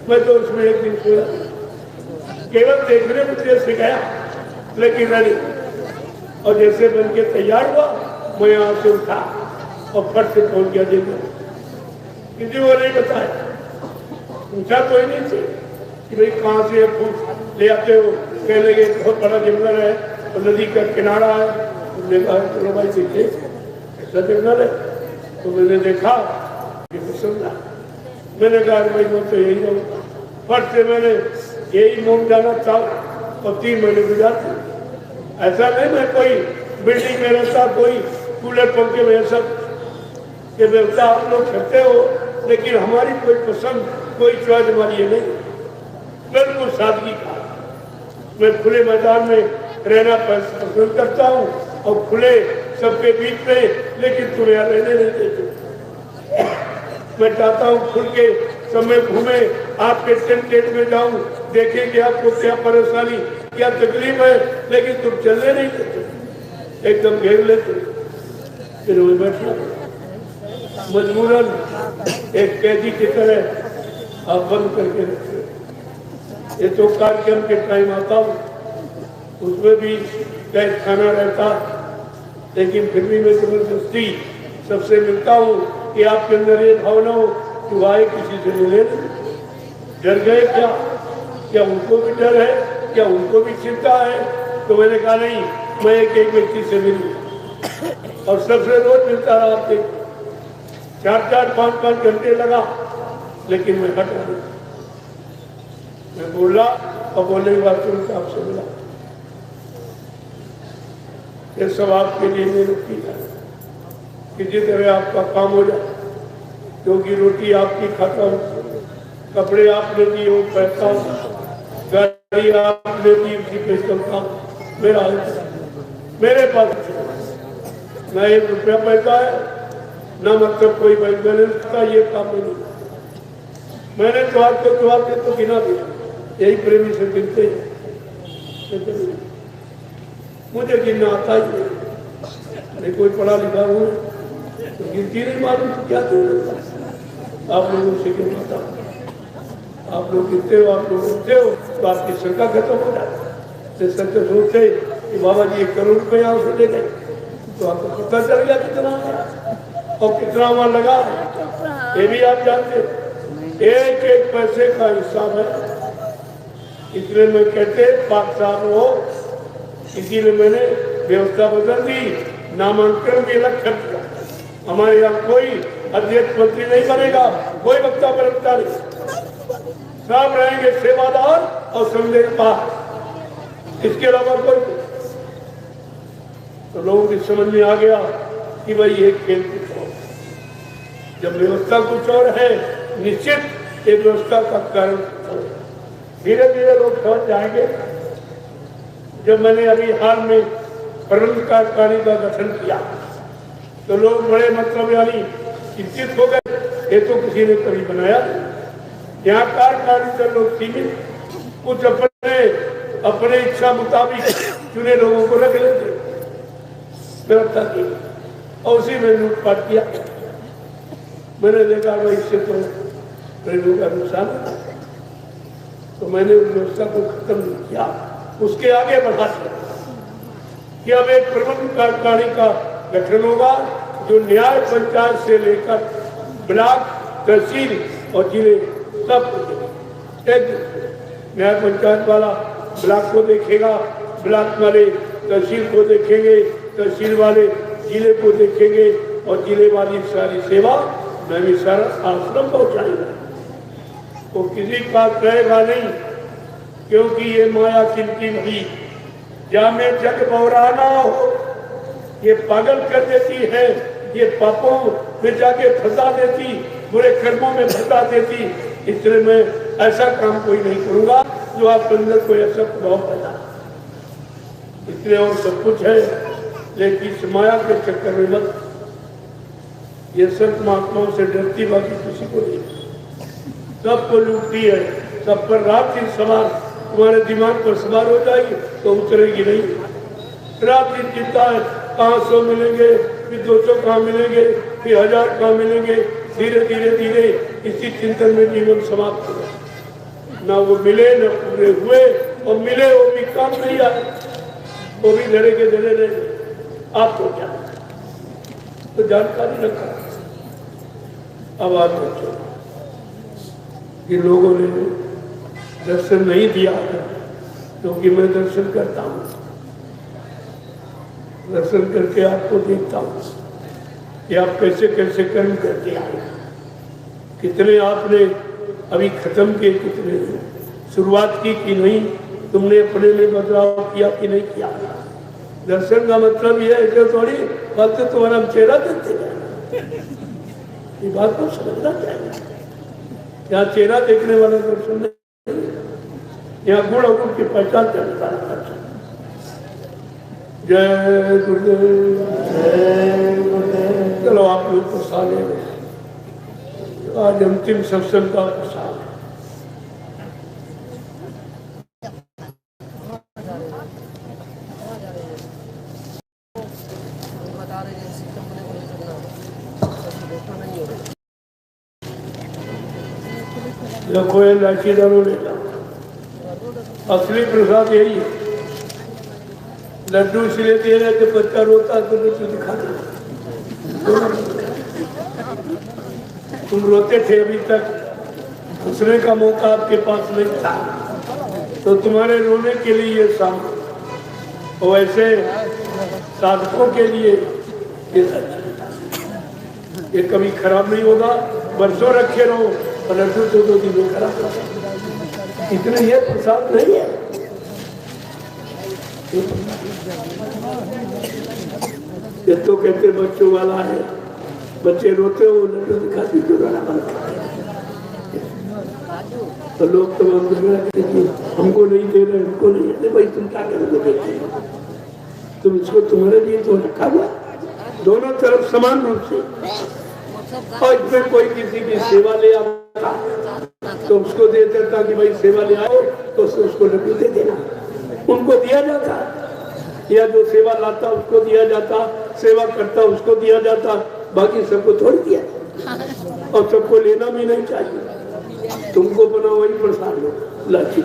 Speaker 1: मैं तो उसमें एक दिन सोया, केवल देखने मुझे से गया, लेकिन नहीं। और जैसे बन के तैयार हुआ, मैं यहाँ से उठा और फट से पहुंच गया जंगल। किसी को नहीं बताया, पूछा कोई नहीं थे कि भाई कहाँ से फूल ले आते हो। कहने लगे बहुत बड़ा जंगल है और नदी का किनारा है। उन्होंने कहा चलो भाई देखिए ऐसा जंगल है। तो मैंने देखा कि समझा, मैंने कहा भाई मैं तो यही रहूँगा। फट से मैंने यही मोम जाना था और 3 महीने गुजार दिए। ऐसा नहीं मैं कोई बिल्डिंग में रहता, कोई कूलर पंखे में, ऐसा ये व्यवस्था आप लोग करते हो, लेकिन हमारी कोई पसंद, कोई चॉइस हमारी ये नहीं। बिल्कुल सादगी का, मैं खुले मैदान में रहना पसंद करता हूँ और खुले सबके बीच में, लेकिन तुम यहाँ रहने नहीं देते। मैं चाहता हूँ खुल के समय घूमे, आपके टेंट में जाऊँ, देखें कि आपको क्या परेशानी, क्या तकलीफ है, लेकिन तुम चलने नहीं देते, एकदम घेर लेते। फिर वो बैठना मजबूरन एक कैदी की तरह आप बंद करके रखते। ये तो कार्यक्रम के टाइम आता हूँ, उसमें भी कैद खाना रहता, लेकिन फिर भी मैं जबरदस्ती सबसे मिलता हूँ कि आपके अंदर ये भावना हो कि आए किसी से मिले। डर गए क्या? क्या उनको भी डर है? क्या उनको भी चिंता है? तो मैंने कहा नहीं, मैं एक व्यक्ति से मिलूँ और सबसे रोज मिलता रहा। आपके 4-4, 5-5 घंटे लगा, लेकिन मैं हटा नहीं। मैं बोला और बोलने के बाद तुरंत आपसे मिला। ये सब आपके लिए नहीं रुकी जाए, किसी तरह आपका काम हो जाए, क्योंकि रोटी आपकी खाता हूँ, कपड़े आपने दिए वो पहनता हूँ, गाड़ी आपने दी उसी पे चलता हूँ। मेरे पास न 1 रुपया पैसा है, न मतलब कोई बैंक बैलेंस का, ये काम नहीं। मैंने तो आपको तो गिना दिया, यही प्रेमी से गिनते हैं। मुझे गिनना आता ही नहीं, कोई पढ़ा लिखा हूँ तो गिनती नहीं मालूम तो क्या करूँ। आप लोगों से गिनना था, आप लोग गिनते हो, आप लोग गिनते हो तो आपकी शंका खत्म हो जाए। सत्य सोचते कि बाबा जी 1 करोड़ रुपये यहाँ से ले गए, तो आपको पता चल गया कितना और कितना वहाँ लगा, ये भी आप जानते। एक एक पैसे का हिसाब है, इसलिए मैं कहते 5 साल हो, इसीलिए मैंने व्यवस्था बदल दी, नामांकन भी अलग कर दिया। हमारे यहाँ कोई अध्यक्ष मंत्री नहीं बनेगा, कोई वक्ता बरकता नहीं, सब रहेंगे सेवादार और संदेश पार, इसके अलावा कोई। तो लोगों की समझ में आ गया कि भाई ये खेल कुछ और, जब व्यवस्था कुछ और है, निश्चित एक व्यवस्था का कारण धीरे धीरे लोग समझ जाएंगे। जब मैंने अभी हाल में प्रबंध कार्यकारिणी का गठन किया तो लोग बड़े मतलब यानी चिंतित हो गए, ये तो किसी ने कभी बनाया। यहाँ कार्यकारिणी से लोग सीमित, कुछ अपने इच्छा मुताबिक चुने लोगों को रख लेते, व्यवस्था की और उसी में लूटपाट किया। मैंने देखा भाई इससे तो प्रेरियों का नुकसान है। तो मैंने उस व्यवस्था को खत्म नहीं किया, उसके आगे बढ़ा दिया कि अब एक प्रबंध कार्यकारिणी का गठन होगा जो न्याय पंचायत से लेकर ब्लॉक, तहसील और जिले सब न्याय पंचायत वाला ब्लॉक को देखेगा, ब्लॉक वाले तहसील को देखेंगे, तहसील वाले जिले को देखेंगे और जिले वाली सारी सेवा नैमिषारण्य आश्रम पहुंचाएगा। वो किसी का कहेगा नहीं, क्योंकि ये माया किनकी भी जामे जग बौराना हो, ये पागल कर देती है, ये पापों में जाके फंसा देती, बुरे कर्मों में फंसा देती। इसलिए मैं ऐसा काम कोई नहीं करूंगा जो आप अंदर कोई ऐसा प्रभाव पैदा। इसलिए और सब कुछ है, लेकिन इस माया के चक्कर में मत। ये संत महात्माओं से डरती बाकी किसी को नहीं, सबको लूटती है, सब पर रात दिन सवार तुम्हारे दिमाग पर सवार हो जाएगी तो उतरेगी नहीं। रात दिन चिंता है, कहाँ 100 मिलेंगे, फिर 200 कहाँ मिलेंगे, फिर 1000 कहाँ मिलेंगे। धीरे धीरे धीरे इसी चिंतन में जीवन समाप्त हो। ना वो मिले न पूरे हुए, और मिले वो भी काम नहीं आए, वो भी धरे के धरे रहे। आप तो क्या तो जानकारी रखा। अब आप बच्चों जिन लोगों ने दर्शन नहीं दिया क्योंकि मैं दर्शन करता हूँ, दर्शन करके आपको देखता हूँ कि आप कैसे कैसे कर्म करके आए, कितने आपने अभी खत्म किए, कितने शुरुआत की कि नहीं, तुमने अपने में बदलाव किया कि नहीं किया। दर्शन का मतलब यह है कि थोड़ी बात तुम्हारा चेहरा देखते जाए, ये बात को समझना चाहिए। यहाँ चेहरा देखने वाला दर्शन नहीं, यहाँ गुण और गुण की पहचान करने वाला दर्शन। जय गुरुदेव, जय गुरुदेव। चलो आप लोग प्रसाद ले, आज अंतिम सत्संग का प्रसाद। देखो ये लाठीदारों ले जाओ, असली प्रसाद यही है। लड्डू इसलिए दे रहे थे, बच्चा रोता तो लड्डू दिखा दे। तुम रोते थे, अभी तक हंसने का मौका आपके पास नहीं था, तो तुम्हारे रोने के लिए ये शाम, और ऐसे साधकों के लिए ये कभी खराब नहीं होगा। बरसों रखे रहो और लड्डू तो 2 दिन में खराब होगा। इतने ये प्रसाद नहीं है। ये तो कहते बच्चों वाला है, बच्चे रोते हो लड्डू दिखाती तो रोना बंद, तो लोग तो हमको नहीं दे रहे, हमको नहीं दे। भाई तुम क्या करोगे, तुम इसको तुम्हारे लिए तो रखा हुआ, दोनों तरफ समान रूप से। और इसमें कोई किसी की सेवा ले आता तो उसको दे देता कि भाई सेवा ले आओ, तो उसको लड्डू दे देना, उनको दिया जाता। या जो सेवा लाता उसको दिया जाता, सेवा करता उसको दिया जाता, बाकी सबको थोड़ी दिया। और सबको लेना भी नहीं चाहिए। तुमको बना वही प्रसाद लो, लाठी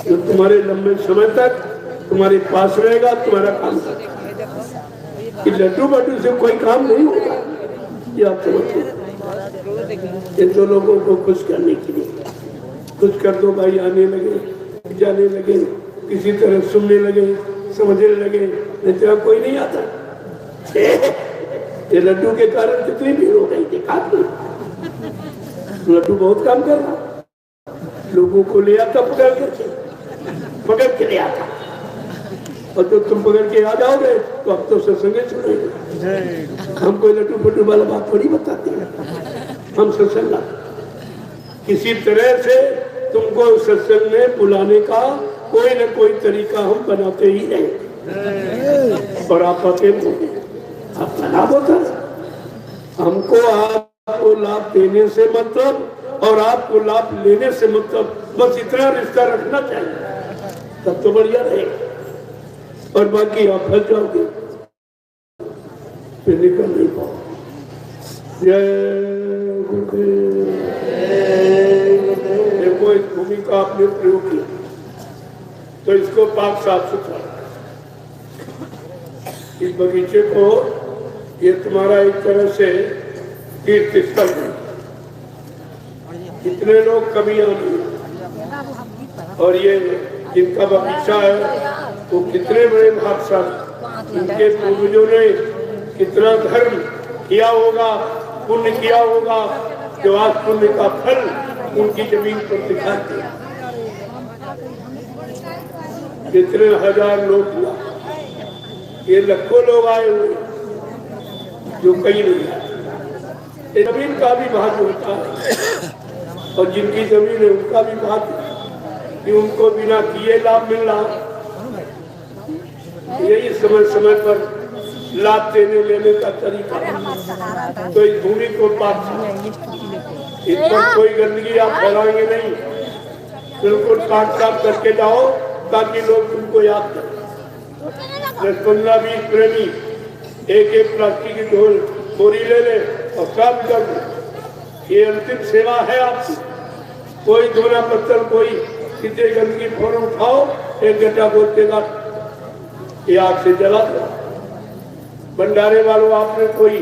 Speaker 1: जो तुम्हारे लंबे समय तक तुम्हारे पास रहेगा, तुम्हारा काम करेगा। लड्डू बड्डू से कोई काम नहीं होगा, ये आप समझो। ये तो लोगों को खुश करने के लिए, खुश कर दो भाई, आने लगे, जाने लगे, किसी तरह सुनने लगे, समझने लगे, नहीं तो कोई नहीं आता। ये लड्डू के कारण कितनी भीड़ हो गई थी। लड्डू बहुत काम कर रहा, लोगों को ले आता पकड़ के ले आता। और जो तुम पकड़ के आ जाओगे तो अब तो सत्संग सुनेंगे। हम कोई लड्डू फड्डू वाला बात थोड़ी बताते हैं, हम सत्संग किसी तरह से तुमको सत्संग में बुलाने का कोई न कोई तरीका हम बनाते ही रहेंगे। और आप आते आपका लाभ होता है। हमको आपको लाभ देने से मतलब और आपको लाभ लेने से मतलब, बस इतना रिश्ता रखना चाहिए, तब तो बढ़िया रहेगा। और बाकी आप फंस जाओगे, फिर निकल नहीं पाओ। जय गुरुदेव। देखो इस भूमि का आपने प्रयोग किया तो इसको पाक साफ सुथरा, इस बगीचे को ये तुम्हारा एक तरह से तीर्थ स्थल है। कितने लोग कभी आने और ये जिनका बगीचा है वो कितने बड़े भागशाली, इनके पूर्वजों ने कितना धर्म किया होगा, पुण्य किया होगा, जो आज पुण्य का फल उनकी जमीन पर दिखाई दिया। कितने हजार लोग, ये लाखों लोग आए हुए जो कहीं नहीं आए। जमीन का भी भाग्य होता है और जिनकी जमीन है उनका भी भाग्य कि उनको बिना किए लाभ मिल रहा। यही समय समय पर लाभ देने लेने का तरीका। तो इस भूमि को इस पर कोई गंदगी आप फैलाएंगे नहीं, बिल्कुल काट साफ करके जाओ ताकि लोग तुमको याद करें। 10-15-20 प्रेमी एक प्लास्टिक की ढोल बोरी ले ले और साफ कर दे। ये अंतिम सेवा है आपकी। कोई धोना पत्थर, कोई किसी गंदगी फोन उठाओ, एक घंटा बोलतेगा ये आग से जला दो। भंडारे वालों, आपने कोई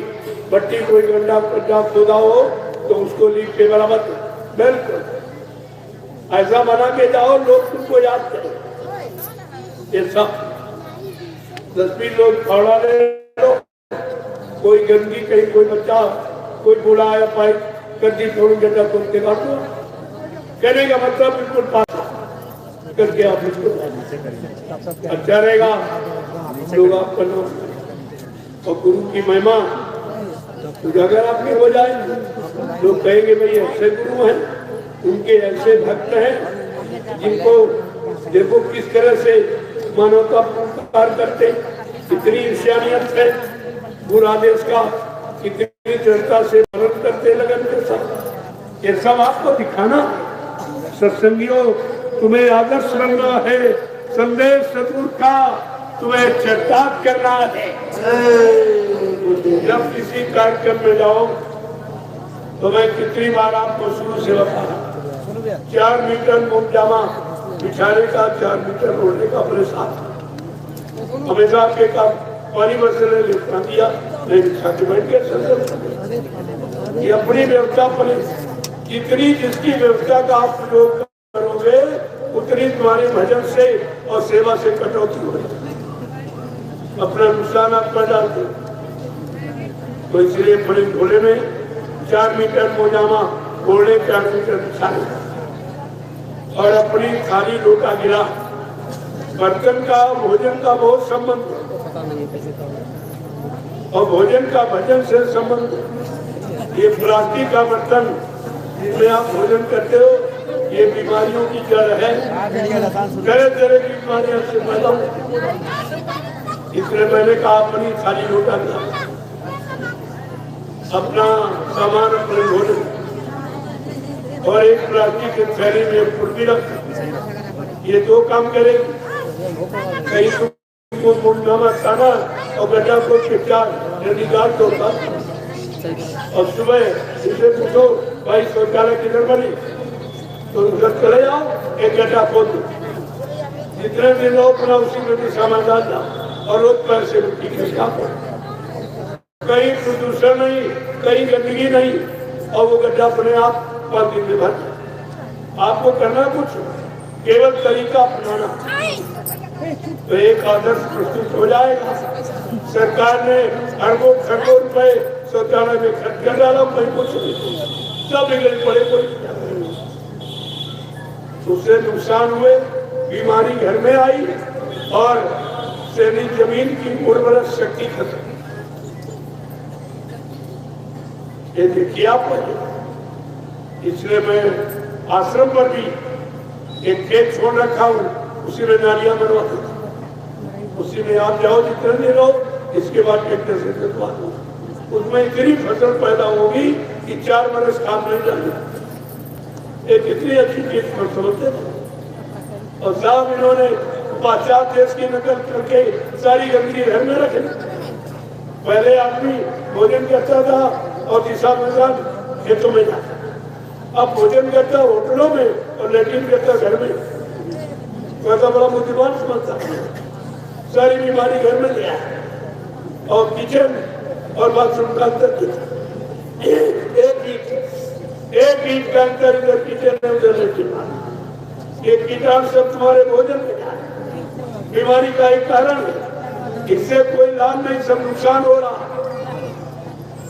Speaker 1: भट्टी, कोई गड्ढा खोदा हो तो उसको लीक के बराबर बिल्कुल ऐसा बना के जाओ, लोग तुमको याद करें। ये सब 10-20 लोग फाड़ा ले लो, कोई गंदगी कहीं, कोई बच्चा, कोई बूढ़ा आया पाइप कर दी, थोड़ी गड्ढा खोदते काटो, कहने का मतलब बिल्कुल पास करके आप इसको अच्छा रहेगा। लोग आपका नाम और गुरु की महिमा उजागर आपके हो जाएंगे। लोग कहेंगे भाई ऐसे गुरु हैं, उनके ऐसे भक्त हैं जिनको देखो किस तरह से मानवता पुकार करते, कितनी इंसानियत है, गुरु आदेश का कितनी दृढ़ता से पालन करते लगन के साथ। ये सब आपको दिखाना। सत्संगियों, तुम्हें आदर्श बनना है, संदेश सदगुरु का तुम्हें चर्चात करना है। जब किसी कार्यक्रम में जाओ तो मैं कितनी बार आपको शुरू से बता रहा, 4 मीटर मुमजामा बिछाने का, 4 मीटर ओढ़ने का अपने साथ हमेशा आपके काम पानी बरसने लिखा दिया नहीं, बिछा के बैठ गए। ये अपनी व्यवस्था पर जितनी जिसकी व्यवस्था का आप प्रयोग करोगे उतनी तुम्हारे भजन से और सेवा से कटौती होगी। अपना नुकसान आप कर डालते, तो इसलिए बड़े झोले में 4 मीटर मोजामा ओढ़े, 4 मीटर बिछाने और अपनी थाली लोटा गिरा। बर्तन का भोजन का बहुत संबंध और भोजन का भजन से संबंध। ये प्लास्टिक का बर्तन जिसमें आप भोजन करते हो, ये बीमारियों की जड़ है। तरह तरह की बीमारियों से पैदा होती। इसलिए मैंने कहा अपनी थाली लोटा गिरा, अपना सामान अपने भोजन और एक प्लास्टिक की थैली में फुर्ती रख। ये 2 काम करेगी। कहीं तुमको मुंडामा खाना और गड्ढा को चिपचार निकाल दो और सुबह इसे पूछो भाई शौचालय किधर बनी, तो उधर चले जाओ, एक गड्ढा खोद दो। जितने दिन हो अपना उसी में भी सामान डाल जाओ और रोज पैसे कहीं प्रदूषण नहीं, कहीं गंदगी नहीं और वो गड्ढा अपने आप 5 दिन में भर। आपको करना कुछ, केवल तरीका अपनाना, तो एक आदर्श प्रस्तुत हो जाएगा। सरकार ने अरबों खरबों रुपए शौचालय में खर्च कर डाला, कोई कुछ नहीं, सब बिगड़ पड़े। कोई उससे नुकसान हुए, बीमारी घर में आई और शहरी जमीन की उर्वरक शक्ति खत्म। ये देखिए आप। इसलिए मैं आश्रम पर भी एक खेत छोड़ रखा हूँ, उसी में नालियां बनवाता हूँ। उसी में आप जाओ जितने दिन हो, इसके बाद ट्रैक्टर से जोतवा दो। उसमें इतनी फसल पैदा होगी कि 4 बरस काम नहीं जाएगा। एक इतनी अच्छी चीज पर समझते थे और साहब इन्होंने पाश्चात्य देश की नकल करके सारी गंदगी घर में रखे। पहले आदमी भोजन करता था और तीसरा मैदान खेतों में जाता। अब भोजन करता होटलों में और लैट्रिन करता घर में। वैसा बड़ा बुद्धिमान समझता, सारी बीमारी घर में ले आया और किचन और बाथरूम का अंतर किया। एक ईंट का अंतर, इधर किचन है उधर लैट्रिन। ये कीटाणु सब तुम्हारे भोजन में जाए, बीमारी का एक कारण है। इससे कोई लाभ नहीं, सब नुकसान हो रहा।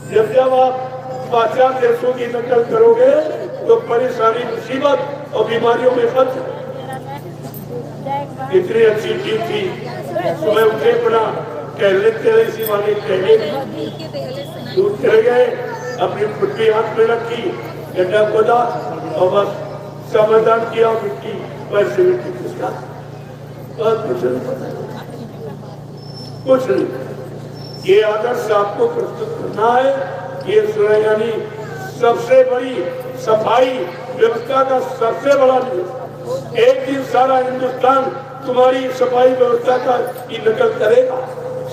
Speaker 1: जब आप पाश्चात्य देशों की नकल करोगे तो परेशानी, मुसीबत और बीमारियों में फंस। इतनी अच्छी चीज थी, सुबह उठे अपना टहलने चले, इसी वाले टहले दूर चले गए, अपनी खुट्टी हाथ में रखी, गड्ढा खोदा और बस समाधान किया, मिट्टी पैसे मिट्टी किसका और कुछ नहीं। ये आदर्श आपको प्रस्तुत करना है। ये यानी सबसे बड़ी सफाई व्यवस्था का सबसे बड़ा नियम। एक दिन सारा हिंदुस्तान तुम्हारी सफाई व्यवस्था का की नकल करेगा,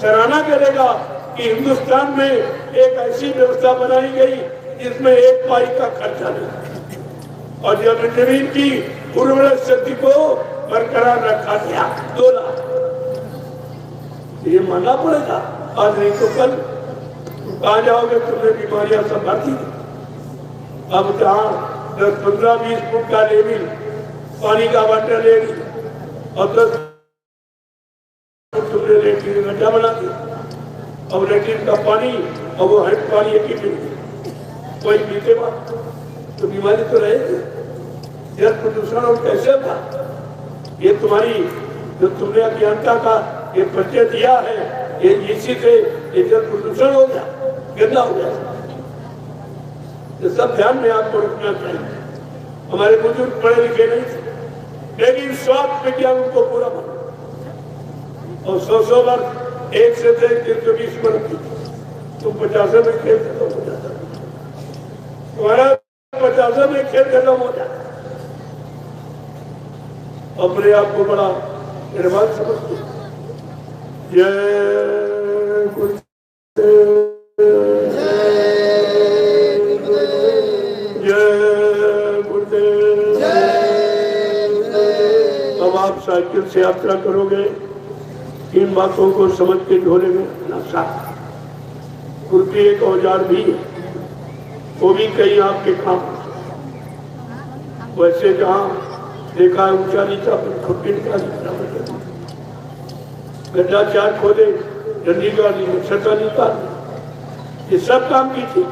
Speaker 1: सराहना करेगा कि हिंदुस्तान में एक ऐसी व्यवस्था बनाई गई जिसमें एक पाई का खर्चा नहीं, और जब जमीन की उर्वरक शक्ति को बरकरार रखा गया। 2 लाख ये मानना पड़ेगा, आज नहीं तो कल कहा जाओगे तुम्हें बीमारियां सब भरती। अब जहाँ 10, 15, 20 फुट का लेवल पानी का वाटर ले और 10 फुट तुमने लेटरिन गड्ढा बना दिया और लेटरिन का पानी और वो हेड पानी एक ही मिल कोई पीते बात तो बीमारी तो रहेगी। जल प्रदूषण और कैसे था ये तुम्हारी जो तुमने अज्ञानता का ये परिचय दिया है, ये इसी से ये जल प्रदूषण हो गया, गंदा हो गया। ये सब ध्यान में आपको रखना चाहिए। हमारे बुजुर्ग पढ़े लिखे नहीं थे, लेकिन स्वास्थ्य विज्ञान उनको पूरा माना और 100 वर्ष एक से 120 वर्ष की तुम 50 में खेल खत्म हो जाता, तुम्हारा 50 में खेल खत्म हो जाता। अपने आप को बड़ा निर्माण समझते। जय गुरुदेव, जय गुरुदेव। अब आप साइकिल से यात्रा करोगे, इन बातों को समझ के झोले में नशा। खुरपी एक औजार भी है, वो भी कहीं आपके काम। वैसे जहाँ देखा ऊंचा नीचा खुरपी निकाली, गड्ढा 4 खोदे, डंडी गाली, छटा निकाल, ये सब काम की थी।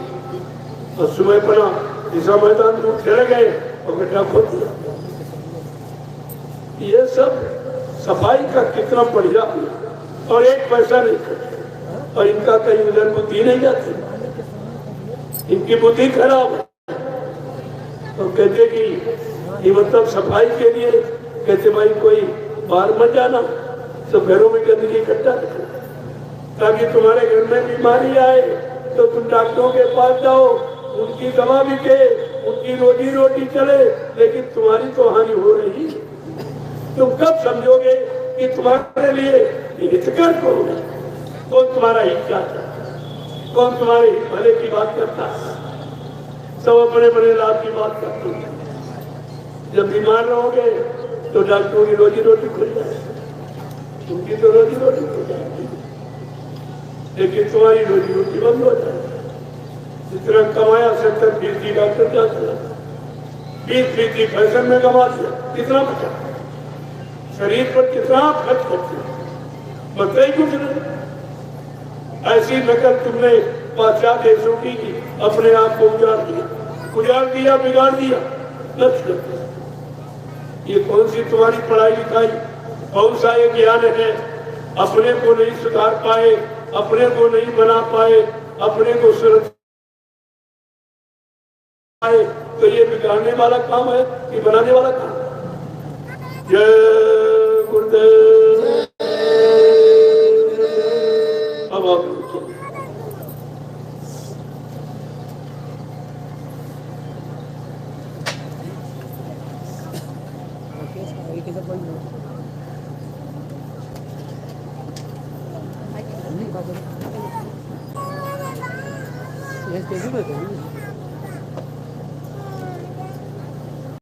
Speaker 1: और सुबह पड़ा दिशा मैदान में चले गए और गड्ढा खोद दिया। ये सब सफाई का कितना बढ़िया और एक पैसा नहीं खर्च, और इनका कहीं उधर बुद्धि नहीं जाती, इनकी बुद्धि खराब है। तो कहते कि ये मतलब सफाई के लिए, कहते भाई कोई बाहर मत जाना, सब घरों में गंदगी इकट्ठा रखना, ताकि तुम्हारे घर में बीमारी आए तो तुम डॉक्टरों के पास जाओ, उनकी दवा भी के, उनकी रोजी रोटी चले, लेकिन तुम्हारी तो हानि हो रही है। तुम कब समझोगे कि तुम्हारे लिए हितकर कौन है, कौन तुम्हारा हित चाहता है, कौन तुम्हारे हित भले की बात करता है। सब अपने बड़े लाभ की बात करते हैं। जब बीमार रहोगे तो डॉक्टरों की रोजी रोटी खुल जाएगी, उनकी तो रोजी रोटी खुल जाएगी, लेकिन तुम्हारी रोजी रोटी बंद हो जाएगी। जितना कमाया 70% डॉक्टर जाता है, 20% फैशन में कमा दिया, कितना बचा, शरीर पर कितना खर्च करते, बचता ही कुछ नहीं। ऐसी नकल तुमने पाश्चात्य देशों की अपने आप को उजाड़ दिया, बिगाड़ दिया। लक्ष्य ये कौन सी तुम्हारी पढ़ाई लिखाई, कौन सा ये ज्ञान है? अपने को नहीं सुधार पाए, अपने को नहीं बना पाए, अपने को सुरक्षा पाए, तो ये बिगाड़ने वाला काम है कि बनाने वाला काम? जय गुरुदेव। अब आप
Speaker 2: कैसे बताऊँ